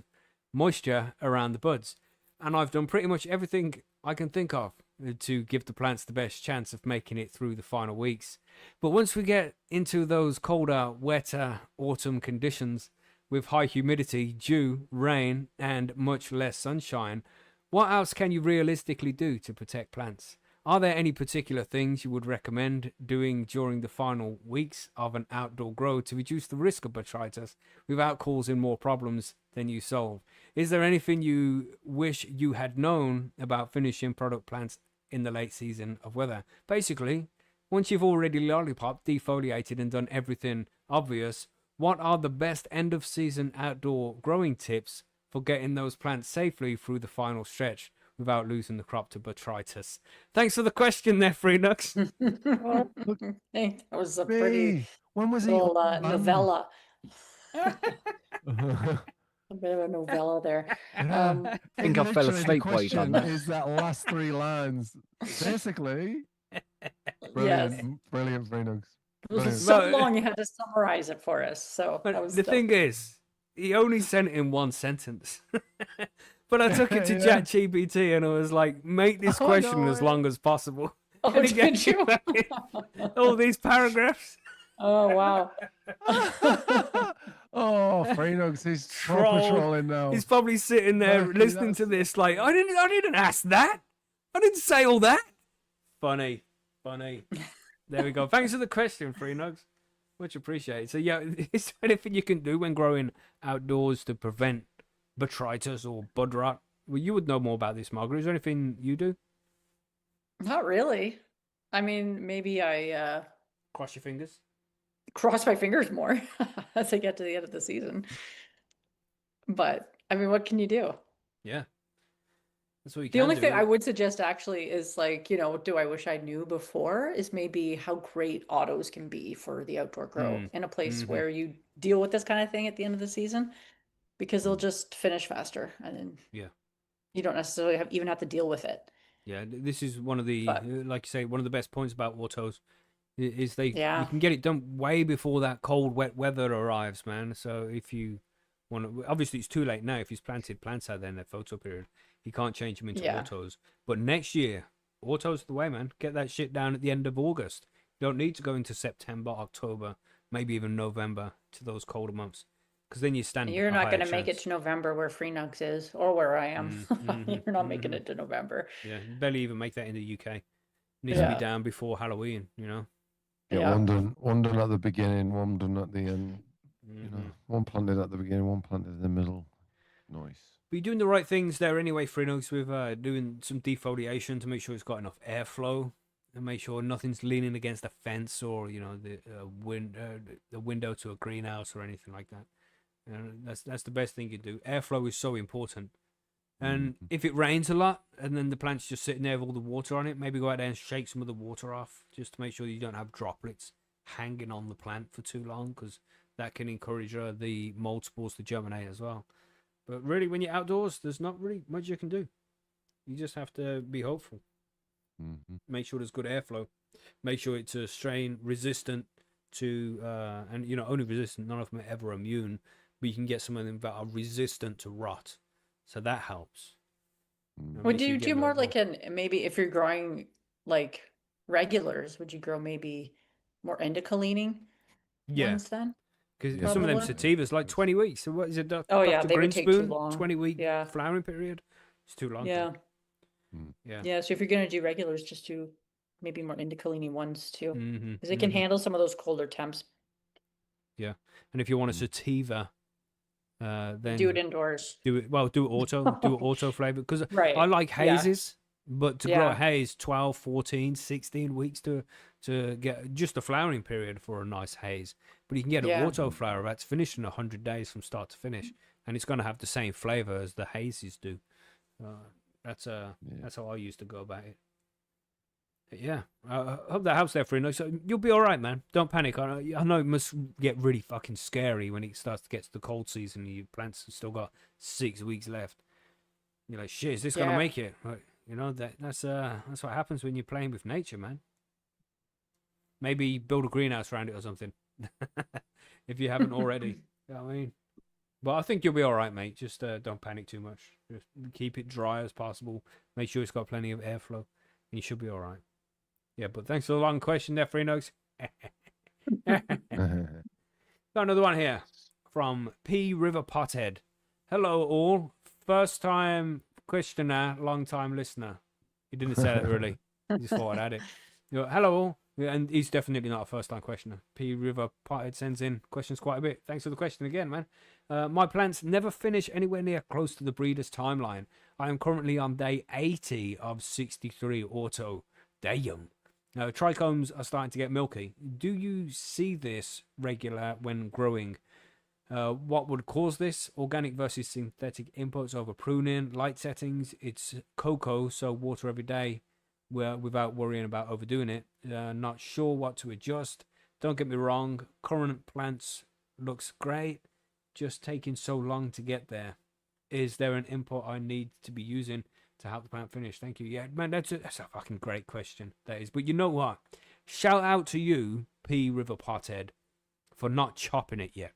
moisture around the buds. And I've done pretty much everything I can think of to give the plants the best chance of making it through the final weeks. But once we get into those colder, wetter autumn conditions with high humidity, dew, rain, and much less sunshine, what else can you realistically do to protect plants? Are there any particular things you would recommend doing during the final weeks of an outdoor grow to reduce the risk of botrytis without causing more problems than you solve? Is there anything you wish you had known about finishing product plants in the late season of weather? Basically, once you've already lollipopped, defoliated, and done everything obvious, what are the best end of season outdoor growing tips for getting those plants safely through the final stretch without losing the crop to botrytis? Thanks for the question there, Freenux. Hey, that was a pretty when was little he novella. A bit of a novella there. I think I fell asleep while you done that. Is that last 3 lines basically? Brilliant, Yes. brilliant, Phoenix. It was Brilliant. so long you had to summarize it for us. So that But was the thing is, he only sent it in one sentence. But I took it to Yeah. ChatGPT and I was like, make this question as long as possible. Oh, And it did gave you? me all these paragraphs. Oh wow. Oh, Phoenix, he's Troll. trolling now. He's probably sitting there Lucky, listening to that's- this like, I didn't ask that. I didn't say all that. Funny. There we go. Thanks for the question, Freenugs. Much appreciated. So yeah, is there anything you can do when growing outdoors to prevent botrytis or bud rot? Well, you would know more about this, Margaret. Is there anything you do? Not really. I mean, maybe I Cross your fingers. cross my fingers more as I get to the end of the season. But I mean, what can you do? Yeah. That's what you The can only do. thing I would suggest actually is like, do I wish I knew before is maybe how great autos can be for the outdoor grow in a place where you deal with this kind of thing at the end of the season, because they'll just finish faster and then you don't necessarily even have to deal with it. Yeah, this is one of the, like you say, one of the best points about autos is you Yeah. can get it done way before that cold, wet weather arrives, man. So if you want to, obviously it's too late now. If he's planted plants out there in their photo period, he can't change them into autos. But next year, autos the way, man. Get that shit down at the end of August. You don't need to go into September, October, maybe even November to those colder months, because then you stand. You're not going to make it chance. to November where Freenugs is or where I am. You're not making it to November. Yeah, you barely even make that in the UK. It needs to be down before Halloween, you know. Yeah, one done at the beginning, one done at the end. You know, one planted at the beginning, one planted in the middle. Nice. But you're doing the right things there anyway, Freenugs, with doing some defoliation to make sure it's got enough airflow and make sure nothing's leaning against a fence or, the window to a greenhouse or anything like that. That's the best thing you do. Airflow is so important. And if it rains a lot and then the plant's just sitting there with all the water on it, maybe go out there and shake some of the water off just to make sure you don't have droplets hanging on the plant for too long, because that can encourage the mold spores to germinate as well. But really, when you're outdoors, there's not really much you can do. You just have to be hopeful. Make sure there's good airflow. Make sure it's strain resistant to, and only resistant. None of them are ever immune, but you can get some of them that are resistant to rot. So that helps. Would you do more like maybe if you're growing like regulars, would you grow maybe more indica leaning ones then? Because some of them sativas like 20 weeks. So what is it? Oh yeah, Dr. they would take too Greenspoon, long. 20-week flowering period. It's too long. Yeah. Yeah. Yeah. So if you're gonna do regulars, just do maybe more indica leaning ones too, because it can Mm-hmm. handle some of those colder temps. Yeah, and if you want a sativa, then Do it indoors. Do it auto flavor, because Right. I like Yeah. hazes, but to grow a Yeah. haze 12, 14, 16 weeks to get just a flowering period for a nice haze. But you can get an auto flower that's finished in 100 days from start to finish, and it's going to have the same flavor as the hazes do. That's how I used to go about it. But yeah, I hope that helps there for you. So you'll be all right, man. Don't panic. I know it must get really fucking scary when it starts to get to the cold season and your plants have still got 6 weeks left. You're like, shit, is this gonna make it? Like, that's what happens when you're playing with nature, man. Maybe build a greenhouse around it or something, if you haven't already. You know what I mean? But I think you'll be all right, mate. Just don't panic too much. Just keep it dry as possible. Make sure it's got plenty of airflow, and you should be all right. Yeah, but thanks for the long question there, Freenox. Got another one here from P River Pothead. Hello all. First time questioner, long time listener. He didn't say that really. He just thought I'd add it. Hello all. Yeah, and he's definitely not a first time questioner. P River Pothead sends in questions quite a bit. Thanks for the question again, man. My plants never finish anywhere near close to the breeder's timeline. I am currently on day 80 of 63 auto. Damn. Trichomes are starting to get milky. Do you see this regular when growing? What would cause this? Organic versus synthetic inputs over pruning, light settings. It's cocoa, so water every day without worrying about overdoing it. Not sure what to adjust. Don't get me wrong, current plants looks great, just taking so long to get there. Is there an input I need to be using to help the plant finish? Thank you. Yeah, man, that's a fucking great question, that is. But you know what? Shout out to you, P. River Pothead, for not chopping it yet.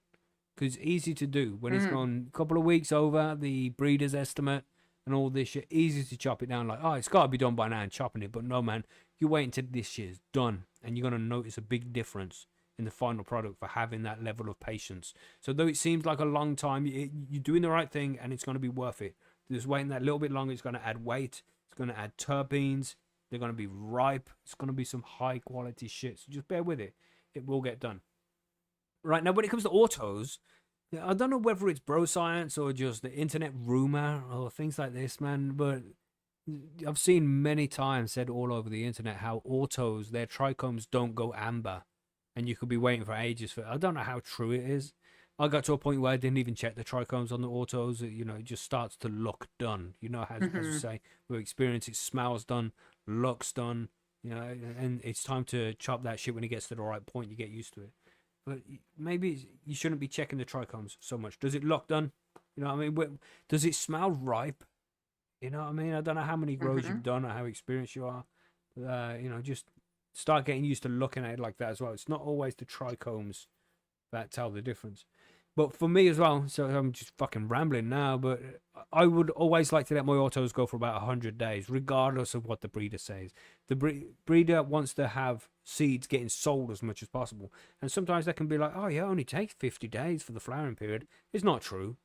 Because it's easy to do when it's gone a couple of weeks over the breeder's estimate and all this shit. Easy to chop it down like, oh, it's got to be done by now and chopping it. But no, man, you wait until this shit's done and you're going to notice a big difference in the final product for having that level of patience. So though it seems like a long time, you're doing the right thing and it's going to be worth it. Just waiting that little bit longer, it's going to add weight. It's going to add terpenes. They're going to be ripe. It's going to be some high quality shit. So just bear with it. It will get done. Right, now when it comes to autos, I don't know whether it's bro science or just the internet rumor or things like this, man, but I've seen many times said all over the internet how autos, their trichomes don't go amber and you could be waiting for ages for it. I don't know how true it is. I got to a point where I didn't even check the trichomes on the autos. You know, it just starts to look done. You know, as you say, with experience, it smells done, looks done, you know, and it's time to chop that shit when it gets to the right point. You get used to it. But maybe you shouldn't be checking the trichomes so much. Does it look done? You know what I mean? Does it smell ripe? You know what I mean? I don't know how many grows you've done or how experienced you are. But, you know, just start getting used to looking at it like that as well. It's not always the trichomes that tell the difference. But for me as well, so I'm just fucking rambling now, but I would always like to let my autos go for about 100 days, regardless of what the breeder says. The breeder wants to have seeds getting sold as much as possible. And sometimes they can be like, oh, yeah, it only takes 50 days for the flowering period. It's not true.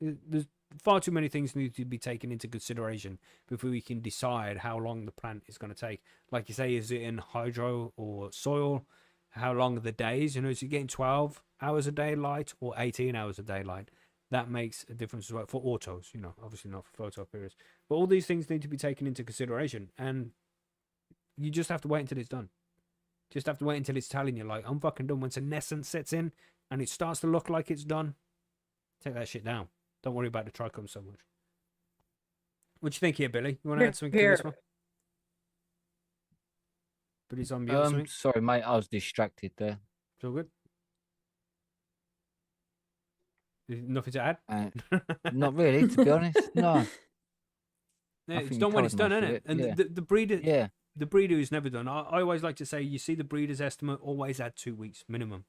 There's far too many things need to be taken into consideration before we can decide how long the plant is going to take. Like you say, is it in hydro or soil? How long are the days? You know, is it getting 12 hours a day light or 18 hours a day light? That makes a difference as well for autos, you know, obviously not for photo periods. But all these things need to be taken into consideration. And you just have to wait until it's done. Just have to wait until it's telling you, like, I'm fucking done. When senescence sets in and it starts to look like it's done, take that shit down. Don't worry about the trichome so much. What you think here, Billy? You want to add something to this one? Billy's on mute. Sorry, mate. I was distracted there. It's all good. Nothing to add? Not really, to be honest. No. Yeah, it's done when it's done, isn't it? And yeah. the breeder, the breeder who's never done. I always like to say, you see the breeder's estimate, always add 2 weeks minimum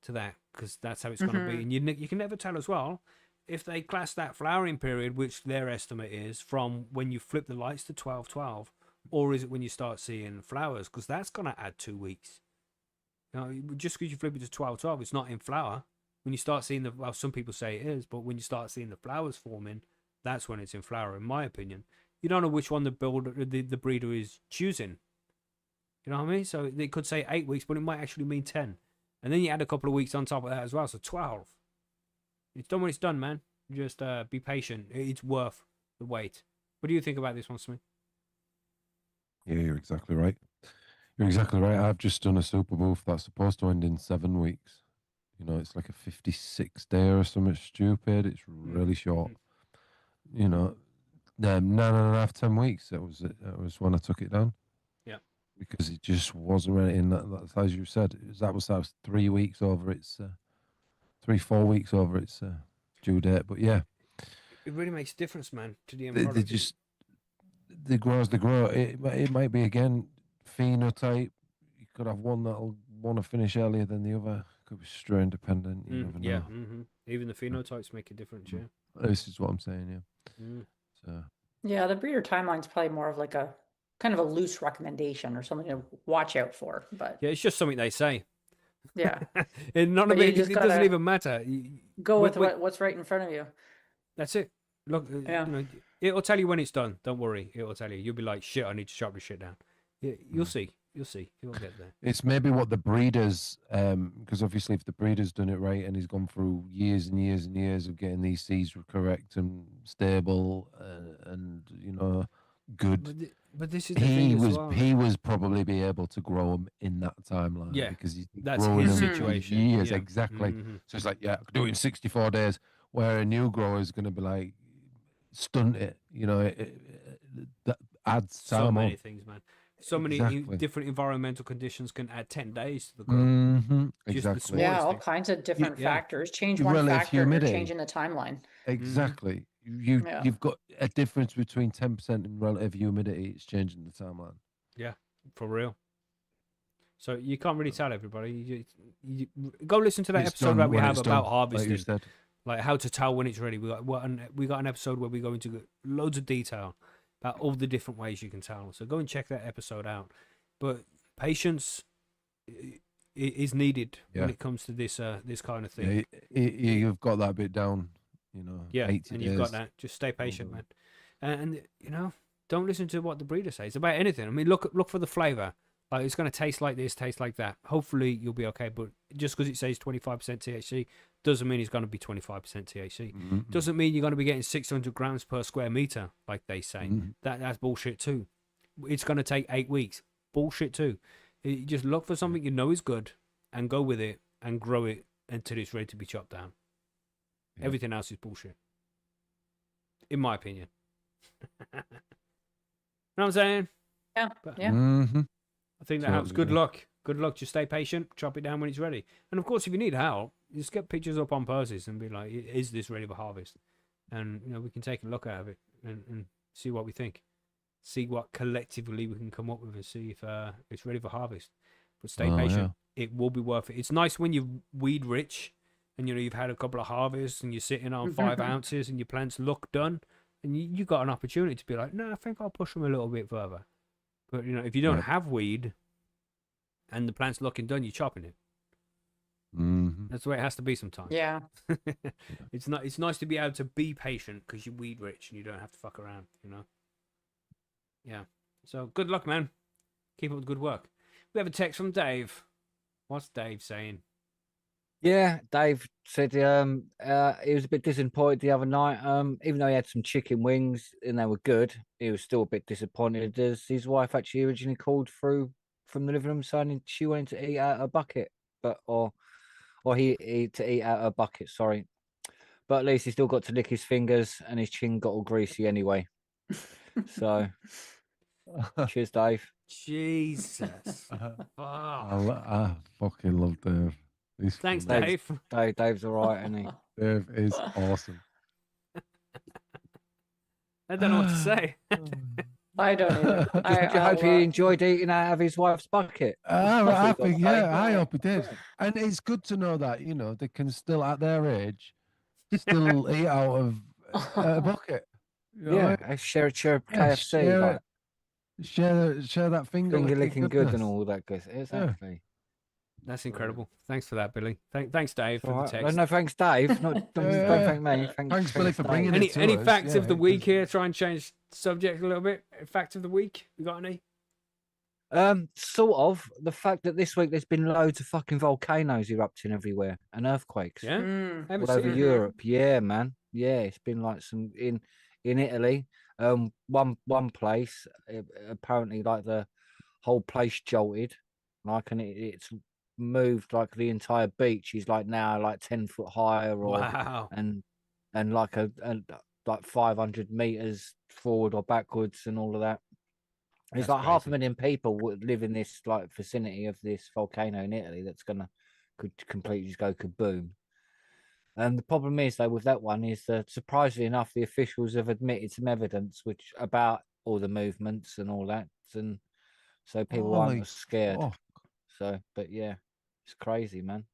to that, because that's how it's going to be. And you can never tell as well if they class that flowering period, which their estimate is, from when you flip the lights to 12-12, or is it when you start seeing flowers? Because that's going to add 2 weeks. You know, just because you flip it to 12-12, it's not in flower. When you start seeing some people say it is, but when you start seeing the flowers forming, that's when it's in flower, in my opinion. You don't know which one the breeder is choosing. You know what I mean? So they could say 8 weeks, but it might actually mean 10. And then you add a couple of weeks on top of that as well, so 12. It's done when it's done, man. Just be patient. It's worth the wait. What do you think about this one, Smith? Yeah, you're exactly right. You're exactly right. I've just done a super booth that's supposed to end in 7 weeks. You know, it's like a 56 day or something stupid. It's really short. You know, 9.5, 10 weeks. That was when I took it down. Yeah. Because it just wasn't really in that as you said. That was 3 weeks over its 3-4 weeks over its due date. But yeah, it really makes a difference, man, to the end they product. just they grow as they grow. It might be again phenotype. You could have one that'll want to finish earlier than the other. Could be strain dependent. You never know. Yeah. Even the phenotypes make a difference. Yeah. This is what I'm saying. Yeah. So. Yeah, the breeder timeline's probably more of like a kind of a loose recommendation or something to watch out for. But yeah, it's just something they say. Yeah. It doesn't even matter. Go with what's right in front of you. That's it. Look, you know, it'll tell you when it's done. Don't worry. It'll tell you. You'll be like, shit, I need to chop this shit down. You'll see. You'll see. You'll get there. It's maybe what the breeders, because obviously if the breeder's done it right and he's gone through years and years and years of getting these seeds correct and stable and, you know, good. But this is the thing as well. He was probably be able to grow them in that timeline. Yeah, because he's that's growing his them for situation. years, Yeah. exactly. Mhm. So it's like, yeah, I could do it in 64 days. Where a new grower is going to be like, stunt it. You know, that adds time So many on. things, man. So many Exactly. different environmental conditions can add 10 days to the grow. Mm-hmm. Just the Exactly. Yeah, smallest all thing. kinds of different Yeah. factors. Change Your one relative factor and you're humidity. changing the timeline. Exactly. Yeah. You've got a difference between 10% in relative humidity. It's changing the timeline. Yeah, for real. So you can't really tell everybody. You go listen to that It's episode done that we when have it's about done, harvesting, like you said. like how to tell when it's ready. We got an episode where we go into loads of detail about all the different ways you can tell. So go and check that episode out. But patience is needed when it comes to this this kind of thing. Yeah, you've got that bit down. You know, Yeah, 80 and days. you've got that. Just stay patient, man. And you know, don't listen to what the breeder says about anything. I mean, look for the flavor. Like it's going to taste like this, taste like that. Hopefully, you'll be okay. But just because it says 25% THC doesn't mean it's going to be 25% THC. Mm-hmm. Doesn't mean you're going to be getting 600 grams per square meter, like they say. Mm-hmm. That's bullshit too. It's going to take 8 weeks. Bullshit too. You just look for something you know is good and go with it and grow it until it's ready to be chopped down. Yeah. Everything else is bullshit, in my opinion. Know what I'm saying? Yeah. But Yeah. Mm-hmm. I think that helps. Totally, Good yeah. luck. Good luck. Just stay patient. Chop it down when it's ready. And of course, if you need help, just get pictures up on poses and be like, "Is this ready for harvest?" And you know, we can take a look at it and see what we think. See what collectively we can come up with and see if it's ready for harvest. But stay patient. Yeah. It will be worth it. It's nice when you're weed rich and you know you've had a couple of harvests and you're sitting on 5 ounces and your plants look done and you got an opportunity to be like, no, I think I'll push them a little bit further. But you know, if you don't have weed and the plant's looking done, you're chopping it. Mm-hmm. That's the way it has to be sometimes. Yeah. It's not. It's nice to be able to be patient because you're weed rich and you don't have to fuck around. You know. Yeah. So good luck, man. Keep up the good work. We have a text from Dave. What's Dave saying? Yeah, Dave said he was a bit disappointed the other night. Even though he had some chicken wings and they were good, he was still a bit disappointed as his wife actually originally called through from the living room saying she wanted to eat out of a bucket, or he to eat out of a bucket. Sorry, but at least he still got to lick his fingers and his chin got all greasy anyway. So, cheers, Dave. Jesus. I fucking love Dave. Thanks, Dave. Dave's all right, isn't he? Dave is awesome. I don't know what to say. I don't either. I hope he enjoyed eating out of his wife's bucket. I hope he did. And it's good to know that, you know, they can still, at their age, still eat out of a bucket. You know, yeah, share KFC. Share that finger licking good and all that good. Exactly. Yeah. That's incredible. Thanks for that, Billy. Thanks, Dave, for the text. No, thanks, Dave. Don't thank me. Thanks, Billy, for bringing it to any us. facts of the week here? Try and change the subject a little bit. Fact of the week. You got any? Sort of. The fact that this week there's been loads of fucking volcanoes erupting everywhere and earthquakes. Yeah. All over Europe. Yeah, man. Yeah, it's been like some in Italy. One place apparently like the whole place jolted, like, and it's moved like the entire beach is like now like 10 foot higher, or wow, and like like 500 meters forward or backwards and all of that. It's like crazy. 500,000 people would live in this like vicinity of this volcano in Italy that's could completely just go kaboom. And the problem is, though, with that one is that surprisingly enough, the officials have admitted some evidence about all the movements and all that, and so people aren't as scared. Oh. So, but yeah, it's crazy, man.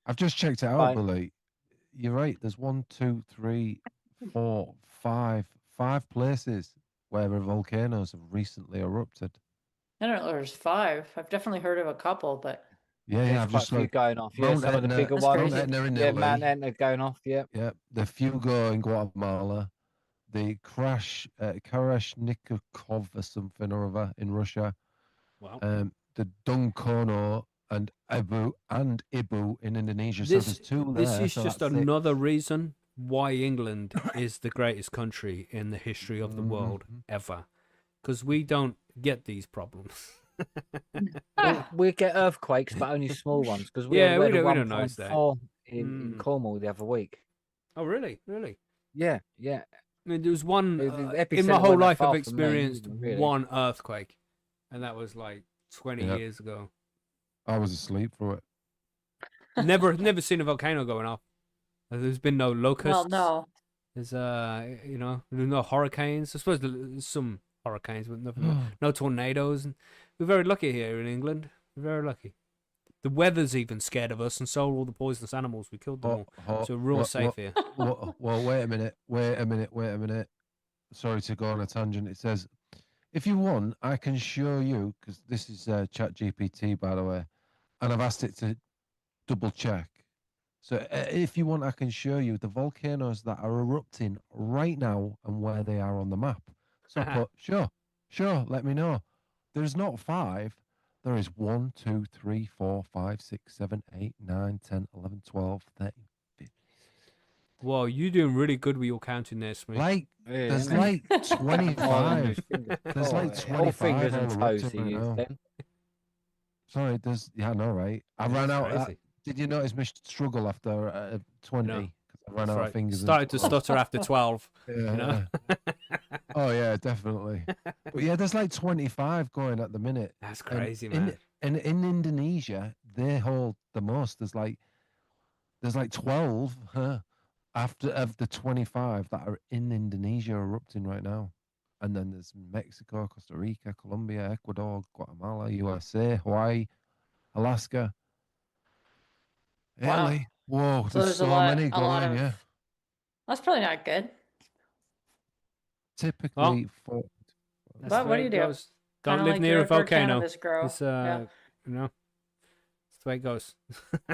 I've just checked it out, Billy. You're right. There's 1, 2, 3, 4, 5 places where volcanoes have recently erupted. I don't know. There's 5. I've definitely heard of a couple, but. Yeah, I've just like going off. Yeah, some of the bigger ones. Mount Etna going off. Yeah. Yeah, the Fuego in Guatemala, the Karashnikov or something or other in Russia. Wow. The Dunkono and Ibu in Indonesia. So there's 2 there. This is just another reason why England is the greatest country in the history of the world ever. because we don't get these problems. We get earthquakes, but only small ones, because we Yeah, had we a don't notice that. 1.4 in Cornwall the other week. Oh, really? Really? Yeah. I mean, there was one The in my epicenter whole wasn't that life I've far from me, experienced really. one earthquake, and that was like 20 Yeah. years ago. I was asleep through it. Never seen a volcano going off. There's been no locusts. Well, no. There's there's no hurricanes. I suppose there's some hurricanes, but nothing. No tornadoes. And we're very lucky here in England. We're very lucky. The weather's even scared of us, and so are all the poisonous animals. We killed them all, so we're all safe here. Well, wait a minute. Sorry to go on a tangent. It says, if you want, I can show you, because this is ChatGPT, by the way, and I've asked it to double check. So if you want, I can show you the volcanoes that are erupting right now and where they are on the map. So I put, sure, let me know. There's not 5. There is 1, 2, 3, 4, 5, 6, 7, 8, 9, 10, 11, 12, 13, 15. Whoa, you're doing really good with your counting there, Smith. There's like 25. There's like 25 all fingers and all toes erupting he right used now. then. Sorry, I know, right? I ran out. Crazy. Did you notice my struggle after 20? No. 'Cause I ran out of fingers. Started to stutter after 12. Yeah. You know? Oh yeah, definitely. But yeah, there's like 25 going at the minute. That's crazy, And man. in Indonesia, they hold the most. There's like 12 after of the 25 that are in Indonesia erupting right now. And then there's Mexico, Costa Rica, Colombia, Ecuador, Guatemala, USA, Hawaii, Alaska. Wow. Italy. Whoa, So there's so many a lot going, of. yeah. That's probably not good. Typically, for That's But the what way do you it do? goes. Don't Kinda live like near a your volcano. cannabis grow. It's Yeah. you know, it's the way it goes.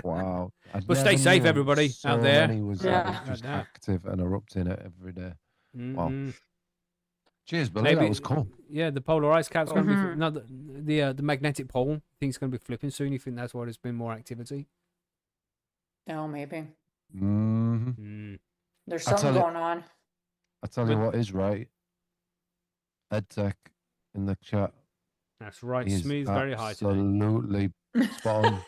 wow. I But stay never safe, knew everybody so out there. many was Yeah. just Yeah. active and erupting it every day. Wow. Mhm. Cheers, Billy. Maybe That was cool. Yeah, the polar ice cap's going to be Mhm. no the magnetic pole. I think it's going to be flipping soon. You think that's why there's been more activity? Oh, maybe. hmm Mm. There's I'll something tell you- going on. I tell you But- what is right. EdTech in the chat. That's right. He's Smooth's very high today. absolutely spot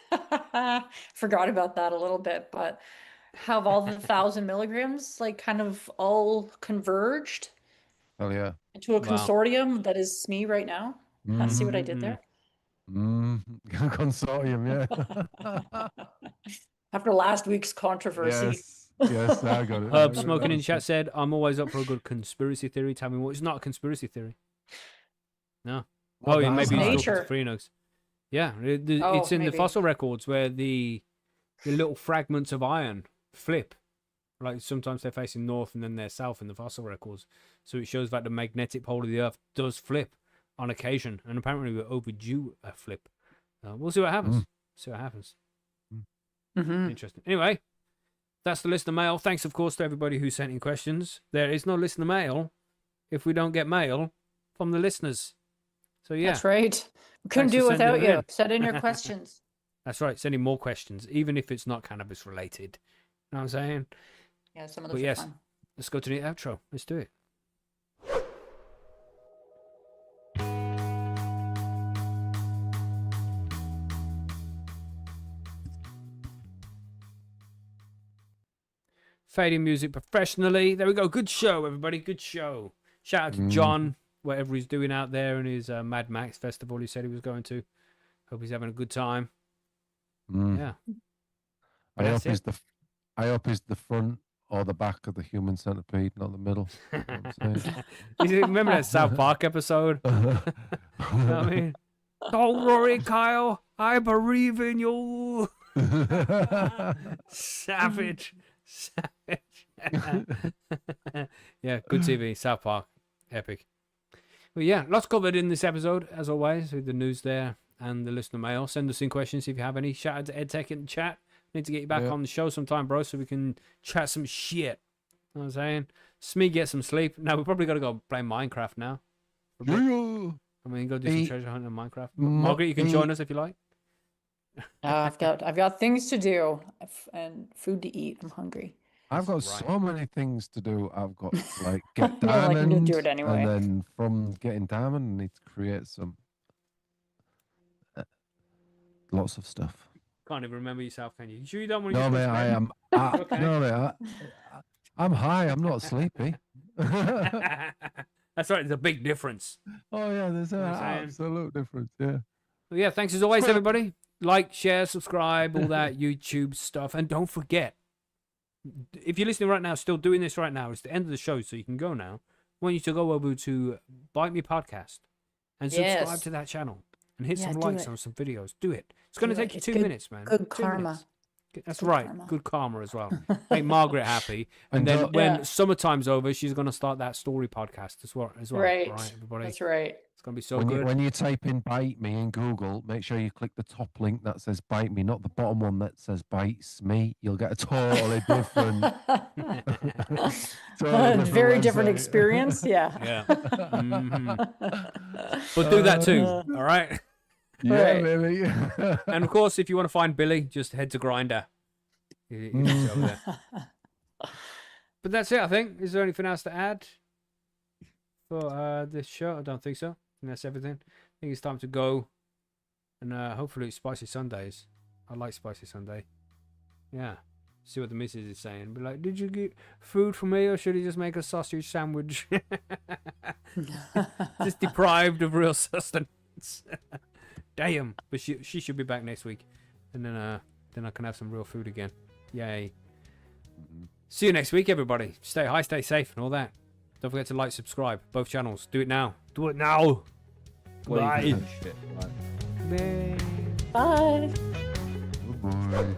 on. Forgot about that a little bit, but have all the 1,000 milligrams like kind of all converged Hell yeah. into a Wow. consortium that is SME right now? See what I did there? Consortium, yeah. After last week's controversy. Yes, I got it. Herb Smoking in chat said, I'm always up for a good conspiracy theory. Tell me what. It's not a conspiracy theory. No. What, yeah, maybe he's talking Nature. to Freenox. Yeah, Oh, it's in the maybe. fossil records where the little fragments of iron flip. Like sometimes they're facing north and then they're south in the fossil records. So it shows that the magnetic pole of the Earth does flip on occasion. And apparently we're overdue a flip. We'll see what happens. See what happens. Mhm. Interesting. Anyway, that's the listener mail. Thanks, of course, to everybody who sent in questions. There is no listener mail if we don't get mail from the listeners. So yeah, That's right. We couldn't Thanks do for it sending without them you. in. Send in your questions. that's right. Sending more questions, even if it's not cannabis related. You know what I'm saying? Yeah, some of But those yes. are fun. Let's go to the outro. Let's do it. Fading music professionally. There we go. Good show, everybody. Good show. Shout out to John, whatever he's doing out there in his Mad Max festival he said he was going to. Hope he's having a good time. Yeah. I That's hope he's the front or the back of the human centipede, not the middle. You know what I'm saying? Remember that South Park episode? You know what I mean? Don't worry, Kyle. I believe in you. Savage. Yeah, good TV. South Park. Epic. Well, yeah, lots covered in this episode, as always, with the news there and the listener mail. Send us in questions if you have any. Shout out to EdTech in the chat. Need to get you back on the show sometime, bro, so we can chat some shit. You know what I'm saying? Smee, get some sleep. Now, we've probably got to go play Minecraft now. Yeah. I mean, go do some treasure hunting on Minecraft. Margaret, you can join us if you like. I've got things to do and food to eat. I'm hungry. I've got so many things to do. I've got to, like, get Yeah, like, diamond, you do it anyway. and then from getting diamond, I need to create some lots of stuff. Can't even remember yourself, can you? You sure you don't want to No, just mate, I am. Okay. No, mate, I'm high. I'm not sleepy. That's right. There's a big difference. Oh yeah, there's an know what I'm saying? absolute difference. Yeah. Well, yeah, thanks as always, everybody. Like, share, subscribe, all that YouTube stuff. And don't forget, if you're listening right now, still doing this right now, it's the end of the show, so you can go now. I want you to go over to Bite Me Podcast and subscribe to that channel and hit some likes on some videos. Do it. It's going to take you 2 minutes, man. Good 2 karma. minutes. That's right. Good karma as well. Make Margaret happy. And then when summertime's over, she's going to start that story podcast as well. Right. Everybody? That's right. It's going to be so good. When you type in Bite Me in Google, make sure you click the top link that says Bite Me, not the bottom one that says Bites Me. You'll get a totally different... very different experience. Yeah. Yeah. Mm-hmm. But do that too. All right. Yeah, baby. And of course, if you want to find Billy, just head to Grinder. He's over there. But that's it, I think. Is there anything else to add for this show? I don't think so. I think that's everything. I think it's time to go. And hopefully it's Spicy Sundays. I like Spicy Sunday. Yeah. See what the missus is saying. Be like, did you get food for me, or should he just make a sausage sandwich? Just deprived of real sustenance. Damn. But she should be back next week. And then I can have some real food again. Yay. See you next week, everybody. Stay high, stay safe, and all that. Don't forget to like, subscribe. Both channels. Do it now. Do it now. Bye. Bye. Good boy.